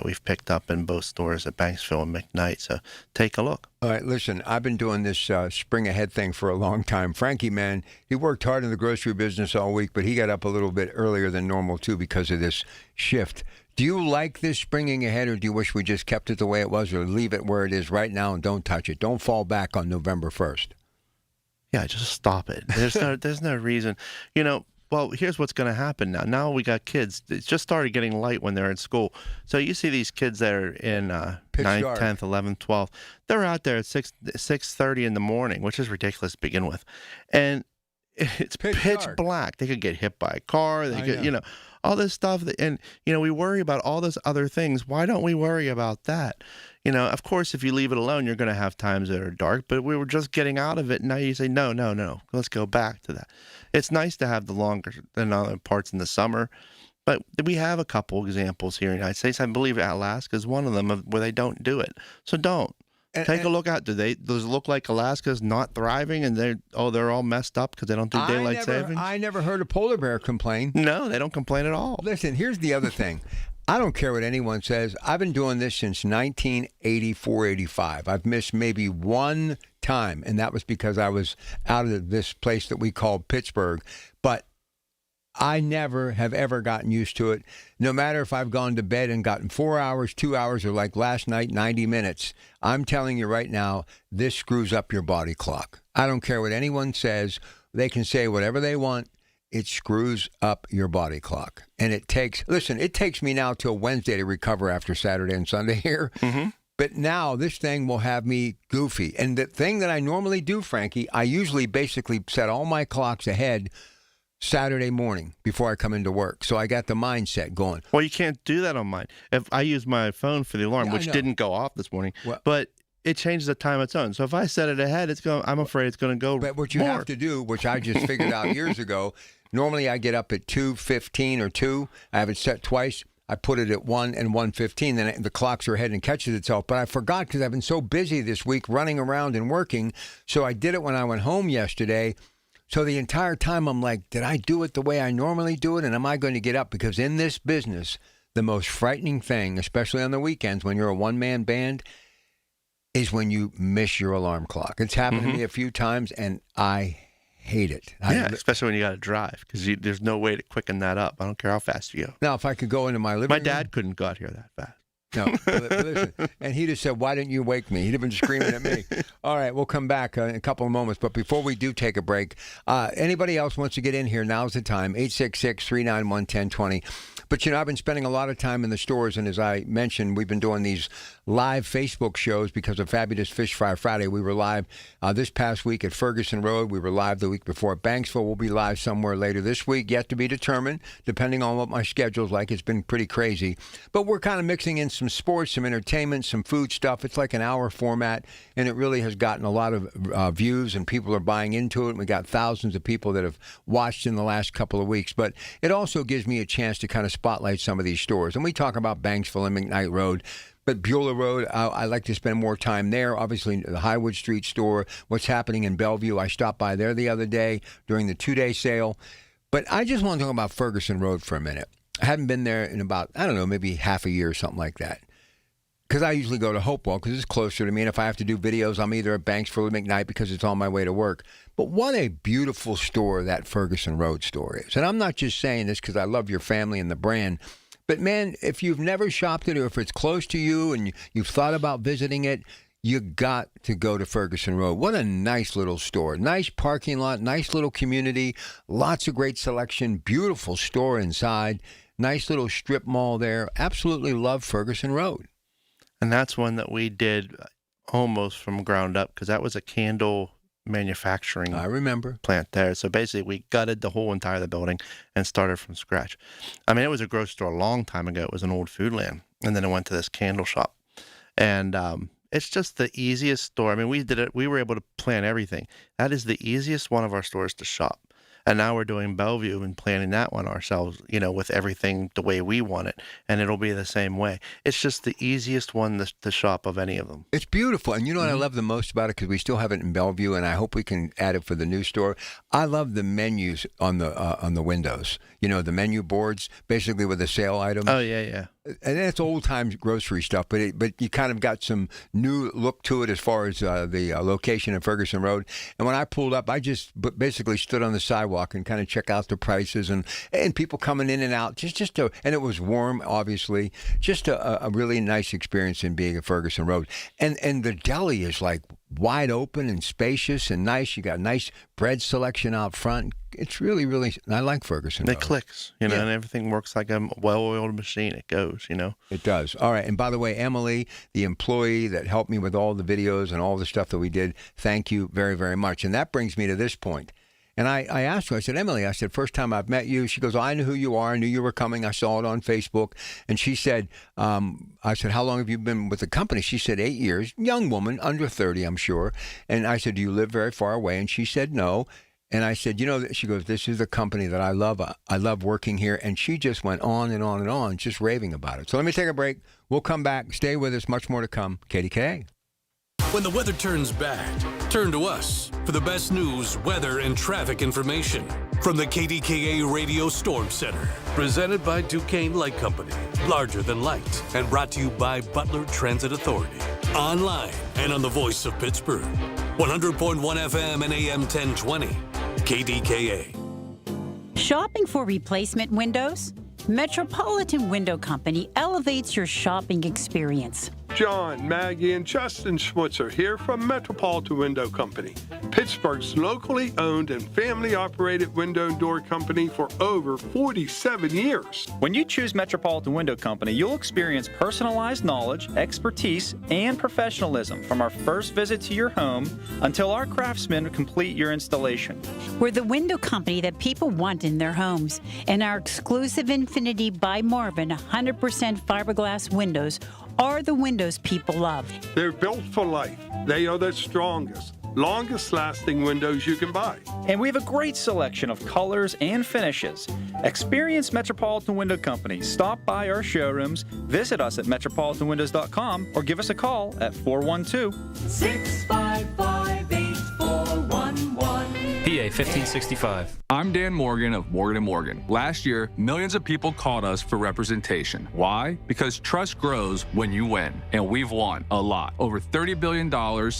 we've picked up in both stores at Banksville and McKnight. So take a look. All right, listen, I've been doing this spring ahead thing for a long time. Frankie, man, he worked hard in the grocery business all week, but he got up a little bit earlier than normal, too, because of this shift. Do you like this springing ahead, or do you wish we just kept it the way it was, or leave it where it is right now and don't touch it? Don't fall back on November 1st. Yeah, just stop it. There's no reason. Well, here's what's going to happen now. Now we got kids. It's just started getting light when they're in school. So you see these kids that are in 9th, 10th, 11th, 12th. They're out there at 6:30 in the morning, which is ridiculous to begin with. And it's pitch black. They could get hit by a car. They could, all this stuff. And, we worry about all those other things. Why don't we worry about that? Of course, if you leave it alone, you're going to have times that are dark, but we were just getting out of it. And now you say, no, let's go back to that. It's nice to have the longer than other parts in the summer, but we have a couple examples here in the United States. I believe Alaska is one of them where they don't do it. So don't. Take a look out. Does it look like Alaska's not thriving and they're all messed up because they don't do daylight savings? I never heard a polar bear complain. No, they don't complain at all. Listen, here's the other thing. I don't care what anyone says. I've been doing this since 1984, 85. I've missed maybe one time, and that was because I was out of this place that we call Pittsburgh. But I never have ever gotten used to it. No matter if I've gone to bed and gotten 4 hours, 2 hours, or like last night, 90 minutes. I'm telling you right now, this screws up your body clock. I don't care what anyone says. They can say whatever they want. It screws up your body clock. And it takes me now till Wednesday to recover after Saturday and Sunday here. Mm-hmm. But now this thing will have me goofy. And the thing that I normally do, Frankie, I usually basically set all my clocks ahead Saturday morning before I come into work. So I got the mindset going. Well, you can't do that on mine. If I use my phone for the alarm, which didn't go off this morning, but it changes the time of its own. So if I set it ahead, I'm afraid it's going to go. But what you have to do, which I just figured out years ago, normally I get up at 2:15 or 2. I have it set twice. I put it at 1 and 1:15. Then the clocks are ahead and catches itself. But I forgot because I've been so busy this week running around and working. So I did it when I went home yesterday. So the entire time I'm like, did I do it the way I normally do it? And am I going to get up? Because in this business, the most frightening thing, especially on the weekends when you're a one-man band, is when you miss your alarm clock. It's happened to me a few times, and I hate it. Especially when you got to drive, because there's no way to quicken that up. I don't care how fast you go. Now, if I could go into my living room. My dad couldn't go out here that fast. No, but listen, and he'd have said, why didn't you wake me? He'd have been screaming at me. All right, we'll come back in a couple of moments. But before we do take a break, anybody else wants to get in here, now's the time, 866-391-1020. But, I've been spending a lot of time in the stores, and as I mentioned, we've been doing these live Facebook shows because of Fabulous Fish Fry Friday. We were live this past week at Ferguson Road. We were live the week before at Banksville. We'll be live somewhere later this week, yet to be determined, depending on what my schedule's like. It's been pretty crazy. But we're kind of mixing in some sports, some entertainment, some food stuff. It's like an hour format, and it really has gotten a lot of views, and people are buying into it. And we got thousands of people that have watched in the last couple of weeks. But it also gives me a chance to kind of spotlight some of these stores. And we talk about Banksville and McKnight Road. But Beulah Road, I like to spend more time there. Obviously, the Highwood Street store, what's happening in Bellevue. I stopped by there the other day during the 2-day sale. But I just want to talk about Ferguson Road for a minute. I hadn't been there in about, maybe half a year or something like that. Because I usually go to Hopewell because it's closer to me. And if I have to do videos, I'm either at Banksville or McKnight because it's on my way to work. But what a beautiful store that Ferguson Road store is. And I'm not just saying this because I love your family and the brand. But, man, if you've never shopped it or if it's close to you and you've thought about visiting it, you got to go to Ferguson Road. What a nice little store. Nice parking lot, nice little community, lots of great selection, beautiful store inside, nice little strip mall there. Absolutely love Ferguson Road. And that's one that we did almost from ground up because that was a candle manufacturing plant there. So basically we gutted the whole entire of the building and started from scratch. I mean, it was a grocery store a long time ago. It was an old Foodland. And then it went to this candle shop. And it's just the easiest store. I mean, we did it. We were able to plan everything. That is the easiest one of our stores to shop. And now we're doing Bellevue and planning that one ourselves, with everything the way we want it. And it'll be the same way. It's just the easiest one to shop of any of them. It's beautiful. And you know what I love the most about it? Because we still have it in Bellevue, and I hope we can add it for the new store. I love the menus on the windows. The menu boards, basically with the sale items. Oh, yeah. And it's old-time grocery stuff, but you kind of got some new look to it as far as the location in Ferguson Road. And when I pulled up, I just basically stood on the sidewalk and kind of check out the prices and people coming in and out. And it was warm, obviously. Just a really nice experience in being at Ferguson Road. And the deli is like wide open and spacious and nice. You got nice bread selection out front. It's really, really, I like Ferguson. It clicks, and everything works like a well-oiled machine. It goes, It does. All right. And by the way, Emily, the employee that helped me with all the videos and all the stuff that we did, thank you very, very much. And that brings me to this point. And I asked her, I said, Emily, first time I've met you. She goes, I knew who you are. I knew you were coming. I saw it on Facebook. And she said, I said, how long have you been with the company? She said, 8 years. Young woman, under 30, I'm sure. And I said, do you live very far away? And she said, no. And I said, she goes, this is the company that I love. I love working here. And she just went on and on and on, just raving about it. So let me take a break. We'll come back. Stay with us. Much more to come. KDKA. When the weather turns bad, turn to us for the best news, weather, and traffic information from the KDKA Radio Storm Center. Presented by Duquesne Light Company, larger than light, and brought to you by Butler Transit Authority. Online and on the voice of Pittsburgh. 100.1 FM and AM 1020. KDKA. Shopping for replacement windows? Metropolitan Window Company elevates your shopping experience. John, Maggie, and Justin Schmutzer here from Metropolitan Window Company, Pittsburgh's locally owned and family-operated window and door company for over 47 years. When you choose Metropolitan Window Company, you'll experience personalized knowledge, expertise, and professionalism from our first visit to your home until our craftsmen complete your installation. We're the window company that people want in their homes, and our exclusive Infinity by Marvin 100% fiberglass windows are the windows people love. They're built for life. They are the strongest, longest-lasting windows you can buy. And we have a great selection of colors and finishes. Experience Metropolitan Window Company. Stop by our showrooms, visit us at metropolitanwindows.com, or give us a call at 412-655-8411. PA 1565. I'm Dan Morgan of Morgan & Morgan. Last year, millions of people called us for representation. Why? Because trust grows when you win, and we've won a lot. Over $30 billion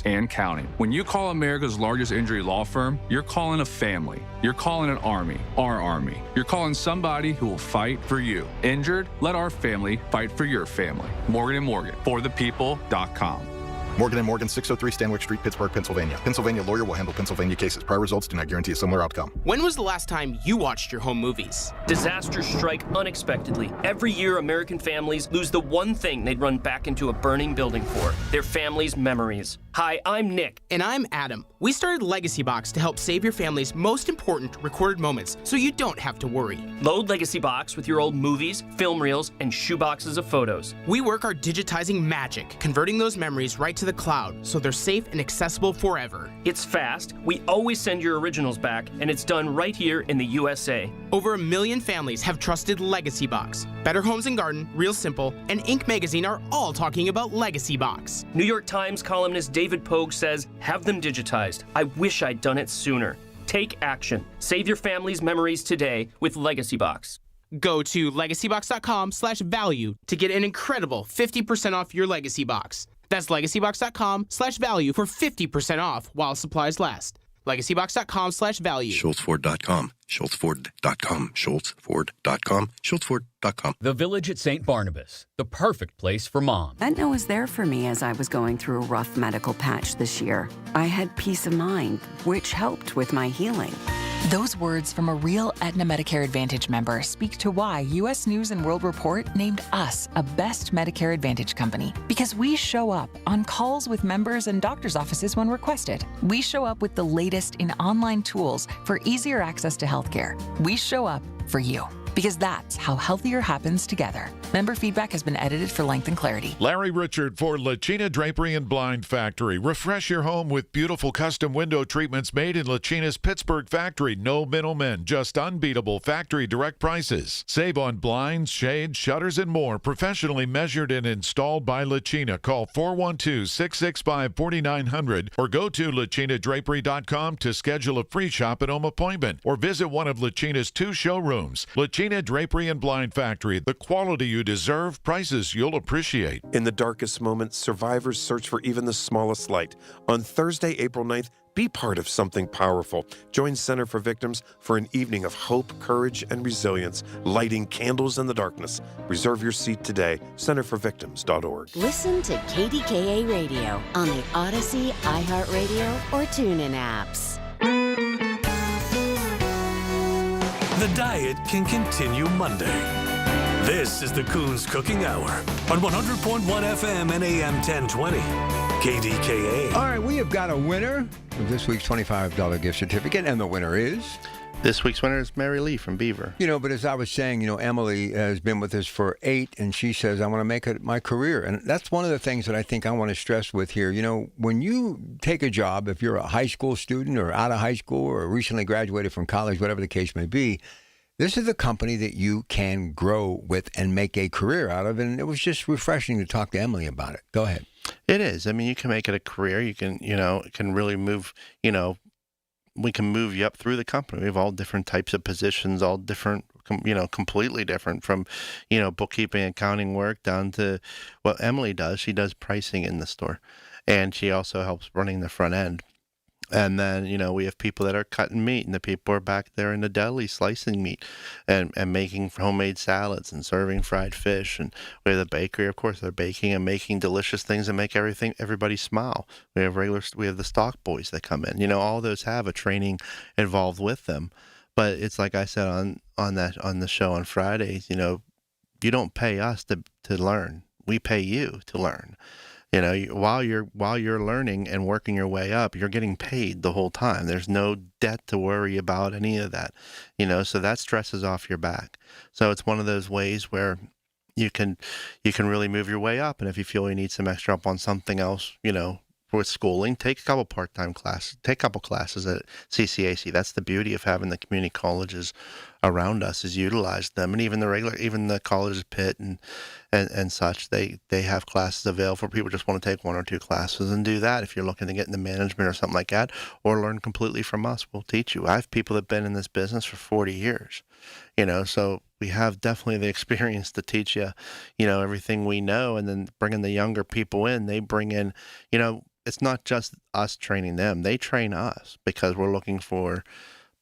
and counting. When you call America's largest injury law firm, you're calling a family. You're calling an army, our army. You're calling somebody who will fight for you. Injured? Let our family fight for your family. Morgan & Morgan, forthepeople.com. Morgan & Morgan, 603 Stanwyck Street, Pittsburgh, Pennsylvania. Pennsylvania lawyer will handle Pennsylvania cases. Prior results do not guarantee a similar outcome. When was the last time you watched your home movies? Disasters strike unexpectedly. Every year, American families lose the one thing they'd run back into a burning building for, their family's memories. Hi, I'm Nick. And I'm Adam. We started Legacy Box to help save your family's most important recorded moments so you don't have to worry. Load Legacy Box with your old movies, film reels, and shoeboxes of photos. We work our digitizing magic, converting those memories right to the cloud so they're safe and accessible forever. It's fast, we always send your originals back, and it's done right here in the USA. Over 1 million families have trusted Legacy Box. Better Homes and Garden, Real Simple, and Inc. magazine are all talking about Legacy Box. New York Times columnist David Pogue says, have them digitized. I wish I'd done it sooner. Take action. Save your family's memories today with Legacy Box. Go to legacybox.com/value to get an incredible 50% off your Legacy Box. That's legacybox.com/value for 50% off while supplies last. legacybox.com/value. SchultzFord.com. SchultzFord.com. SchultzFord.com. SchultzFord.com. The Village at St. Barnabas, the perfect place for mom. Aetna was there for me as I was going through a rough medical patch this year. I had peace of mind, which helped with my healing. Those words from a real Aetna Medicare Advantage member speak to why U.S. News & World Report named us a best Medicare Advantage company. Because we show up on calls with members and doctors' offices when requested. We show up with the latest in online tools for easier access to healthcare. We show up for you. Because that's how healthier happens together. Member feedback has been edited for length and clarity. Larry Richard for Lachina Drapery and Blind Factory. Refresh your home with beautiful custom window treatments made in Lachina's Pittsburgh factory. No middlemen, just unbeatable factory direct prices. Save on blinds, shades, shutters, and more. Professionally measured and installed by Lachina. Call 412-665-4900 or go to lachinadrapery.com to schedule a free shop at home appointment or visit one of Lachina's 2 showrooms. Lachina Lachina Drapery and Blind Factory. The quality you deserve, prices you'll appreciate. In the darkest moments, survivors search for even the smallest light. On Thursday, April 9th, be part of something powerful. Join Center for Victims for an evening of hope, courage, and resilience, lighting candles in the darkness. Reserve your seat today, centerforvictims.org. Listen to KDKA Radio on the Odyssey, iHeartRadio, or TuneIn apps. The diet can continue Monday. This is the Coons Cooking Hour on 100.1 FM and AM 1020. KDKA. All right, we have got a winner of this week's $25 gift certificate, and the winner is... This week's winner is Mary Lee from Beaver. You know, but as I was saying, Emily has been with us for 8, and she says, I want to make it my career. And that's one of the things that I think I want to stress with here. When you take a job, if you're a high school student or out of high school or recently graduated from college, whatever the case may be, this is a company that you can grow with and make a career out of. And it was just refreshing to talk to Emily about it. Go ahead. It is. I mean, you can make it a career. You can, it can really move, we can move you up through the company. We have all different types of positions, all different, completely different from, bookkeeping, accounting work down to what Emily does. She does pricing in the store, and she also helps running the front end. And then, we have people that are cutting meat, and the people are back there in the deli slicing meat and making homemade salads and serving fried fish. And we have the bakery, of course, they're baking and making delicious things that make everybody smile. We have the stock boys that come in. All those have a training involved with them. But it's like I said on the show on Fridays, you don't pay us to learn. We pay you to learn. While you're learning and working your way up, you're getting paid the whole time. There's no debt to worry about, any of that, so that stresses off your back. So it's one of those ways where you can really move your way up. And if you feel you need some extra help on something else, with schooling, take a couple part-time classes, take a couple classes at CCAC. That's the beauty of having the community colleges around us, is utilize them. And even the colleges, Pitt and such, they have classes available for people who just want to take 1 or 2 classes and do that. If you're looking to get into management or something like that, or learn completely from us, we'll teach you. I have people that have been in this business for 40 years, so we have definitely the experience to teach you, everything we know. And then bringing the younger people in, they bring in, it's not just us training them. They train us because we're looking for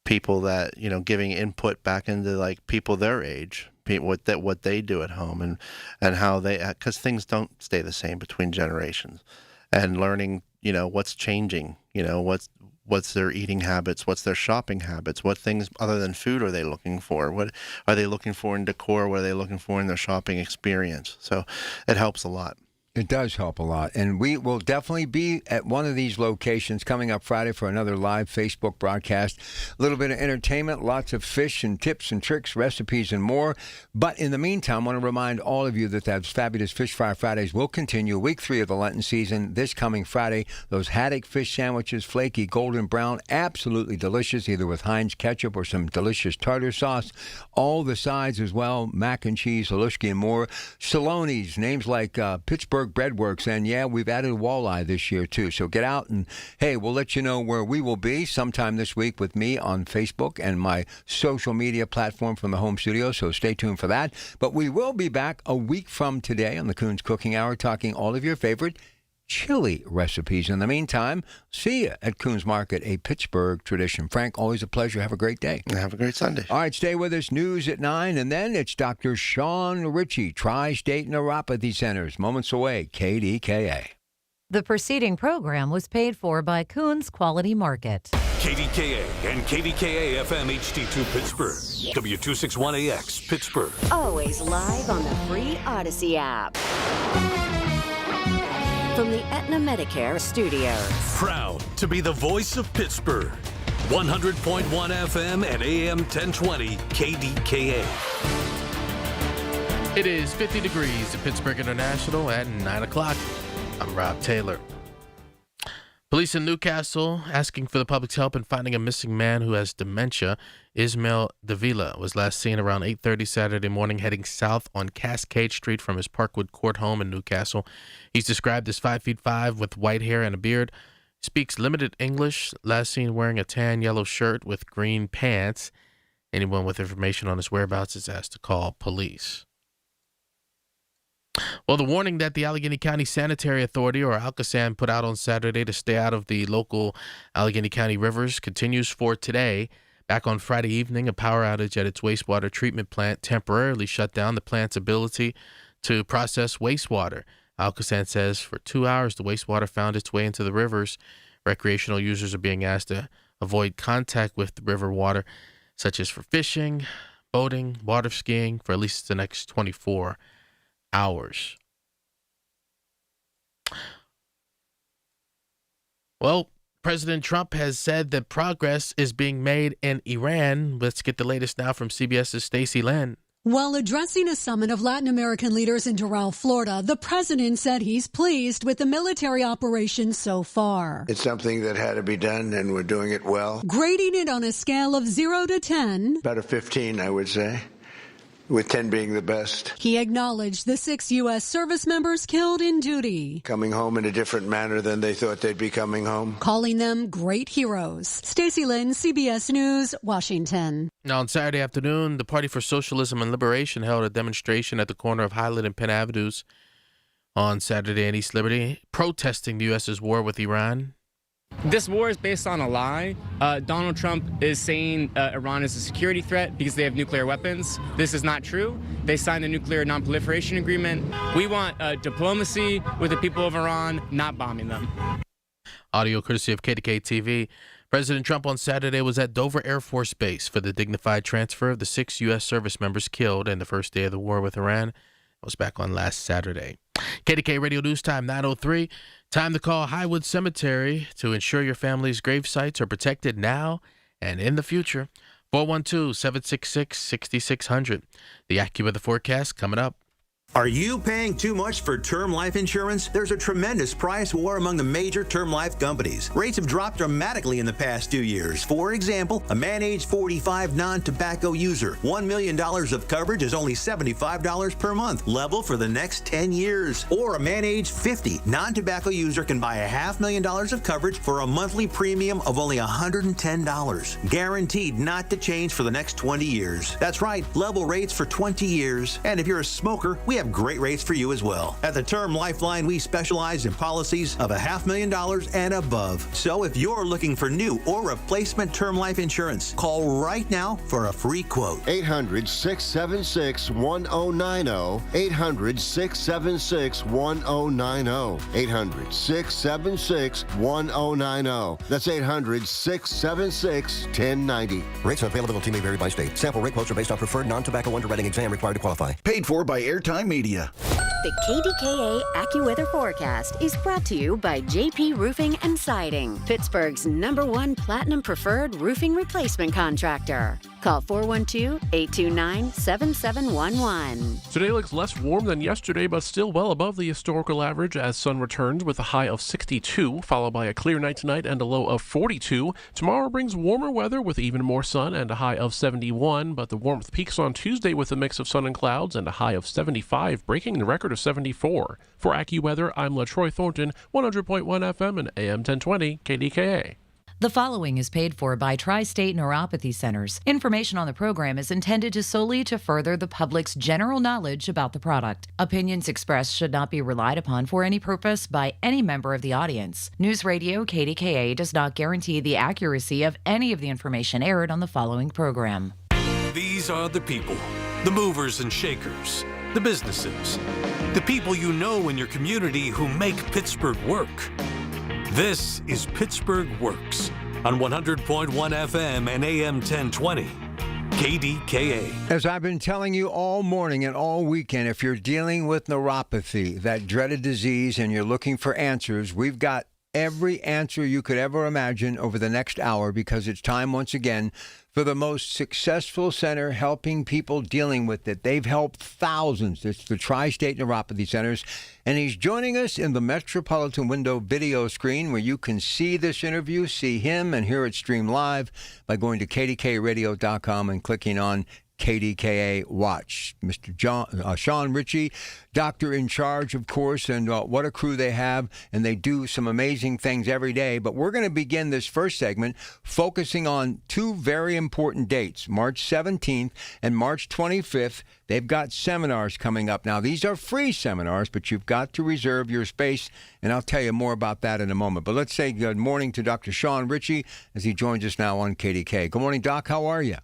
people that, giving input back into like people their age, what they do at home and how because things don't stay the same between generations, and learning, what's changing, what's their eating habits, what's their shopping habits, what things other than food are they looking for? What are they looking for in decor? What are they looking for in their shopping experience? So it helps a lot. It does help a lot. And we will definitely be at one of these locations coming up Friday for another live Facebook broadcast. A little bit of entertainment, lots of fish and tips and tricks, recipes, and more. But in the meantime, I want to remind all of you that those fabulous Fish Fry Fridays will continue week 3 of the Lenten season this coming Friday. Those haddock fish sandwiches, flaky, golden brown, absolutely delicious, either with Heinz ketchup or some delicious tartar sauce. All the sides as well, mac and cheese, halushki, and more. Saloni's, names like Pittsburgh Breadworks, and yeah, we've added walleye this year too. So get out and, hey, we'll let you know where we will be sometime this week with me on Facebook and my social media platform from the home studio, so stay tuned for that. But we will be back a week from today on the Coons Cooking Hour talking all of your favorite chili recipes. In the meantime, see you at Coons Market, a Pittsburgh tradition. Frank, always a pleasure. Have a great day. Have a great Sunday. All right, stay with us. News at 9, and then it's Dr. Sean Ritchie, Tri-State Neuropathy Centers. Moments away, KDKA. The preceding program was paid for by Coons Quality Market. KDKA and KDKA-FM HD2 Pittsburgh. W261AX Pittsburgh. Always live on the free Odyssey app. From the Aetna Medicare studios. Proud to be the voice of Pittsburgh. 100.1 FM and AM 1020 KDKA. It is 50 degrees at Pittsburgh International at 9 o'clock. I'm Rob Taylor. Police in Newcastle asking for the public's help in finding a missing man who has dementia. Ismail Davila was last seen around 8:30 Saturday morning heading south on Cascade Street from his Parkwood Court home in Newcastle. He's described as 5'5" with white hair and a beard. Speaks limited English, last seen wearing a tan yellow shirt with green pants. Anyone with information on his whereabouts is asked to call police. Well, the warning that the Allegheny County Sanitary Authority, or ALCASAN, put out on Saturday to stay out of the local Allegheny County rivers continues for today. Back on Friday evening, a power outage at its wastewater treatment plant temporarily shut down the plant's ability to process wastewater. ALCASAN says for 2 hours, the wastewater found its way into the rivers. Recreational users are being asked to avoid contact with the river water, such as for fishing, boating, water skiing, for at least the next 24 hours. Well, President Trump has said that progress is being made in Iran. Let's get the latest now from CBS's Stacey Lynn. While addressing a summit of Latin American leaders in Doral, Florida, the president said he's pleased with the military operation so far. It's something that had to be done, and we're doing it well. Grading it on a scale of 0 to 10. About a 15, I would say, with 10 being the best. He acknowledged the 6 U.S. service members killed in duty, Coming home in a different manner than they thought they'd be coming home. calling them great heroes. Stacey Lynn, CBS News, Washington. Now, on Saturday afternoon, the Party for Socialism and Liberation held a demonstration at the corner of Highland and Penn Avenues on Saturday in East Liberty, protesting the U.S.'s war with Iran. This war is based on a lie. Donald Trump is saying Iran is a security threat because they have nuclear weapons. This is not true. They signed the nuclear non-proliferation agreement. We want diplomacy with the people of Iran, not bombing them. Audio courtesy of KDKA-TV. President Trump on Saturday was at Dover Air Force Base for the dignified transfer of the 6 U.S. service members killed in the first day of the war with Iran. It was back on last Saturday. KDKA Radio News Time 9:03. Time to call Highwood Cemetery to ensure your family's grave sites are protected now and in the future. 412-766-6600. The AccuWeather forecast coming up. Are you paying too much for term life insurance? There's a tremendous price war among the major term life companies. Rates have dropped dramatically in the past 2 years. For example, a man age 45 non-tobacco user, $1 million of coverage is only $75 per month, level for the next 10 years. Or a man age 50 non-tobacco user can buy $500,000 of coverage for a monthly premium of only $110, guaranteed not to change for the next 20 years. That's right, level rates for 20 years. And if you're a smoker, we have great rates for you as well. At the Term Lifeline, we specialize in policies of $500,000 and above. So if you're looking for new or replacement term life insurance, call right now for a free quote. 800-676-1090. 800-676-1090. 800-676-1090. That's 800-676-1090. Rates and availability may vary by state. Sample rate quotes are based on preferred non-tobacco underwriting exam required to qualify. Paid for by Airtime Media. The KDKA AccuWeather forecast is brought to you by JP Roofing and Siding, Pittsburgh's #1 Platinum Preferred Roofing Replacement Contractor. Call 412-829-7711. Today looks less warm than yesterday, but still well above the historical average as sun returns with a high of 62, followed by a clear night tonight and a low of 42. Tomorrow brings warmer weather with even more sun and a high of 71, but the warmth peaks on Tuesday with a mix of sun and clouds and a high of 75, breaking the record of 74. For AccuWeather, I'm LaTroy Thornton, 100.1 FM and AM 1020 KDKA. The following is paid for by Tri-State Neuropathy Centers. Information on the program is intended solely to further the public's general knowledge about the product. Opinions expressed should not be relied upon for any purpose by any member of the audience. News Radio KDKA does not guarantee the accuracy of any of the information aired on the following program. These are the people, the movers and shakers, the businesses, the people you know in your community who make Pittsburgh work. This is Pittsburgh Works on 100.1 FM and AM 1020. KDKA. As I've been telling you all morning and all weekend, if you're dealing with neuropathy, that dreaded disease, and you're looking for answers, we've got every answer you could ever imagine over the next hour, because it's time once again for the most successful center helping people dealing with it. They've helped thousands. It's the Tri-State Neuropathy Centers. And he's joining us in the Metropolitan Window video screen, where you can see this interview, see him, and hear it stream live by going to kdkradio.com and clicking on KDKA Watch. Mr. Sean Ritchie, doctor in charge, of course, and what a crew they have, and they do some amazing things every day. But we're going to begin this first segment focusing on two very important dates, March 17th and March 25th. They've got seminars coming up. Now, these are free seminars, but you've got to reserve your space, and I'll tell you more about that in a moment. But let's say good morning to Dr. Sean Ritchie as he joins us now on KDK. Good morning, Doc. How are you?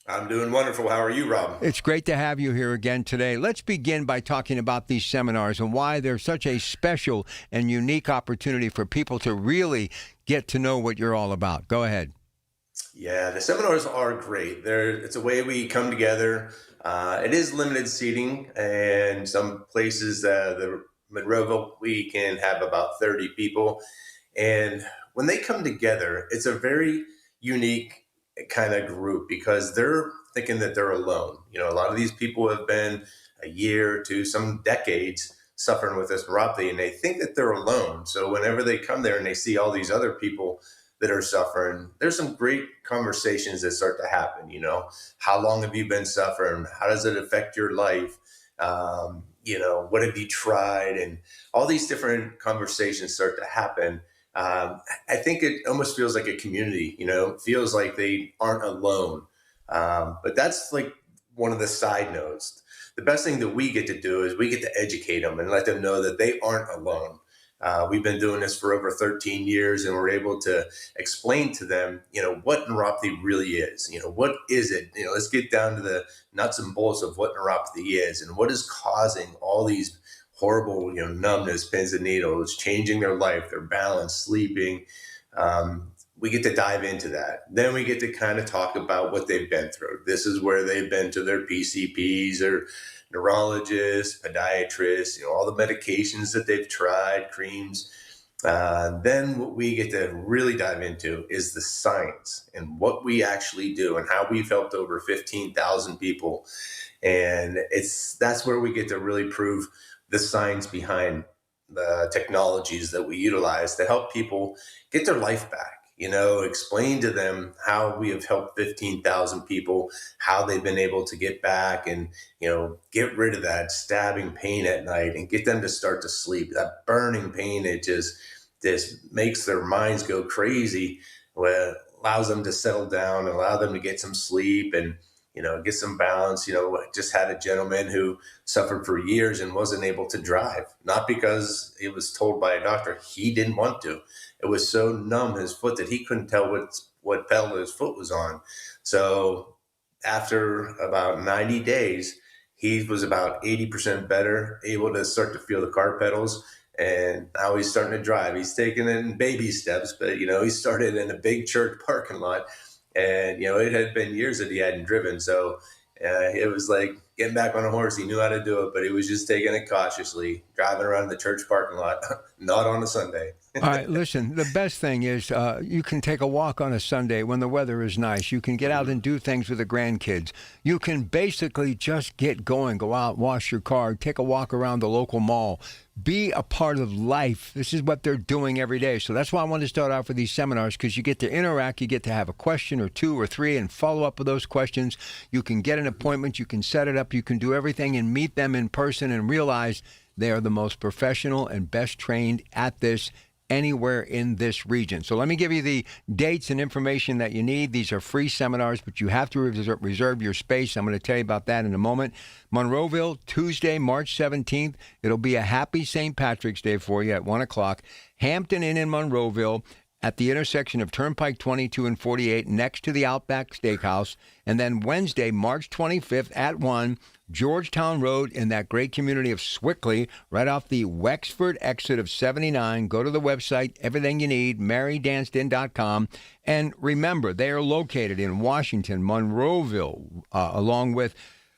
I'm doing wonderful. How are you, Rob? It's great to have you here again today. Let's begin by talking about these seminars and why they're such a special and unique opportunity for people to really get to know what you're all about. Go ahead. Yeah, the seminars are great. It's a way we come together. It is limited seating, and some places, the Monroeville, we can have about 30 people. And when they come together, it's a very unique kind of group because they're thinking that they're alone. You know, a lot of these people have been a year to some decades suffering with this neuropathy, and they think that they're alone. So whenever they come there and they see all these other people that are suffering, there's some great conversations that start to happen. You know, how long have you been suffering? How does it affect your life? You know, what have you tried? And all these different conversations start to happen. I think it almost feels like a community, you know, it feels like they aren't alone. But that's like one of the side notes. The best thing that we get to do is we get to educate them and let them know that they aren't alone. We've been doing this for over 13 years, and we're able to explain to them, you know, what neuropathy really is. You know, what is it? You know, let's get down to the nuts and bolts of what neuropathy is and what is causing all these horrible, you know, numbness, pins and needles, changing their life, their balance, sleeping. We get to dive into that. Then we get to kind of talk about what they've been through. This is where they've been to their PCPs or neurologists, podiatrists, you know, all the medications that they've tried, creams. Then what we get to really dive into is the science and what we actually do and how we've helped over 15,000 people. And that's where we get to really prove the science behind the technologies that we utilize to help people get their life back, you know, explain to them how we have helped 15,000 people, how they've been able to get back and, you know, get rid of that stabbing pain at night and get them to start to sleep. That burning pain, it just makes their minds go crazy, where allows them to settle down, allow them to get some sleep and, you know, get some balance. You know, I just had a gentleman who suffered for years and wasn't able to drive, not because he was told by a doctor. He didn't want to. It was so numb, his foot, that he couldn't tell what pedal his foot was on. So after about 90 days, he was about 80% better, able to start to feel the car pedals. And now he's starting to drive. He's taking it in baby steps, but, you know, he started in a big church parking lot. And, you know, it had been years that he hadn't driven. So it was like getting back on a horse. He knew how to do it, but he was just taking it cautiously, driving around the church parking lot, not on a Sunday. All right, listen, the best thing is you can take a walk on a Sunday when the weather is nice. You can get out and do things with the grandkids. You can basically just get going, go out, wash your car, take a walk around the local mall. Be a part of life. This is what they're doing every day. So that's why I wanted to start out with these seminars, because you get to interact, you get to have a question or two or three and follow up with those questions. You can get an appointment, you can set it up, you can do everything and meet them in person and realize they are the most professional and best trained at this anywhere in this region. So let me give you the dates and information that you need. These are free seminars, but you have to reserve your space. I'm going to tell you about that in a moment. Monroeville, Tuesday, March 17th. It'll be a happy St. Patrick's Day for you at 1 o'clock. Hampton Inn in Monroeville at the intersection of Turnpike 22 and 48 next to the Outback Steakhouse. And then Wednesday, March 25th at 1, Georgetown Road in that great community of Swickley, right off the Wexford exit of 79. Go to the website, everything you need, marydanston.com. And remember, they are located in Washington, Monroeville, along with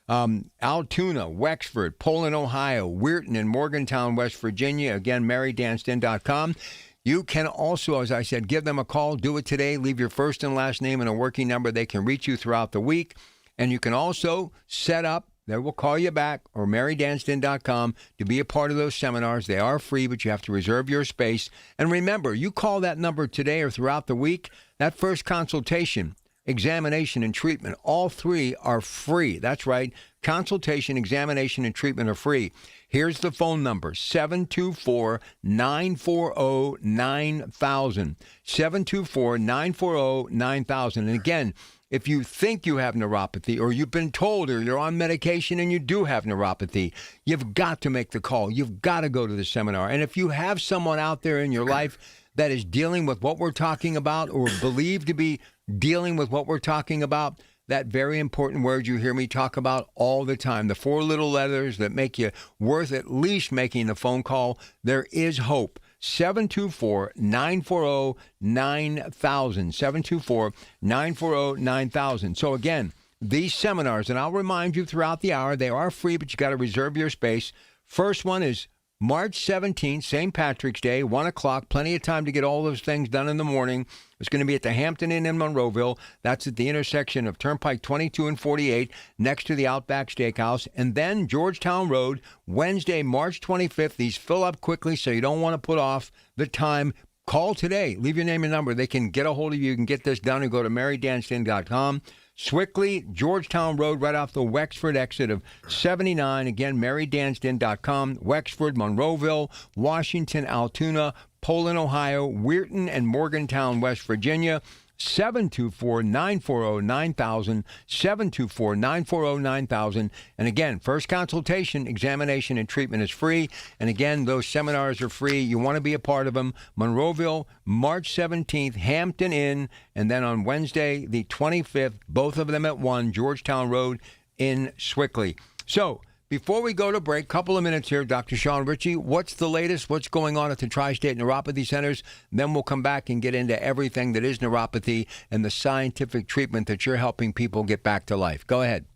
Altoona, Wexford, Poland, Ohio, Weirton, and Morgantown, West Virginia. Again, marydanston.com. You can also, as I said, give them a call. Do it today. Leave your first and last name and a working number. They can reach you throughout the week. And you can also set up, they will call you back, or marydanston.com to be a part of those seminars. They are free, but you have to reserve your space. And remember, you call that number today or throughout the week, that first consultation, examination, and treatment. All three are free. That's right. Consultation, examination, and treatment are free. Here's the phone number, 724-940-9000. 724-940-9000. And again, if you think you have neuropathy, or you've been told, or you're on medication and you do have neuropathy, you've got to make the call. You've got to go to the seminar. And if you have someone out there in your life that is dealing with what we're talking about, or believed to be dealing with what we're talking about, that very important word you hear me talk about all the time, the four little letters that make you worth at least making the phone call, there is hope. 724-940-9000. 724-940-9000. So again, these seminars, and I'll remind you throughout the hour, they are free, but you got to reserve your space. First one is March 17th, St. Patrick's Day, 1 o'clock. Plenty of time to get all those things done in the morning. It's going to be at the Hampton Inn in Monroeville. That's at the intersection of Turnpike 22 and 48, next to the Outback Steakhouse. And then Georgetown Road, Wednesday, March 25th. These fill up quickly, so you don't want to put off the time. Call today. Leave your name and number. They can get a hold of you. You can get this done and go to marydanston.com. Swickley, Georgetown Road, right off the Wexford exit of 79. Again, marydanston.com. Wexford, Monroeville, Washington, Altoona, Poland, Ohio, Weirton, and Morgantown, West Virginia. 724-940-9000. 724-940-9000. And again, first consultation, examination, and treatment is free. And again, those seminars are free. You want to be a part of them. Monroeville, March 17th, Hampton Inn. And then on Wednesday, the 25th, both of them at 1, Georgetown Road in Swickley. So, before we go to break, couple of minutes here, Dr. Sean Ritchie, what's the latest? What's going on at the Tri-State Neuropathy Centers? Then we'll come back and get into everything that is neuropathy and the scientific treatment that you're helping people get back to life. Go ahead.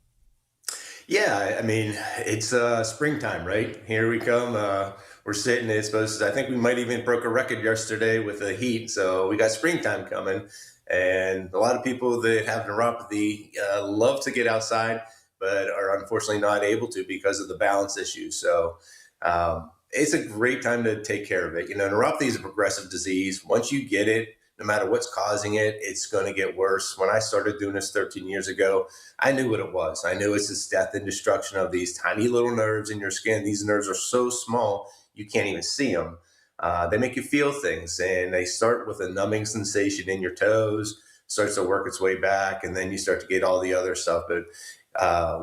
Yeah, I mean, it's springtime, right? Here we come. We're sitting, it's supposed to, I think we might even broke a record yesterday with the heat. So we got springtime coming. And a lot of people that have neuropathy love to get outside, but are unfortunately not able to because of the balance issues. So it's a great time to take care of it. You know, neuropathy is a progressive disease. Once you get it, no matter what's causing it, it's going to get worse. When I started doing this 13 years ago, I knew what it was. I knew it's this death and destruction of these tiny little nerves in your skin. These nerves are so small, you can't even see them. They make you feel things, and they start with a numbing sensation in your toes, starts to work its way back, and then you start to get all the other stuff. But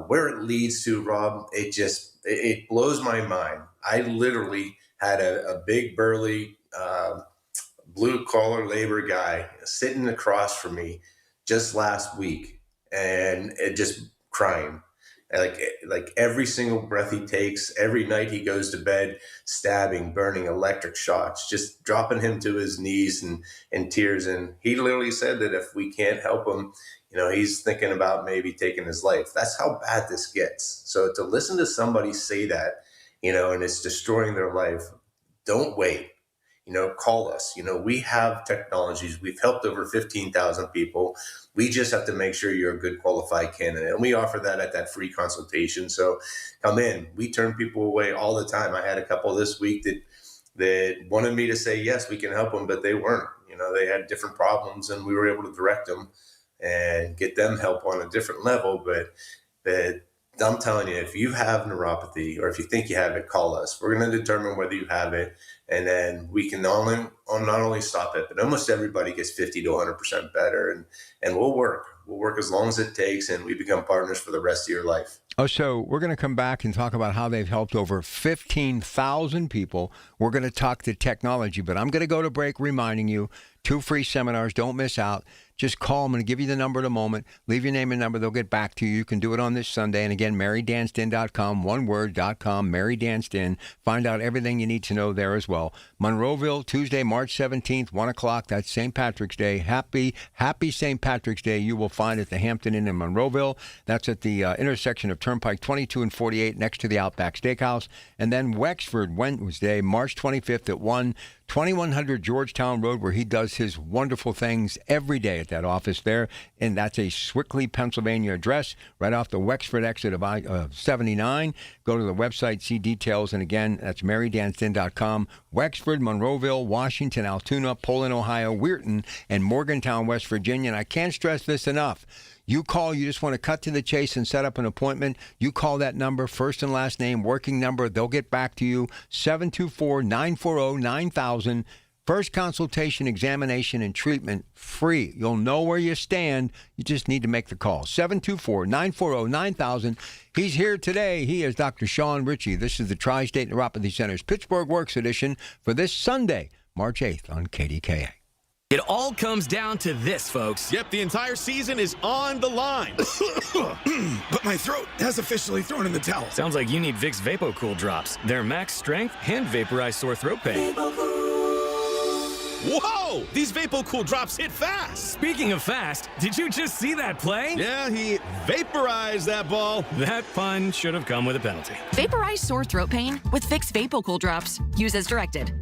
where it leads to, Rob, it blows my mind. I literally had a big burly blue collar labor guy sitting across from me just last week, and it just crying. Like every single breath he takes, every night he goes to bed, stabbing, burning, electric shocks, just dropping him to his knees and tears. And he literally said that if we can't help him, you know, he's thinking about maybe taking his life. That's how bad this gets. So to listen to somebody say that, you know, and it's destroying their life, don't wait. You know, call us. You know, we have technologies. We've helped over 15,000 people. We just have to make sure you're a good qualified candidate. And we offer that at that free consultation. So come in. We turn people away all the time. I had a couple this week that wanted me to say, yes, we can help them, but they weren't. You know, they had different problems, and we were able to direct them and get them help on a different level. But I'm telling you, if you have neuropathy, or if you think you have it, call us. We're going to determine whether you have it, and then we can not only stop it, but almost everybody gets 50 to 100% better, and we'll work. We'll work as long as it takes, and we become partners for the rest of your life. Oh, so we're going to come back and talk about how they've helped over 15,000 people. We're going to talk to technology, but I'm going to go to break reminding you, 2 free seminars. Don't miss out. Just call them and give you the number in a moment. Leave your name and number. They'll get back to you. You can do it on this Sunday. And again, marydanston.com, one word.com, Mary Danston. Find out everything you need to know there as well. Monroeville, Tuesday, March 17th, 1 o'clock. That's St. Patrick's Day. Happy St. Patrick's Day. You will find at the Hampton Inn in Monroeville. That's at the intersection of Turnpike 22 and 48 next to the Outback Steakhouse. And then Wexford, Wednesday, March 25th at 1, 2100 Georgetown Road, where he does his wonderful things every day at that office there. And that's a Swickley, Pennsylvania address, right off the Wexford exit of 79. Go to the website, see details. And again, that's marydanston.com. Wexford, Monroeville, Washington, Altoona, Poland, Ohio, Weirton, and Morgantown, West Virginia. And I can't stress this enough. You call, you just want to cut to the chase and set up an appointment. You call that number, first and last name, working number. They'll get back to you. 724-940-9000. First consultation, examination, and treatment free. You'll know where you stand. You just need to make the call. 724-940-9000. He's here today. He is Dr. Sean Ritchie. This is the Tri-State Neuropathy Center's Pittsburgh Works edition for this Sunday, March 8th on KDKA. It all comes down to this, folks. Yep, the entire season is on the line. But my throat has officially thrown in the towel. Sounds like you need Vicks VapoCool drops. They're max strength and vaporize sore throat pain. Whoa! These VapoCool drops hit fast. Speaking of fast, did you just see that play? Yeah, he vaporized that ball. That pun should have come with a penalty. Vaporize sore throat pain with Vicks VapoCool drops. Use as directed.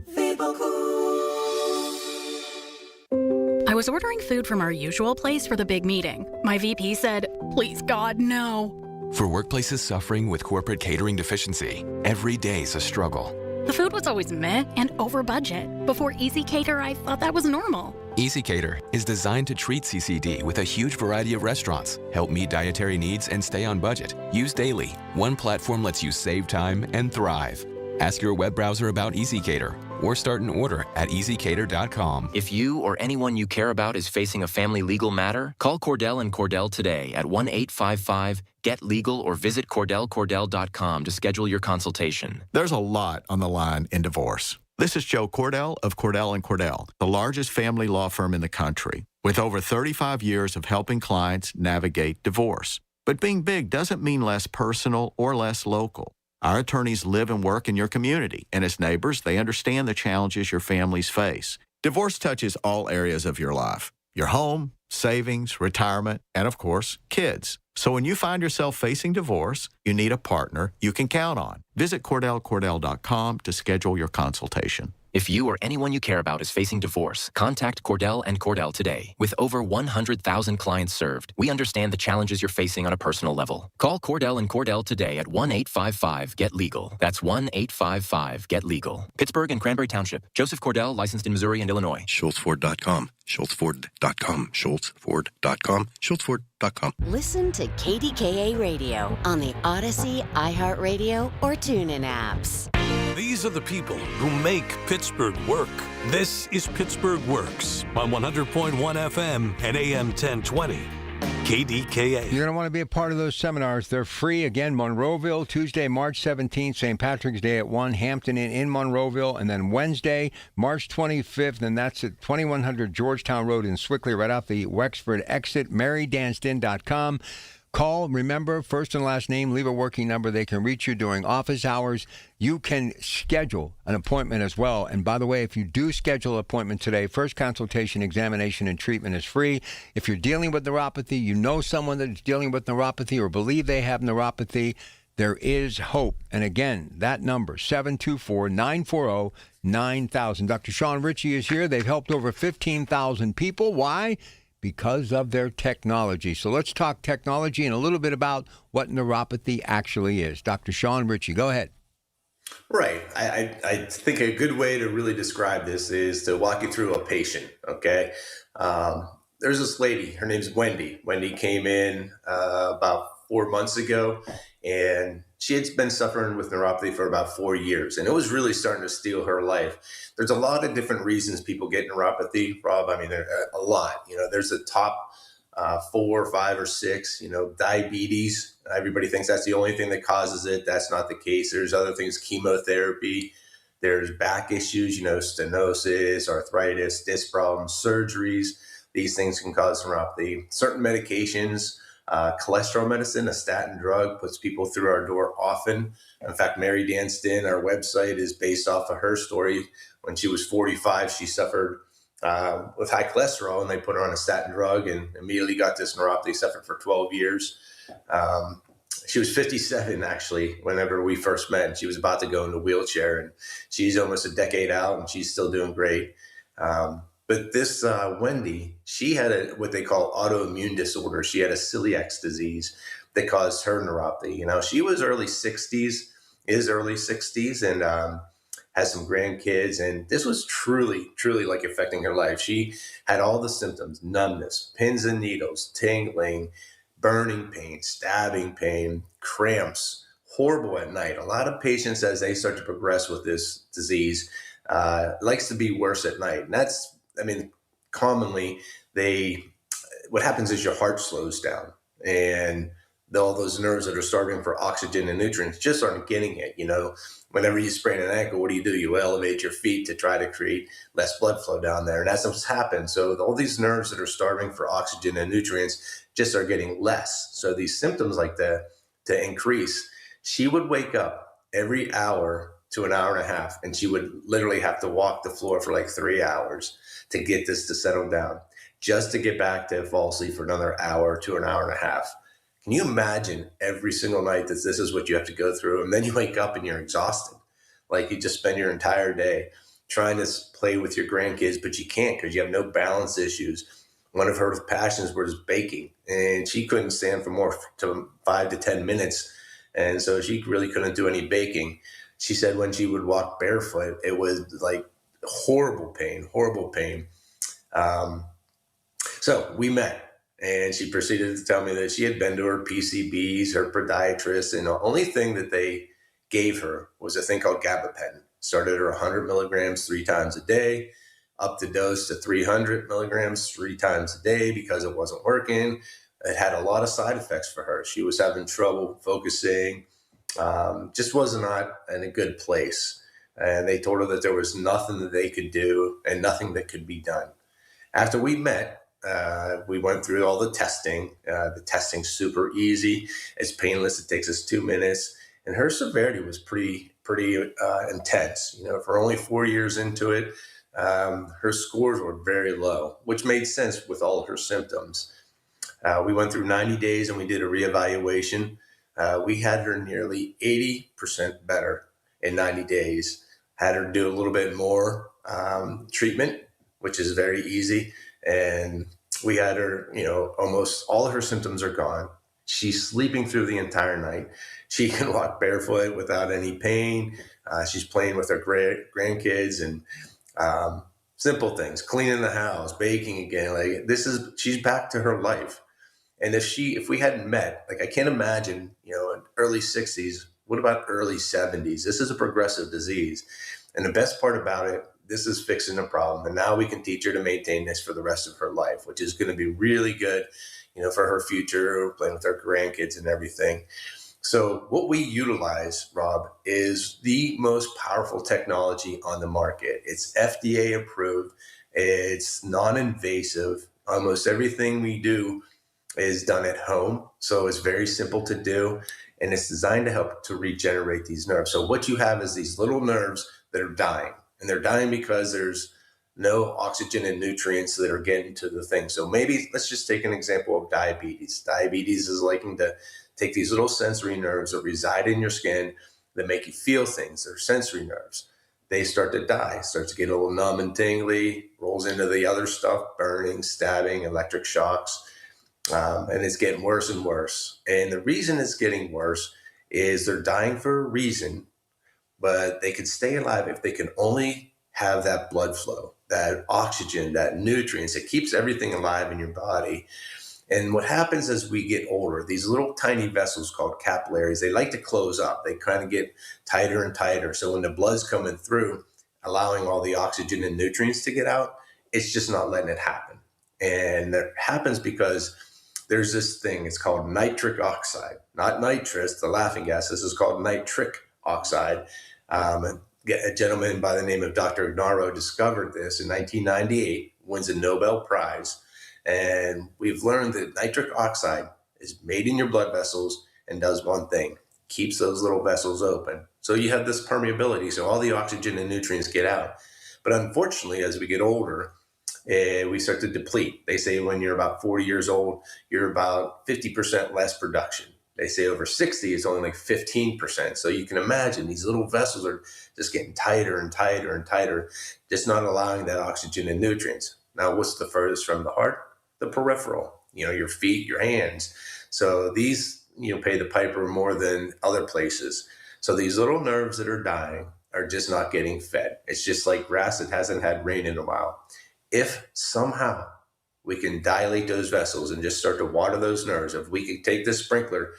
I was ordering food from our usual place for the big meeting. My VP said, "Please, God, no." For workplaces suffering with corporate catering deficiency, every day's a struggle. The food was always meh and over budget. Before Easy Cater, I thought that was normal. Easy Cater is designed to treat CCD with a huge variety of restaurants, help meet dietary needs, and stay on budget. Use daily. One platform lets you save time and thrive. Ask your web browser about Easy Cater or start an order at easycater.com. If you or anyone you care about is facing a family legal matter, call Cordell & Cordell today at 1-855-GET-LEGAL or visit CordellCordell.com to schedule your consultation. There's a lot on the line in divorce. This is Joe Cordell of Cordell & Cordell, the largest family law firm in the country, with over 35 years of helping clients navigate divorce. But being big doesn't mean less personal or less local. Our attorneys live and work in your community, and as neighbors, they understand the challenges your families face. Divorce touches all areas of your life: your home, savings, retirement, and of course, kids. So when you find yourself facing divorce, you need a partner you can count on. Visit CordellCordell.com to schedule your consultation. If you or anyone you care about is facing divorce, contact Cordell & Cordell today. With over 100,000 clients served, we understand the challenges you're facing on a personal level. Call Cordell & Cordell today at 1-855-GET-LEGAL. That's 1-855-GET-LEGAL. Pittsburgh and Cranberry Township. Joseph Cordell, licensed in Missouri and Illinois. SchultzFord.com. SchultzFord.com. SchultzFord.com. SchultzFord.com. Listen to KDKA Radio on the Odyssey, iHeartRadio, or TuneIn apps. These are the people who make Pittsburgh work. This is Pittsburgh Works on 100.1 FM and AM 1020. KDKA. You're going to want to be a part of those seminars. They're free. Again, Monroeville, Tuesday, March 17th, St. Patrick's Day at 1, Hampton Inn in Monroeville, and then Wednesday, March 25th, and that's at 2100 Georgetown Road in Swickley, right off the Wexford exit, marydanston.com. Call, remember, first and last name, leave a working number. They can reach you during office hours. You can schedule an appointment as well. And by the way, if you do schedule an appointment today, first consultation, examination, and treatment is free. If you're dealing with neuropathy, you know someone that's dealing with neuropathy or believe they have neuropathy, there is hope. And again, that number, 724-940-9000. Dr. Sean Ritchie is here. They've helped over 15,000 people. Why? Because of their technology. So let's talk technology and a little bit about what neuropathy actually is. Dr. Sean Ritchie, go ahead. Right. I think a good way to really describe this is to walk you through a patient, okay? There's this lady, her name's Wendy. Wendy came in about 4 months ago, and she had been suffering with neuropathy for about 4 years, and it was really starting to steal her life. There's a lot of different reasons people get neuropathy, Rob. I mean, there are a lot. You know, there's the top 4, 5, or 6. You know, diabetes. Everybody thinks that's the only thing that causes it. That's not the case. There's other things, chemotherapy. There's back issues, you know, stenosis, arthritis, disc problems, surgeries. These things can cause neuropathy. Certain medications. Cholesterol medicine, a statin drug, puts people through our door often. In fact, Mary Danston, our website, is based off of her story. When she was 45, she suffered with high cholesterol, and they put her on a statin drug and immediately got this neuropathy, suffered for 12 years. She was 57 actually whenever we first met, and she was about to go into a wheelchair, and she's almost a decade out and she's still doing great. But this Wendy, she had what they call autoimmune disorder. She had a celiac disease that caused her neuropathy. She was early 60s, and has some grandkids, and this was truly, truly like affecting her life. She had all the symptoms: numbness, pins and needles, tingling, burning pain, stabbing pain, cramps, horrible at night. A lot of patients, as they start to progress with this disease, likes to be worse at night. And commonly what happens is your heart slows down, and all those nerves that are starving for oxygen and nutrients just aren't getting it. Whenever you sprain an ankle, what do? You elevate your feet to try to create less blood flow down there. And that's what's happened. So all these nerves that are starving for oxygen and nutrients just are getting less. So these symptoms like that to increase. She would wake up every hour to an hour and a half, and she would literally have to walk the floor for like 3 hours to get this to settle down, just to get back to fall asleep for another hour to an hour and a half. Can you imagine every single night that this is what you have to go through? And then you wake up and you're exhausted. Like you just spend your entire day trying to play with your grandkids, but you can't because you have no balance issues. One of her passions was baking, and she couldn't stand for more to 5 to 10 minutes. And so she really couldn't do any baking. She said when she would walk barefoot, it was like horrible pain. So we met. And she proceeded to tell me that she had been to her PCBs, her podiatrist, and the only thing that they gave her was a thing called gabapentin. Started her 100 milligrams 3 times a day, up the dose to 300 milligrams 3 times a day because it wasn't working. It had a lot of side effects for her. She was having trouble focusing, just was not in a good place. And they told her that there was nothing that they could do and nothing that could be done. After we met, we went through all the testing. The testing's super easy. It's painless. It takes us 2 minutes. And her severity was pretty intense. For only 4 years into it, her scores were very low, which made sense with all of her symptoms. We went through 90 days and we did a reevaluation. We had her nearly 80% better in 90 days. Had her do a little bit more treatment, which is very easy. And we had her, almost all of her symptoms are gone. She's sleeping through the entire night. She can walk barefoot without any pain. She's playing with her grandkids and simple things, cleaning the house, baking again. She's back to her life. And if we hadn't met, I can't imagine, in early 60s, what about early 70s? This is a progressive disease. And the best part about it, this is fixing the problem. And now we can teach her to maintain this for the rest of her life, which is going to be really good, for her future, playing with her grandkids and everything. So what we utilize, Rob, is the most powerful technology on the market. It's FDA approved. It's non-invasive. Almost everything we do is done at home. So it's very simple to do. And it's designed to help to regenerate these nerves. So what you have is these little nerves that are dying. And they're dying because there's no oxygen and nutrients that are getting to the thing. So maybe let's just take an example of diabetes. Diabetes is liking to take these little sensory nerves that reside in your skin that make you feel things. They're sensory nerves. They start to die, start to get a little numb and tingly, rolls into the other stuff, burning, stabbing, electric shocks. And it's getting worse and worse. And the reason it's getting worse is they're dying for a reason, but they could stay alive if they can only have that blood flow, that oxygen, that nutrients. It keeps everything alive in your body. And what happens as we get older, these little tiny vessels called capillaries, they like to close up. They kind of get tighter and tighter. So when the blood's coming through, allowing all the oxygen and nutrients to get out, it's just not letting it happen. And that happens because there's this thing, it's called nitric oxide, not nitrous, the laughing gas. This is called nitric oxide. A gentleman by the name of Dr. Ignarro discovered this in 1998, wins a Nobel Prize. And we've learned that nitric oxide is made in your blood vessels and does one thing, keeps those little vessels open. So you have this permeability, so all the oxygen and nutrients get out. But unfortunately, as we get older, we start to deplete. They say when you're about 40 years old, you're about 50% less production. They say over 60 is only like 15%. So you can imagine these little vessels are just getting tighter and tighter and tighter, just not allowing that oxygen and nutrients. Now, what's the furthest from the heart? The peripheral, your feet, your hands. So these, pay the piper more than other places. So these little nerves that are dying are just not getting fed. It's just like grass that hasn't had rain in a while. If somehow we can dilate those vessels and just start to water those nerves, if we could take this sprinkler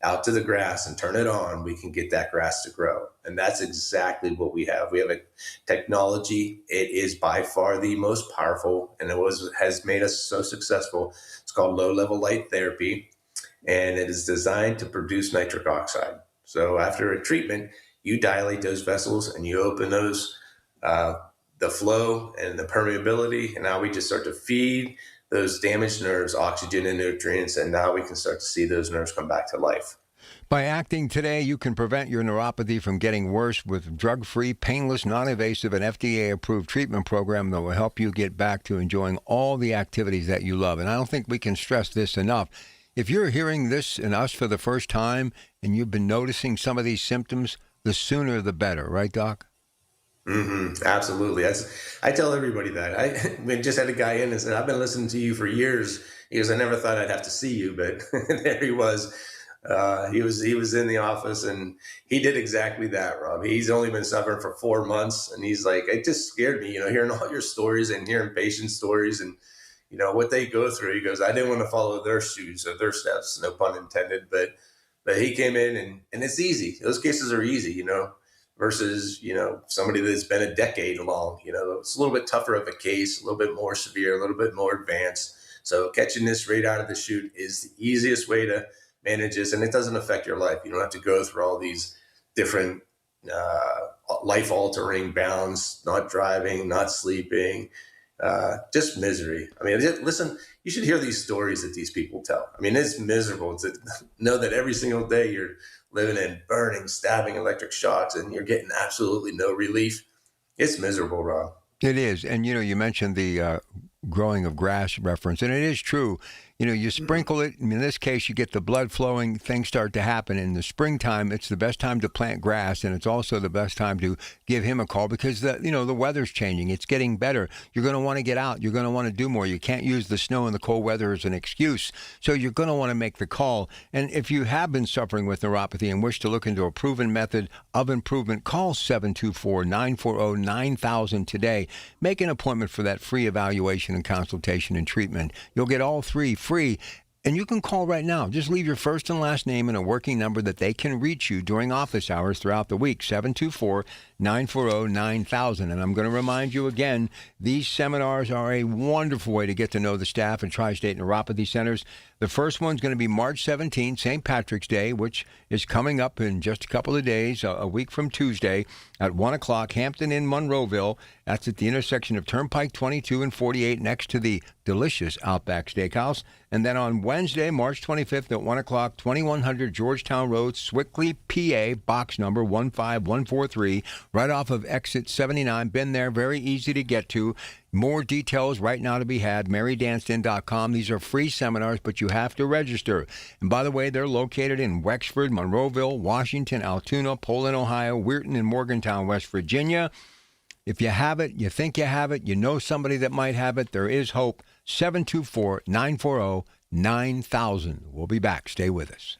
out to the grass and turn it on, we can get that grass to grow. And that's exactly what we have. We have a technology. It is by far the most powerful, and has made us so successful. It's called low-level light therapy, and it is designed to produce nitric oxide. So after a treatment, you dilate those vessels and you open those, the flow and the permeability, and now we just start to feed those damaged nerves oxygen and nutrients, and now we can start to see those nerves come back to life. By acting today, you can prevent your neuropathy from getting worse with drug-free, painless, non-invasive, and FDA-approved treatment program that will help you get back to enjoying all the activities that you love. And I don't think we can stress this enough. If you're hearing this and us for the first time and you've been noticing some of these symptoms, the sooner the better, right, Doc? Mm-hmm. Absolutely. I tell everybody that. We just had a guy in and said, I've been listening to you for years. He goes, I never thought I'd have to see you, but there he was. He was in the office, and he did exactly that, Rob. He's only been suffering for 4 months, and he's like, it just scared me, hearing all your stories and hearing patient stories and, what they go through. He goes, I didn't want to follow their shoes or their steps, no pun intended, but he came in and it's easy. Those cases are easy, versus, somebody that's been a decade long, it's a little bit tougher of a case, a little bit more severe, a little bit more advanced. So catching this right out of the chute is the easiest way to manage this, and it doesn't affect your life. You don't have to go through all these different life-altering bounds, not driving, not sleeping, just misery. I mean, listen, you should hear these stories that these people tell. I mean, it's miserable to know that every single day you're living in burning, stabbing electric shocks, and you're getting absolutely no relief. It's miserable, Rob. It is. And, you mentioned the growing of grass reference, and it is true. You sprinkle it. In this case, you get the blood flowing. Things start to happen. In the springtime, it's the best time to plant grass, and it's also the best time to give him a call because the weather's changing. It's getting better. You're going to want to get out. You're going to want to do more. You can't use the snow and the cold weather as an excuse. So you're going to want to make the call. And if you have been suffering with neuropathy and wish to look into a proven method of improvement, call 724-940-9000 today. Make an appointment for that free evaluation and consultation and treatment. You'll get all three free, and you can call right now. Just leave your first and last name and a working number that they can reach you during office hours throughout the week, 724-940-9000. And I'm going to remind you again, these seminars are a wonderful way to get to know the staff at Tri-State Neuropathy Centers. The first one's going to be March 17th, St. Patrick's Day, which is coming up in just a couple of days, a week from Tuesday, at 1 o'clock, Hampton Inn, Monroeville. That's at the intersection of Turnpike 22 and 48 next to the delicious Outback Steakhouse. And then on Wednesday, March 25th at 1 o'clock, 2100 Georgetown Road, Swickley, PA, box number 15143, right off of exit 79. Been there, very easy to get to. More details right now to be had, marydanston.com. These are free seminars, but you have to register. And by the way, they're located in Wexford, Monroeville, Washington, Altoona, Poland, Ohio, Weirton, and Morgantown, West Virginia. If you have it, you think you have it, you know somebody that might have it, there is hope. 724-940-9000. We'll be back. Stay with us.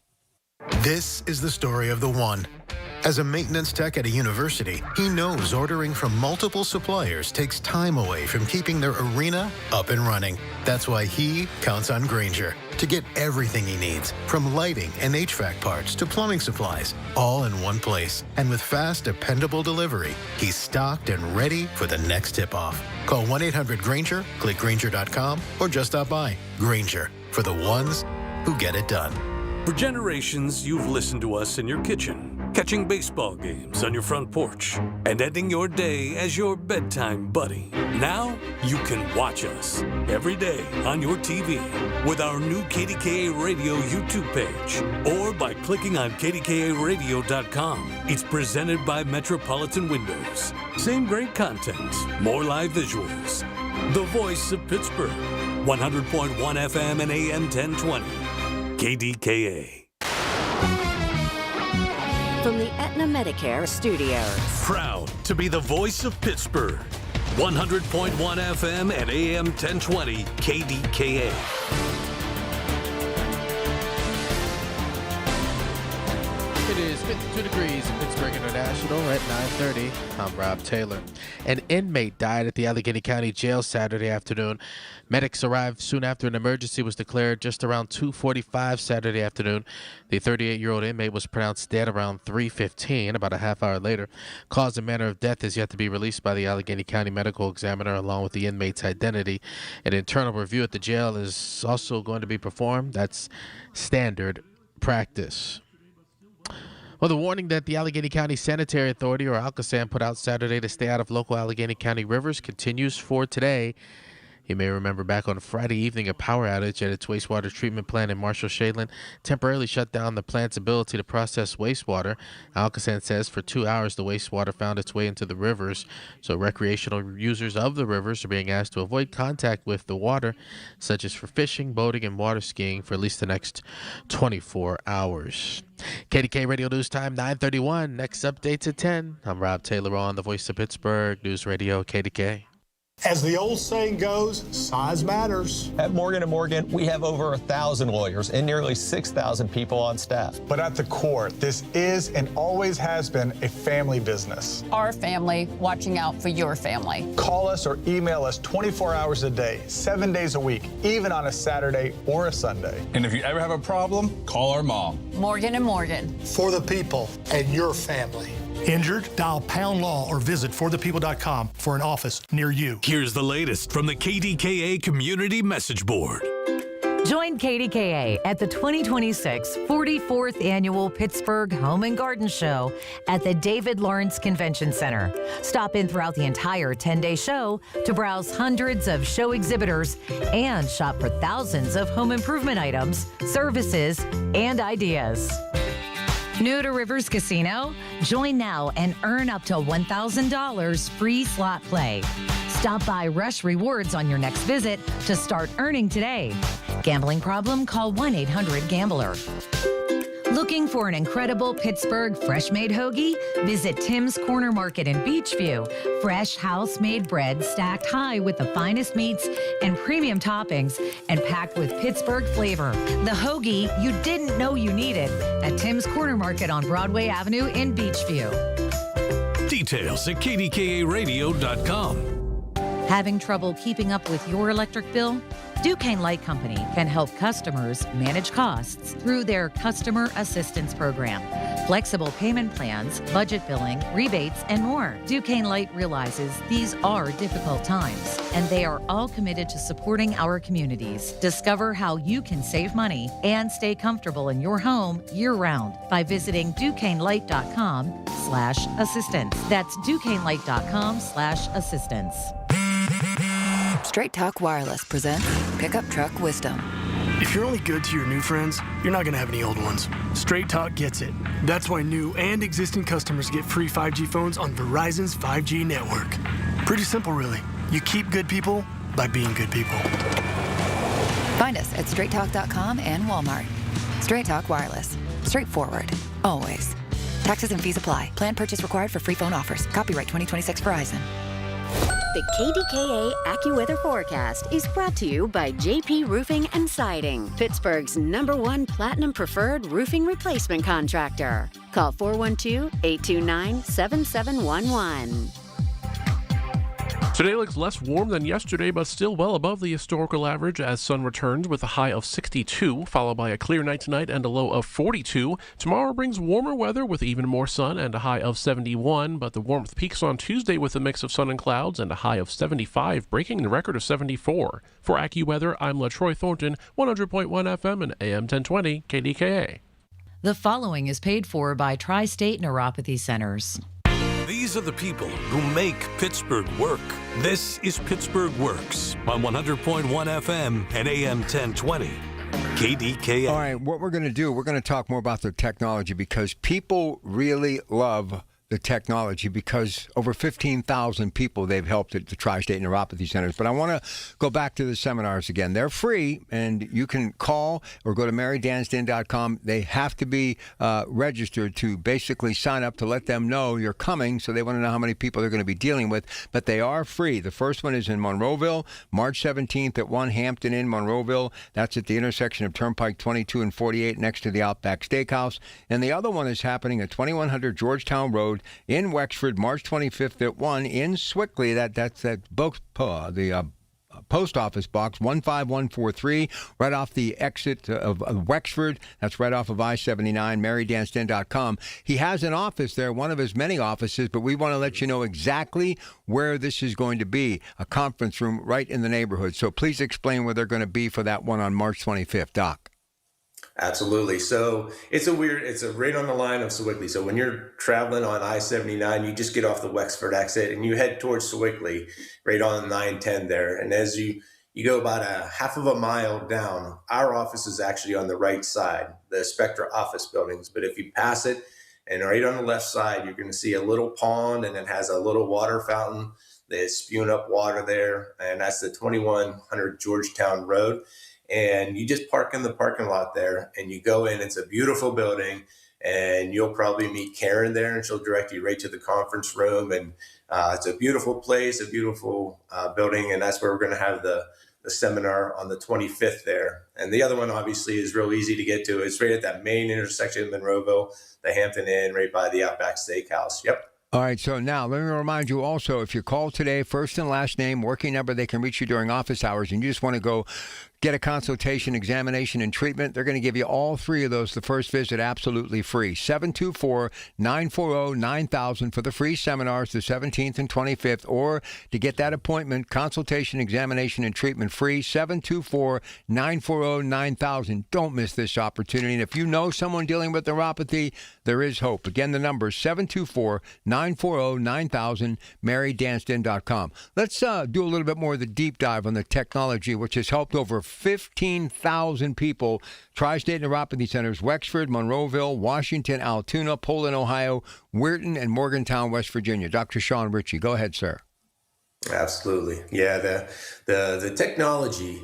This is the story of the one. As a maintenance tech at a university, he knows ordering from multiple suppliers takes time away from keeping their arena up and running. That's why he counts on Grainger to get everything he needs, from lighting and HVAC parts to plumbing supplies, all in one place. And with fast, dependable delivery, he's stocked and ready for the next tip-off. Call 1-800-GRAINGER, click Grainger.com, or just stop by. Grainger, for the ones who get it done. For generations, you've listened to us in your kitchen, catching baseball games on your front porch, and ending your day as your bedtime buddy. Now, you can watch us every day on your TV with our new KDKA Radio YouTube page, or by clicking on KDKARadio.com. It's presented by Metropolitan Windows. Same great content, more live visuals. The voice of Pittsburgh, 100.1 FM and AM 1020. KDKA. From the Aetna Medicare studios. Proud to be the voice of Pittsburgh. 100.1 FM and AM 1020 KDKA. It is 52 degrees in Pittsburgh International at 9:30. I'm Rob Taylor. An inmate died at the Allegheny County Jail Saturday afternoon. Medics arrived soon after an emergency was declared just around 2:45 Saturday afternoon. The 38-year-old inmate was pronounced dead around 3:15, about a half hour later. Cause and manner of death is yet to be released by the Allegheny County Medical Examiner, along with the inmate's identity. An internal review at the jail is also going to be performed. That's standard practice. Well, the warning that the Allegheny County Sanitary Authority, or ALCASAN, put out Saturday to stay out of local Allegheny County rivers continues for today. You may remember back on Friday evening, a power outage at its wastewater treatment plant in Marshall-Shadeland temporarily shut down the plant's ability to process wastewater. ALCASAN says for 2 hours, the wastewater found its way into the rivers, so recreational users of the rivers are being asked to avoid contact with the water, such as for fishing, boating, and water skiing for at least the next 24 hours. KDK Radio News Time, 9:31. Next updates at 10. I'm Rob Taylor on the Voice of Pittsburgh News Radio, KDK. As the old saying goes, size matters. At Morgan & Morgan, we have over 1,000 lawyers and nearly 6,000 people on staff. But at the core, this is and always has been a family business. Our family watching out for your family. Call us or email us 24 hours a day, 7 days a week, even on a Saturday or a Sunday. And if you ever have a problem, call our mom. Morgan & Morgan. For the people and your family. Injured? Dial Pound Law or visit forthepeople.com for an office near you. Here's the latest from the KDKA Community Message Board. Join KDKA at the 2026 44th Annual Pittsburgh Home and Garden Show at the David Lawrence Convention Center. Stop in throughout the entire 10-day show to browse hundreds of show exhibitors and shop for thousands of home improvement items, services, and ideas. New to Rivers Casino? Join now and earn up to $1,000 free slot play. Stop by Rush Rewards on your next visit to start earning today. Gambling problem? Call 1-800-GAMBLER. Looking for an incredible Pittsburgh fresh-made hoagie? Visit Tim's Corner Market in Beachview. Fresh house-made bread stacked high with the finest meats and premium toppings and packed with Pittsburgh flavor. The hoagie you didn't know you needed at Tim's Corner Market on Broadway Avenue in Beachview. Details at KDKARadio.com. Having trouble keeping up with your electric bill? Duquesne Light Company can help customers manage costs through their Customer Assistance Program. Flexible payment plans, budget billing, rebates, and more. Duquesne Light realizes these are difficult times, and they are all committed to supporting our communities. Discover how you can save money and stay comfortable in your home year-round by visiting DuquesneLight.com/assistance. That's DuquesneLight.com/assistance. Straight Talk Wireless presents Pickup Truck Wisdom. If you're only good to your new friends, you're not going to have any old ones. Straight Talk gets it. That's why new and existing customers get free 5G phones on Verizon's 5G network. Pretty simple, really. You keep good people by being good people. Find us at straighttalk.com and Walmart. Straight Talk Wireless. Straightforward. Always. Taxes and fees apply. Plan purchase required for free phone offers. Copyright 2026 Verizon. The KDKA AccuWeather forecast is brought to you by JP Roofing and Siding, Pittsburgh's #1 Platinum Preferred Roofing Replacement Contractor. Call 412-829-7711. Today looks less warm than yesterday, but still well above the historical average as sun returns with a high of 62, followed by a clear night tonight and a low of 42. Tomorrow brings warmer weather with even more sun and a high of 71, but the warmth peaks on Tuesday with a mix of sun and clouds and a high of 75, breaking the record of 74. For AccuWeather, I'm LaTroy Thornton, 100.1 FM and AM 1020 KDKA. The following is paid for by Tri-State Neuropathy Centers. These are the people who make Pittsburgh work. This is Pittsburgh Works on 100.1 FM and AM 1020. KDKA. All right, what we're going to do, we're going to talk more about the technology because people really love the technology because over 15,000 people they've helped at the Tri-State Neuropathy Centers. But I want to go back to the seminars again. They're free, and you can call or go to marydansden.com. They have to be registered to basically sign up to let them know you're coming, so they want to know how many people they're going to be dealing with. But they are free. The first one is in Monroeville, March 17th at 1 Hampton Inn, Monroeville. That's at the intersection of Turnpike 22 and 48 next to the Outback Steakhouse. And the other one is happening at 2100 Georgetown Road in Wexford, March 25th at 1 in Swickley. That's at the Post Office Box 15143, right off the exit of Wexford. That's right off of I-79, marydansden.com. He has an office there, one of his many offices, but we want to let you know exactly where this is going to be, a conference room right in the neighborhood. So please explain where they're going to be for that one on March 25th, Doc. Absolutely. So it's right on the line of Sewickley. So when you're traveling on I-79, you just get off the Wexford exit and you head towards Sewickley, right on 910 there. And as you go about a half of a mile down, our office is actually on the right side, the Spectra office buildings. But if you pass it and right on the left side, you're going to see a little pond, and it has a little water fountain that's spewing up water there. And that's the 2100 Georgetown Road. And you just park in the parking lot there and you go in. It's a beautiful building, and you'll probably meet Karen there, and she'll direct you right to the conference room. And it's a beautiful place, a beautiful building. And that's where we're going to have the seminar on the 25th there. And the other one obviously is real easy to get to. It's right at that main intersection of Monroeville, the Hampton Inn, right by the Outback Steakhouse. Yep. All right, so now let me remind you also, if you call today, first and last name, working number, they can reach you during office hours, and you just want to go get a consultation, examination, and treatment. They're going to give you all three of those the first visit absolutely free. 724-940-9000 for the free seminars, the 17th and 25th, or to get that appointment, consultation, examination, and treatment free, 724-940-9000. Don't miss this opportunity. And if you know someone dealing with neuropathy, there is hope. Again, the number is 724-940-9000, marydansden.com. Let's do a little bit more of the deep dive on the technology, which has helped over 15,000 people. Tri-State Neuropathy Centers, Wexford, Monroeville, Washington, Altoona, Poland, Ohio, Weirton, and Morgantown, West Virginia. Dr. Sean Ritchie, go ahead, sir. Absolutely. Yeah, the technology,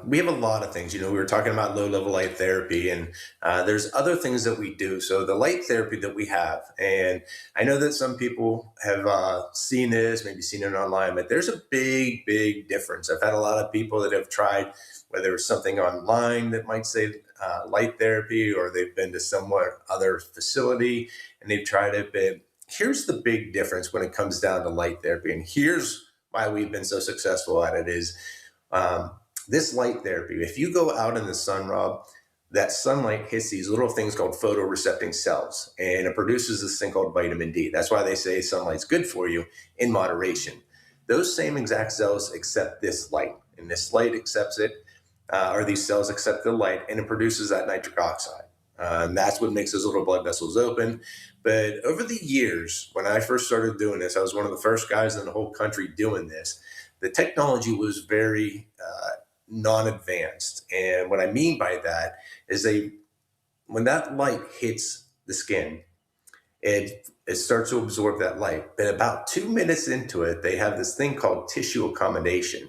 we have a lot of things. We were talking about low-level light therapy, and there's other things that we do. So the light therapy that we have, and I know that some people have seen this, maybe seen it online, but there's a big, big difference. I've had a lot of people that have tried, whether it's something online that might say light therapy, or they've been to some other facility and they've tried it, but here's the big difference when it comes down to light therapy, and here's why we've been so successful at it is this light therapy. If you go out in the sun, Rob, that sunlight hits these little things called photorecepting cells, and it produces this thing called vitamin D. That's why they say sunlight's good for you in moderation. Those same exact cells accept this light, and this light accepts it, or these cells accept the light, and it produces that nitric oxide. And that's what makes those little blood vessels open. But over the years, when I first started doing this, I was one of the first guys in the whole country doing this. The technology was very non-advanced. And what I mean by that is when that light hits the skin, it starts to absorb that light. But about 2 minutes into it, they have this thing called tissue accommodation,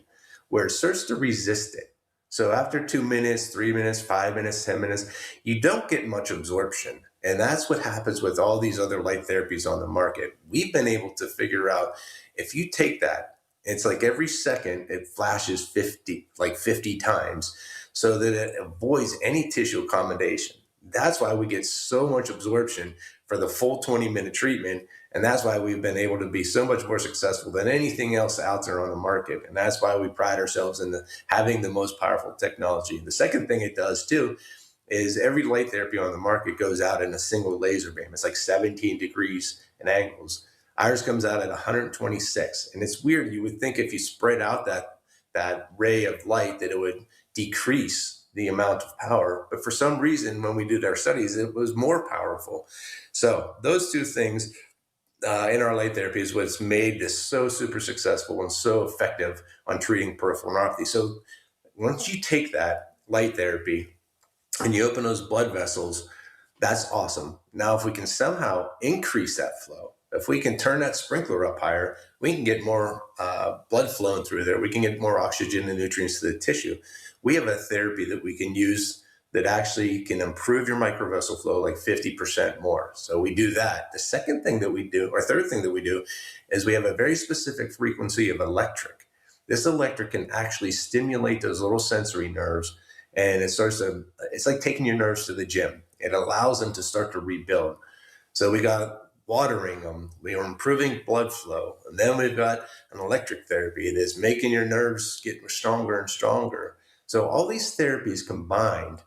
where it starts to resist it. So after 2 minutes, 3 minutes, 5 minutes, 10 minutes, you don't get much absorption. And that's what happens with all these other light therapies on the market. We've been able to figure out, if you take that, it's like every second it flashes 50 times, so that it avoids any tissue accommodation. That's why we get so much absorption for the full 20-minute treatment. And that's why we've been able to be so much more successful than anything else out there on the market. And that's why we pride ourselves in having the most powerful technology. The second thing it does too is every light therapy on the market goes out in a single laser beam. It's like 17 degrees in angles. Ours comes out at 126. And it's weird. You would think if you spread out that ray of light that it would decrease the amount of power. But for some reason, when we did our studies, it was more powerful. So those two things in our light therapy is what's made this so super successful and so effective on treating peripheral neuropathy. So once you take that light therapy and you open those blood vessels, that's awesome. Now, if we can somehow increase that flow, If we can turn that sprinkler up higher, we can get more blood flowing through there. We can get more oxygen and nutrients to the tissue. We have a therapy that we can use that actually can improve your microvessel flow like 50% more. So we do that. The second thing that we do, or third thing that we do, is we have a very specific frequency of electric. This electric can actually stimulate those little sensory nerves, and it's like taking your nerves to the gym. It allows them to start to rebuild. So we got watering them, we are improving blood flow, and then we've got an electric therapy that's making your nerves get stronger and stronger. So all these therapies combined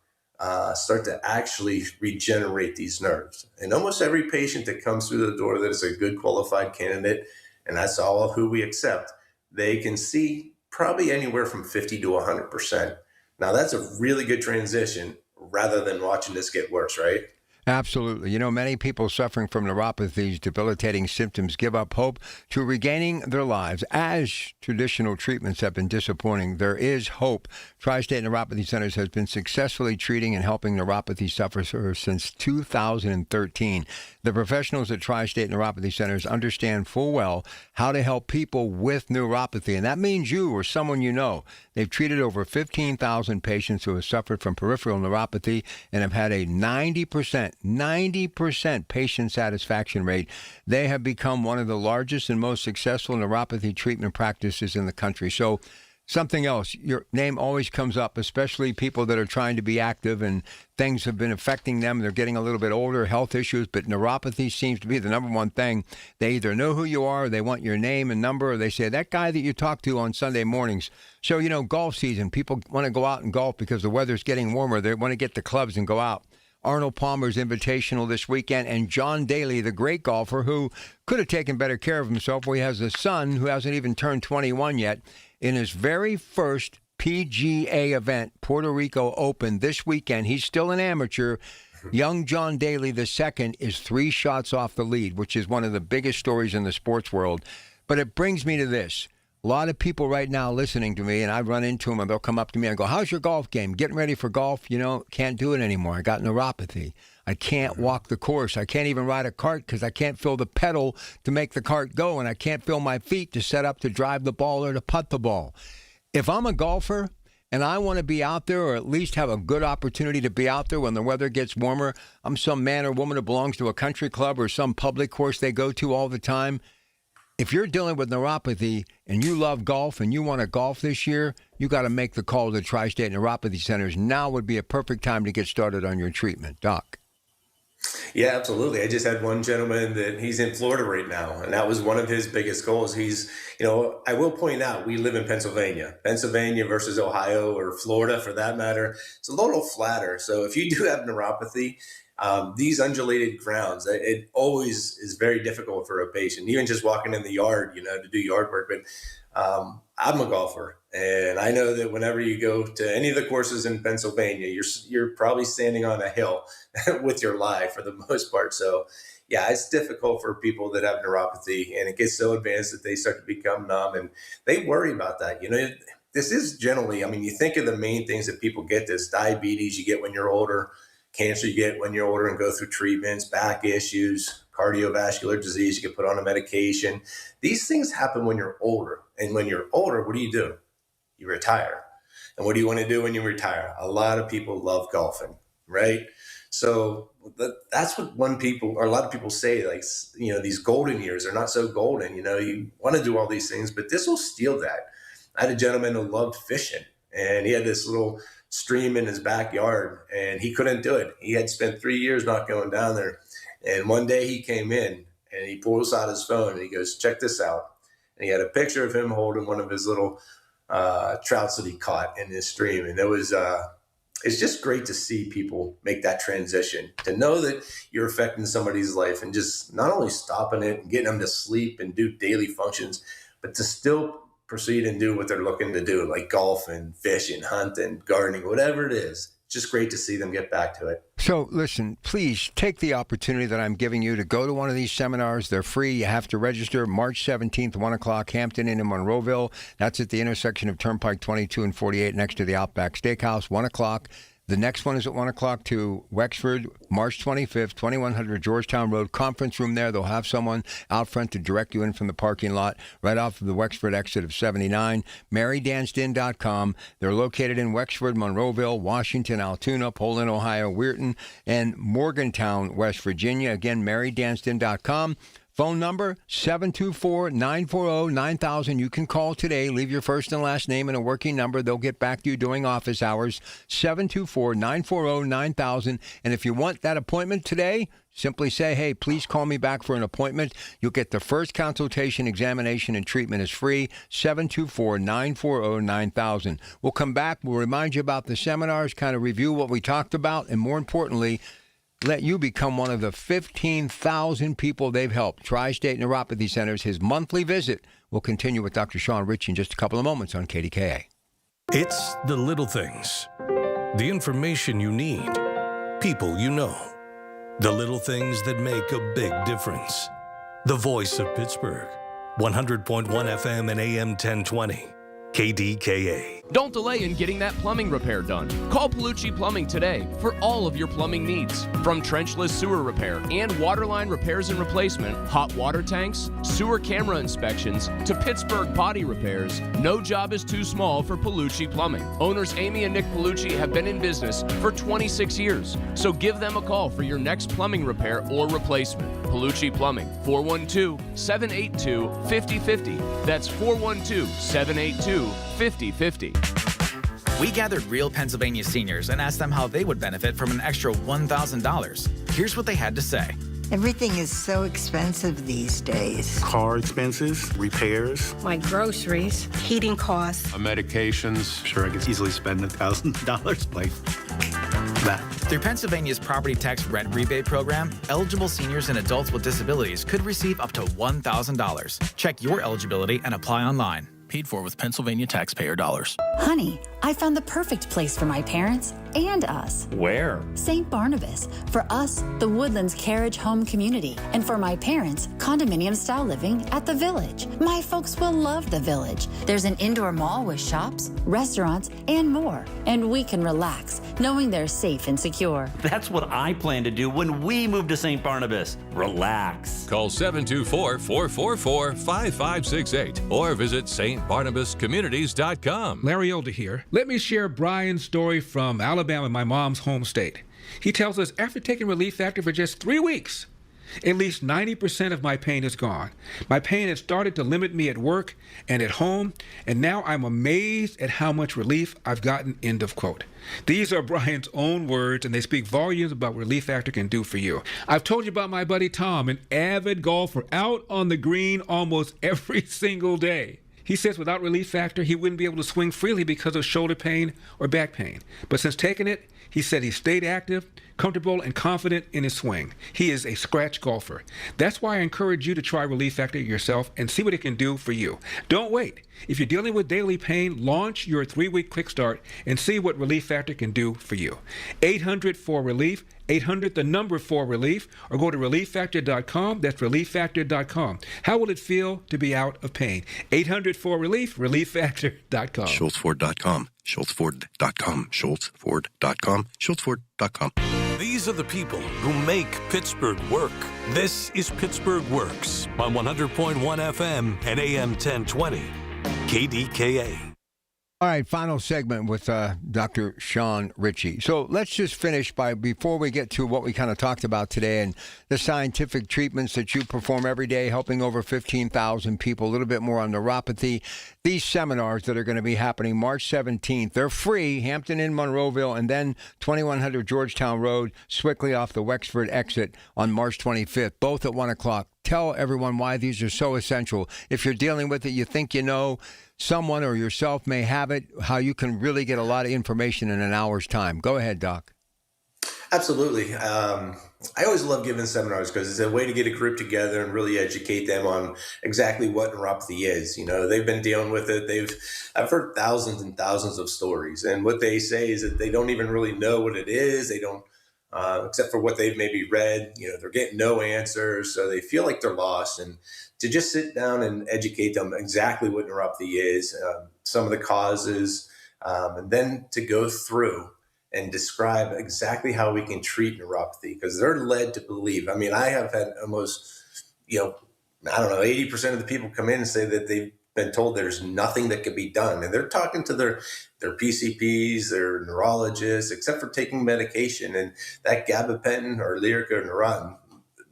start to actually regenerate these nerves. And almost every patient that comes through the door that is a good qualified candidate, and that's all who we accept, they can see probably anywhere from 50 to 100%. Now that's a really good transition rather than watching this get worse, right? Absolutely. You know, many people suffering from neuropathy's debilitating symptoms give up hope to regaining their lives. As traditional treatments have been disappointing, there is hope. Tri-State Neuropathy Centers has been successfully treating and helping neuropathy sufferers since 2013. The professionals at Tri-State Neuropathy Centers understand full well how to help people with neuropathy, and that means you or someone you know. They've treated over 15,000 patients who have suffered from peripheral neuropathy and have had a 90% patient satisfaction rate. They have become one of the largest and most successful neuropathy treatment practices in the country. So something else, your name always comes up, especially people that are trying to be active and things have been affecting them. They're getting a little bit older, health issues, but neuropathy seems to be the number one thing. They either know who you are, or they want your name and number, or they say, that guy that you talk to on Sunday mornings. So, you know, golf season, people want to go out and golf because the weather's getting warmer. They want to get the clubs and go out. Arnold Palmer's Invitational this weekend, and John Daly, the great golfer who could have taken better care of himself. He has a son who hasn't even turned 21 yet. In his very first PGA event, Puerto Rico Open, this weekend, he's still an amateur. Young John Daly II is 3 shots off the lead, which is one of the biggest stories in the sports world. But it brings me to this. A lot of people right now listening to me, and I run into them, and they'll come up to me and go, how's your golf game? Getting ready for golf? You know, can't do it anymore. I got neuropathy. I can't walk the course. I can't even ride a cart because I can't feel the pedal to make the cart go, and I can't feel my feet to set up to drive the ball or to putt the ball. If I'm a golfer and I want to be out there, or at least have a good opportunity to be out there when the weather gets warmer, I'm some man or woman who belongs to a country club or some public course they go to all the time. If you're dealing with neuropathy and you love golf and you want to golf this year, you got to make the call to the Tri-State Neuropathy Centers. Now would be a perfect time to get started on your treatment. Doc. Yeah, absolutely. I just had one gentleman that he's in Florida right now, and that was one of his biggest goals. He's, you know, I will point out, we live in Pennsylvania. Pennsylvania versus Ohio or Florida for that matter, it's a little flatter. So if you do have neuropathy, these undulated grounds, it always is very difficult for a patient, even just walking in the yard, you know, to do yard work. But I'm a golfer, and I know that whenever you go to any of the courses in Pennsylvania, you're probably standing on a hill with your life for the most part. So yeah, it's difficult for people that have neuropathy, and it gets so advanced that they start to become numb, and they worry about that. You know, this is generally, I mean, you think of the main things that people get: this diabetes you get when you're older, cancer you get when you're older and go through treatments, back issues, cardiovascular disease, you get put on a medication. These things happen when you're older. And when you're older, what do? You retire. And what do you want to do when you retire? A lot of people love golfing, right? So that's what a lot of people say, like, you know, these golden years are not so golden. You know, you want to do all these things, but this will steal that. I had a gentleman who loved fishing, and he had this little stream in his backyard, and he couldn't do it. He had spent 3 years not going down there. And one day he came in and he pulls out his phone and he goes, check this out. And he had a picture of him holding one of his little trouts that he caught in this stream. And it's just great to see people make that transition, to know that you're affecting somebody's life and just not only stopping it and getting them to sleep and do daily functions, but to still proceed and do what they're looking to do, like golfing, fishing, hunting, gardening, whatever it is. It's just great to see them get back to it. So listen, please take the opportunity that I'm giving you to go to one of these seminars. They're free. You have to register. March 17th, 1 o'clock, Hampton Inn in Monroeville. That's at the intersection of Turnpike 22 and 48 next to the Outback Steakhouse, 1 o'clock. The next one is at 1 o'clock to Wexford, March 25th, 2100 Georgetown Road, conference room there. They'll have someone out front to direct you in from the parking lot right off of the Wexford exit of 79. MaryDanston.com. They're located in Wexford, Monroeville, Washington, Altoona, Poland, Ohio, Weirton, and Morgantown, West Virginia. Again, MaryDanston.com. Phone number, 724-940-9000. You can call today. Leave your first and last name and a working number. They'll get back to you during office hours, 724-940-9000. And if you want that appointment today, simply say, hey, please call me back for an appointment. You'll get the first consultation, examination, and treatment is free, 724-940-9000. We'll come back. We'll remind you about the seminars, kind of review what we talked about, and more importantly, let you become one of the 15,000 people they've helped. Tri-State Neuropathy Centers. His monthly visit will continue with Dr. Sean Ritchie in just a couple of moments on KDKA. It's the little things. The information you need. People you know. The little things that make a big difference. The voice of Pittsburgh. 100.1 FM and AM 1020. KDKA. Don't delay in getting that plumbing repair done. Call Palucci Plumbing today for all of your plumbing needs. From trenchless sewer repair and waterline repairs and replacement, hot water tanks, sewer camera inspections, to Pittsburgh potty repairs, no job is too small for Palucci Plumbing. Owners Amy and Nick Palucci have been in business for 26 years, so give them a call for your next plumbing repair or replacement. Palucci Plumbing, 412-782-5050. That's 412-782-5050. We gathered real Pennsylvania seniors and asked them how they would benefit from an extra $1,000. Here's what they had to say. Everything is so expensive these days. Car expenses, repairs. My groceries, heating costs. Medications. Sure, I could easily spend $1,000 like that. Through Pennsylvania's property tax rent rebate program, eligible seniors and adults with disabilities could receive up to $1,000. Check your eligibility and apply online. Paid for with Pennsylvania taxpayer dollars. Honey, I found the perfect place for my parents and us. Where? St. Barnabas. For us, the Woodlands Carriage Home Community. And for my parents, condominium-style living at the Village. My folks will love the Village. There's an indoor mall with shops, restaurants, and more. And we can relax, knowing they're safe and secure. That's what I plan to do when we move to St. Barnabas. Relax. Call 724-444-5568 or visit stbarnabascommunities.com. Larry Older here. Let me share Brian's story from Alabama, my mom's home state. He tells us after taking Relief Factor for just 3 weeks, at least 90% of my pain is gone. My pain had started to limit me at work and at home, and now I'm amazed at how much relief I've gotten, end of quote. These are Brian's own words, and they speak volumes about what Relief Factor can do for you. I've told you about my buddy Tom, an avid golfer, out on the green almost every single day. He says without Relief Factor, he wouldn't be able to swing freely because of shoulder pain or back pain. But since taking it, he said he stayed active, comfortable, and confident in his swing. He is a scratch golfer. That's why I encourage you to try Relief Factor yourself and see what it can do for you. Don't wait. If you're dealing with daily pain, launch your 3-week quick start and see what Relief Factor can do for you. 800-4RELIEF, 800 the number 4RELIEF, or go to ReliefFactor.com. That's ReliefFactor.com. How will it feel to be out of pain? 800-4RELIEF, ReliefFactor.com. SchultzFord.com. SchultzFord.com. SchultzFord.com. SchultzFord.com. These are the people who make Pittsburgh work. This is Pittsburgh Works on 100.1 FM and AM 1020. KDKA. All right, final segment with Dr. Sean Ritchie. So let's just finish before we get to what we kind of talked about today and the scientific treatments that you perform every day, helping over 15,000 people, a little bit more on neuropathy. These seminars that are going to be happening March 17th, they're free, Hampton Inn, Monroeville, and then 2100 Georgetown Road, Swickley off the Wexford exit on March 25th, both at 1 o'clock. Tell everyone why these are so essential. If you're dealing with it, you think you know, someone or yourself may have it, how you can really get a lot of information in an hour's time. Go ahead, Doc. Absolutely. I always love giving seminars because it's a way to get a group together and really educate them on exactly what neuropathy is. You know, they've been dealing with it. I've heard thousands and thousands of stories, and what they say is that they don't even really know what it is. They don't, except for what they've maybe read. You know, they're getting no answers, so they feel like they're lost. And to just sit down and educate them exactly what neuropathy is, some of the causes, and then to go through and describe exactly how we can treat neuropathy, because they're led to believe. I mean, I have had almost, 80% of the people come in and say that they've been told there's nothing that can be done. And they're talking to their PCPs, their neurologists, except for taking medication. And that gabapentin or Lyrica or Neurontin,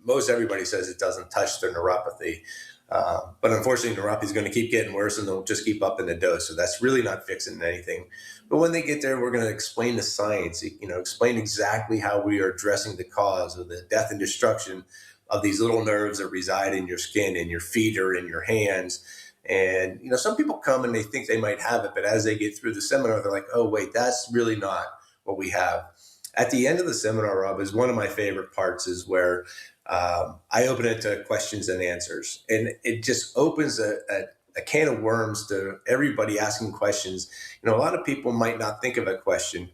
most everybody says it doesn't touch their neuropathy. But unfortunately, neuropathy is going to keep getting worse, and they'll just keep upping the dose. So that's really not fixing anything. But when they get there, we're going to explain the science, explain exactly how we are addressing the cause of the death and destruction of these little nerves that reside in your skin, in your feet, or in your hands. And, some people come and they think they might have it, but as they get through the seminar, they're like, oh, wait, that's really not what we have. At the end of the seminar, Rob, is one of my favorite parts, is where I open it to questions and answers. And it just opens a can of worms to everybody asking questions. A lot of people might not think of a question,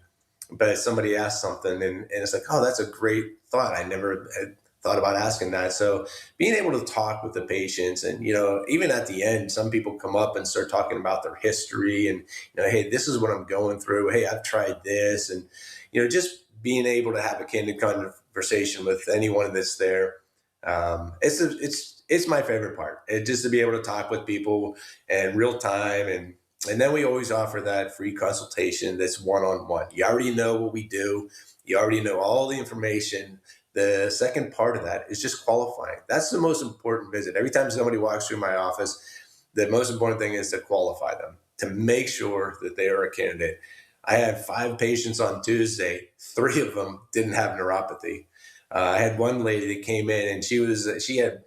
but somebody asks something and it's like, oh, that's a great thought. I never had thought about asking that. So being able to talk with the patients, and, even at the end, some people come up and start talking about their history and, hey, this is what I'm going through. Hey, I've tried this. And, just being able to have a candid conversation with anyone that's there. It's my favorite part, just to be able to talk with people in real time. And then we always offer that free consultation that's one-on-one. You already know what we do. You already know all the information. The second part of that is just qualifying. That's the most important visit. Every time somebody walks through my office, the most important thing is to qualify them, to make sure that they are a candidate. I had 5 patients on Tuesday. 3 of them didn't have neuropathy. I had one lady that came in and she had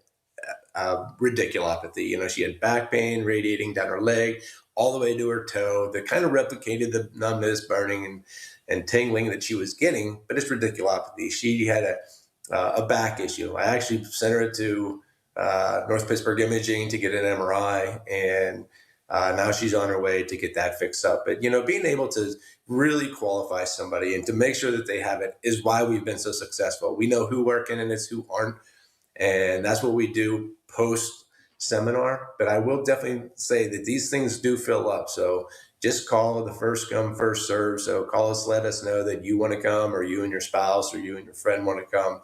radiculopathy. She had back pain radiating down her leg all the way to her toe that kind of replicated the numbness, burning, and tingling that she was getting, but it's radiculopathy. She had a back issue. I actually sent her to North Pittsburgh Imaging to get an MRI, and now she's on her way to get that fixed up. But, being able to really qualify somebody and to make sure that they have it is why we've been so successful. We know who are candidates, who aren't, and that's what we do post seminar. But I will definitely say that these things do fill up. So just call the first come, first serve. So call us, let us know that you want to come, or you and your spouse or you and your friend want to come.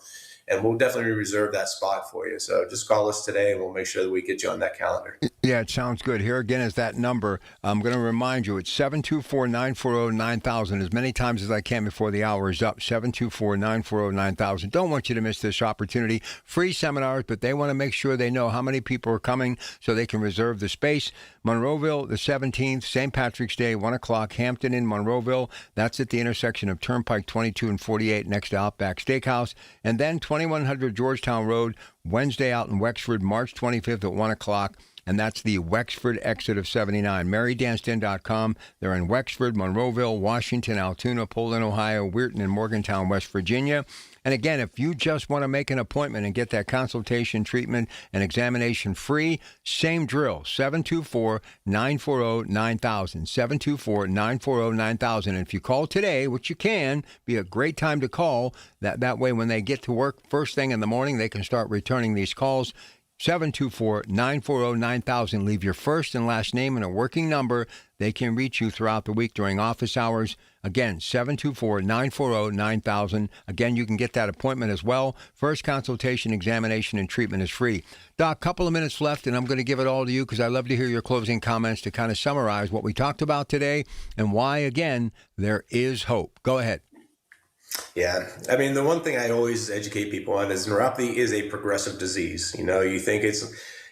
And we'll definitely reserve that spot for you. So just call us today and we'll make sure that we get you on that calendar. Yeah, it sounds good. Here again is that number. I'm going to remind you, it's 724-940-9000 as many times as I can before the hour is up. 724-940-9000. Don't want you to miss this opportunity. Free seminars, but they want to make sure they know how many people are coming so they can reserve the space. Monroeville, the 17th, St. Patrick's Day, 1 o'clock, Hampton in Monroeville. That's at the intersection of Turnpike 22 and 48 next to Outback Steakhouse. And then 2100 Georgetown Road, Wednesday out in Wexford, March 25th at 1 o'clock. And that's the Wexford exit of 79. MaryDanston.com. They're in Wexford, Monroeville, Washington, Altoona, Poland, Ohio, Weirton, and Morgantown, West Virginia. And again, if you just want to make an appointment and get that consultation, treatment, and examination free, same drill, 724-940-9000, 724-940-9000. And if you call today, which you can, be a great time to call. That way, when they get to work first thing in the morning, they can start returning these calls. 724-940-9000. Leave your first and last name and a working number. They can reach you throughout the week during office hours. Again, 724-940-9000. Again, you can get that appointment as well. First consultation, examination, and treatment is free. Doc, couple of minutes left, and I'm going to give it all to you because I love to hear your closing comments to kind of summarize what we talked about today and why, again, there is hope. Go ahead. Yeah. I mean, the one thing I always educate people on is neuropathy is a progressive disease. You think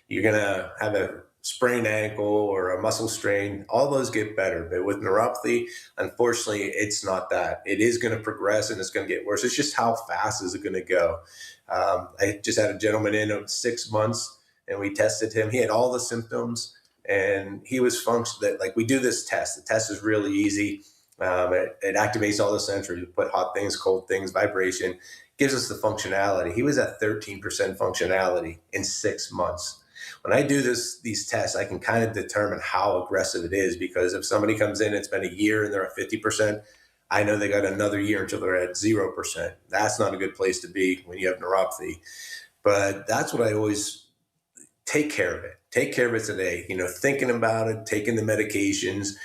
you're going to have a sprained ankle or a muscle strain, all those get better. But with neuropathy, unfortunately, it's not that. It is going to progress and it's going to get worse. It's just how fast is it going to go? I just had a gentleman in of 6 months and we tested him. He had all the symptoms and he was functioning. Like, we do this test. The test is really easy. It activates all the sensors. You put hot things, cold things, vibration, gives us the functionality. He was at 13% functionality in 6 months. When I do these tests, I can kind of determine how aggressive it is, because if somebody comes in, it's been a year and they're at 50%, I know they got another year until they're at 0%. That's not a good place to be when you have neuropathy. But that's what I always take care of it. Take care of it today. Thinking about it, taking the medications,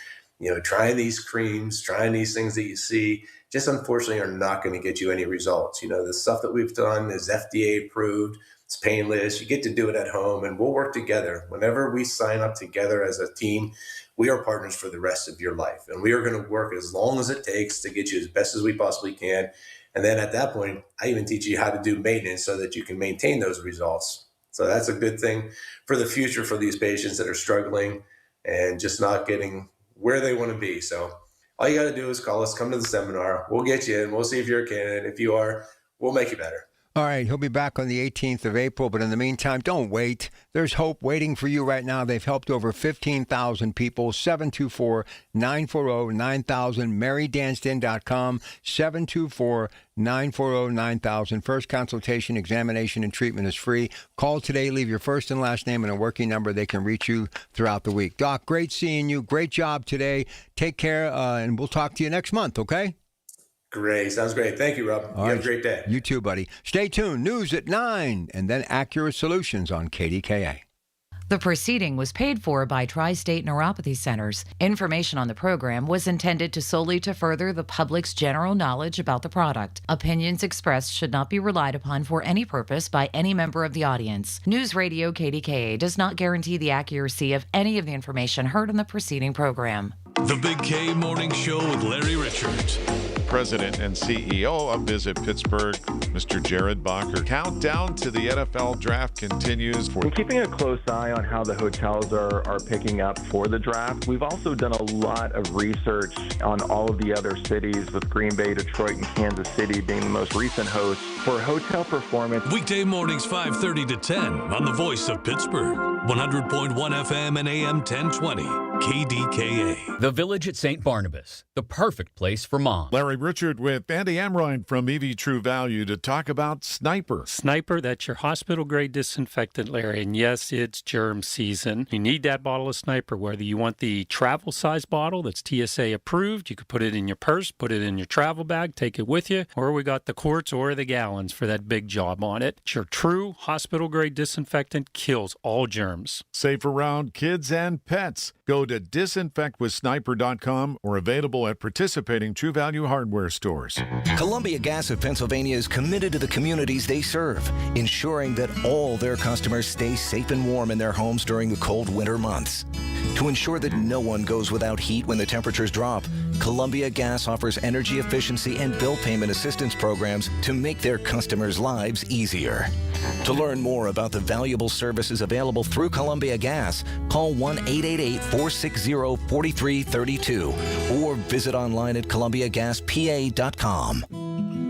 trying these creams, trying these things that you see, just unfortunately are not going to get you any results. The stuff that we've done is FDA approved. It's painless. You get to do it at home, and we'll work together. Whenever we sign up together as a team, we are partners for the rest of your life. And we are going to work as long as it takes to get you as best as we possibly can. And then at that point, I even teach you how to do maintenance so that you can maintain those results. So that's a good thing for the future for these patients that are struggling and just not getting where they want to be. So all you got to do is call us, come to the seminar. We'll get you in. We'll see if you're a candidate. If you are, we'll make you better. All right, he'll be back on the 18th of April, but in the meantime, don't wait. There's hope waiting for you right now. They've helped over 15,000 people. 724-940-9000, marydanston.com, 724-940-9000. First consultation, examination, and treatment is free. Call today, leave your first and last name and a working number. They can reach you throughout the week. Doc, great seeing you. Great job today. Take care, and we'll talk to you next month, okay? Great. Sounds great. Thank you, Rob. You have a great day. You too, buddy. Stay tuned. News at 9, and then Accurate Solutions on KDKA. The proceeding was paid for by Tri-State Neuropathy Centers. Information on the program was intended solely to further the public's general knowledge about the product. Opinions expressed should not be relied upon for any purpose by any member of the audience. News Radio KDKA does not guarantee the accuracy of any of the information heard on the preceding program. The Big K Morning Show with Larry Richards. President and CEO of Visit Pittsburgh, Mr. Jared Bacher. Countdown to the NFL draft continues. We're keeping a close eye on how the hotels are picking up for the draft. We've also done a lot of research on all of the other cities, with Green Bay, Detroit, and Kansas City being the most recent hosts for hotel performance. Weekday mornings 5:30 to 10 on the Voice of Pittsburgh, 100.1 FM and AM 1020. KDKA. The Village at St. Barnabas, the perfect place for mom. Larry Richard with Andy Amrine from EV True Value to talk about Sniper. Sniper, that's your hospital-grade disinfectant, Larry. And yes, it's germ season. You need that bottle of Sniper, whether you want the travel size bottle that's TSA approved. You could put it in your purse, put it in your travel bag, take it with you. Or we got the quarts or the gallons for that big job on it. It's your true hospital-grade disinfectant, kills all germs. Safe around kids and pets. Go to disinfectwithsniper.com or available at participating True Value hardware stores. Columbia Gas of Pennsylvania is committed to the communities they serve, ensuring that all their customers stay safe and warm in their homes during the cold winter months. To ensure that no one goes without heat when the temperatures drop, Columbia Gas offers energy efficiency and bill payment assistance programs to make their customers' lives easier. To learn more about the valuable services available through Columbia Gas, call 1-888-460-4332 or visit online at columbiagaspa.com.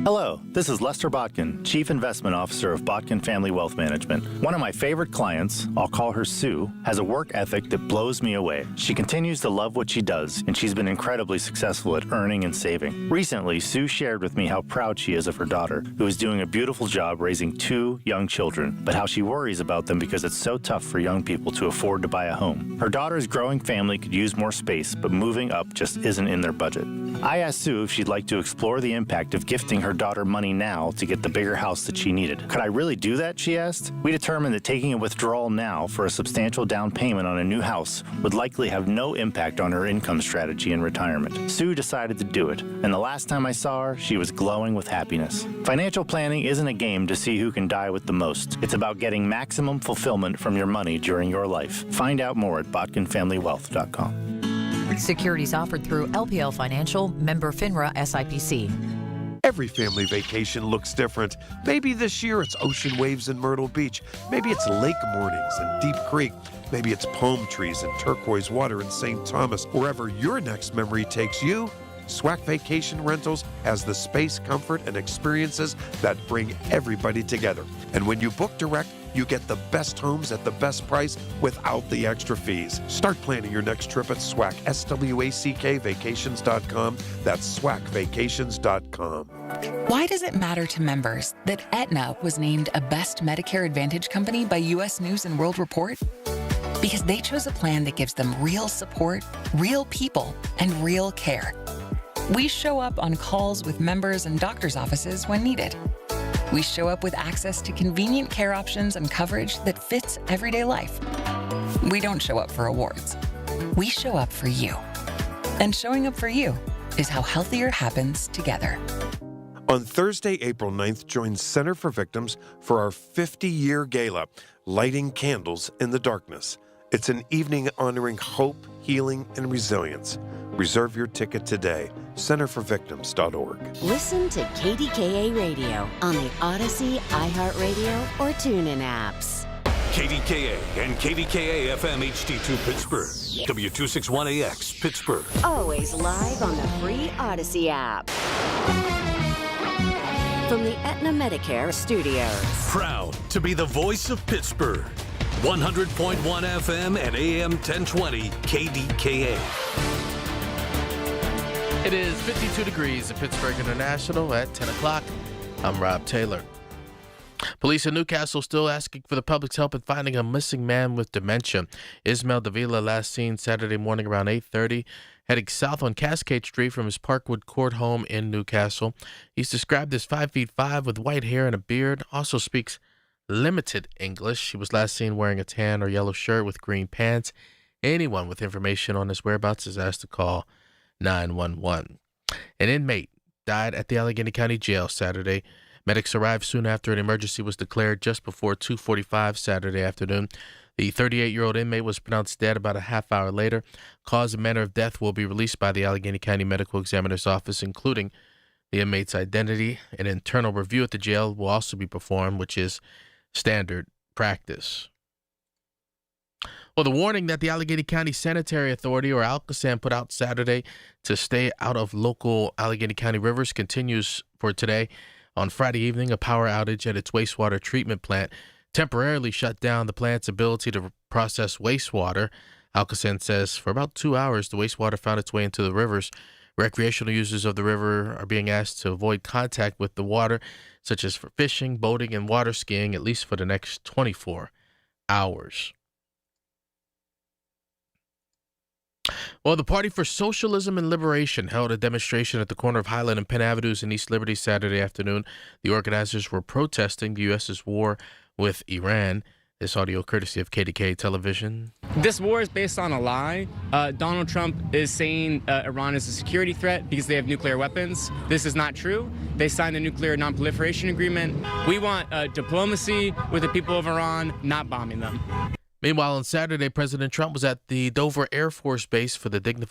Hello, this is Lester Botkin, Chief Investment Officer of Botkin Family Wealth Management. One of my favorite clients, I'll call her Sue, has a work ethic that blows me away. She continues to love what she does, and she's been incredibly successful at earning and saving. Recently, Sue shared with me how proud she is of her daughter, who is doing a beautiful job raising 2 young children, but how she worries about them because it's so tough for young people to afford to buy a home. Her daughter's growing family could use more space, but moving up just isn't in their budget. I asked Sue if she'd like to explore the impact of gifting her daughter money now to get the bigger house that she needed. Could I really do that, she asked? We determined that taking a withdrawal now for a substantial down payment on a new house would likely have no impact on her income strategy in retirement. Sue decided to do it, and the last time I saw her, she was glowing with happiness. Financial planning isn't a game to see who can die with the most. It's about getting maximum fulfillment from your money during your life. Find out more at botkinfamilywealth.com. Securities offered through LPL Financial, member FINRA SIPC. Every family vacation looks different. Maybe this year it's ocean waves in Myrtle Beach. Maybe it's lake mornings in Deep Creek. Maybe it's palm trees and turquoise water in St. Thomas. Wherever your next memory takes you, SWAC Vacation Rentals has the space, comfort, and experiences that bring everybody together. And when you book direct, you get the best homes at the best price without the extra fees. Start planning your next trip at SWAC, SWACK vacations.com. That's SWACvacations.com. Why does it matter to members that Aetna was named a Best Medicare Advantage company by U.S. News & World Report? Because they chose a plan that gives them real support, real people, and real care. We show up on calls with members and doctors' offices when needed. We show up with access to convenient care options and coverage that fits everyday life. We don't show up for awards. We show up for you. And showing up for you is how healthier happens together. On Thursday, April 9th, join Center for Victims for our 50-year gala, Lighting Candles in the Darkness. It's an evening honoring hope, healing, and resilience. Reserve your ticket today. centerforvictims.org. Listen to KDKA Radio on the Odyssey, iHeartRadio, or TuneIn apps. KDKA and KDKA-FM HD2 Pittsburgh. W261AX Pittsburgh. Always live on the free Odyssey app. From the Aetna Medicare Studios. Proud to be the voice of Pittsburgh. 100.1 FM and AM 1020 KDKA. It is 52 degrees at Pittsburgh International at 10 o'clock. I'm Rob Taylor. Police in Newcastle still asking for the public's help in finding a missing man with dementia. Ismail Davila last seen Saturday morning around 8:30, heading south on Cascade Street from his Parkwood Court home in Newcastle. He's described as 5'5" with white hair and a beard, also speaks limited English. He was last seen wearing a tan or yellow shirt with green pants. Anyone with information on his whereabouts is asked to call 911. An inmate died at the Allegheny County Jail Saturday. Medics arrived soon after an emergency was declared just before 2:45 Saturday afternoon. The 38-year-old inmate was pronounced dead about a half hour later. Cause and manner of death will be released by the Allegheny County Medical Examiner's Office, including the inmate's identity. An internal review at the jail will also be performed, which is standard practice. Well, the warning that the Allegheny County Sanitary Authority, or ALCASAN, put out Saturday to stay out of local Allegheny County rivers continues for today. On Friday evening, a power outage at its wastewater treatment plant temporarily shut down the plant's ability to process wastewater. ALCASAN says for about 2 hours, the wastewater found its way into the rivers. Recreational users of the river are being asked to avoid contact with the water, such as for fishing, boating, and water skiing, at least for the next 24 hours. Well, the Party for Socialism and Liberation held a demonstration at the corner of Highland and Penn Avenues in East Liberty Saturday afternoon. The organizers were protesting the U.S.'s war with Iran. This audio courtesy of KDKA Television. This war is based on a lie. Donald Trump is saying Iran is a security threat because they have nuclear weapons. This is not true. They signed a nuclear non-proliferation agreement. We want diplomacy with the people of Iran, not bombing them. Meanwhile, on Saturday, President Trump was at the Dover Air Force Base for the dignified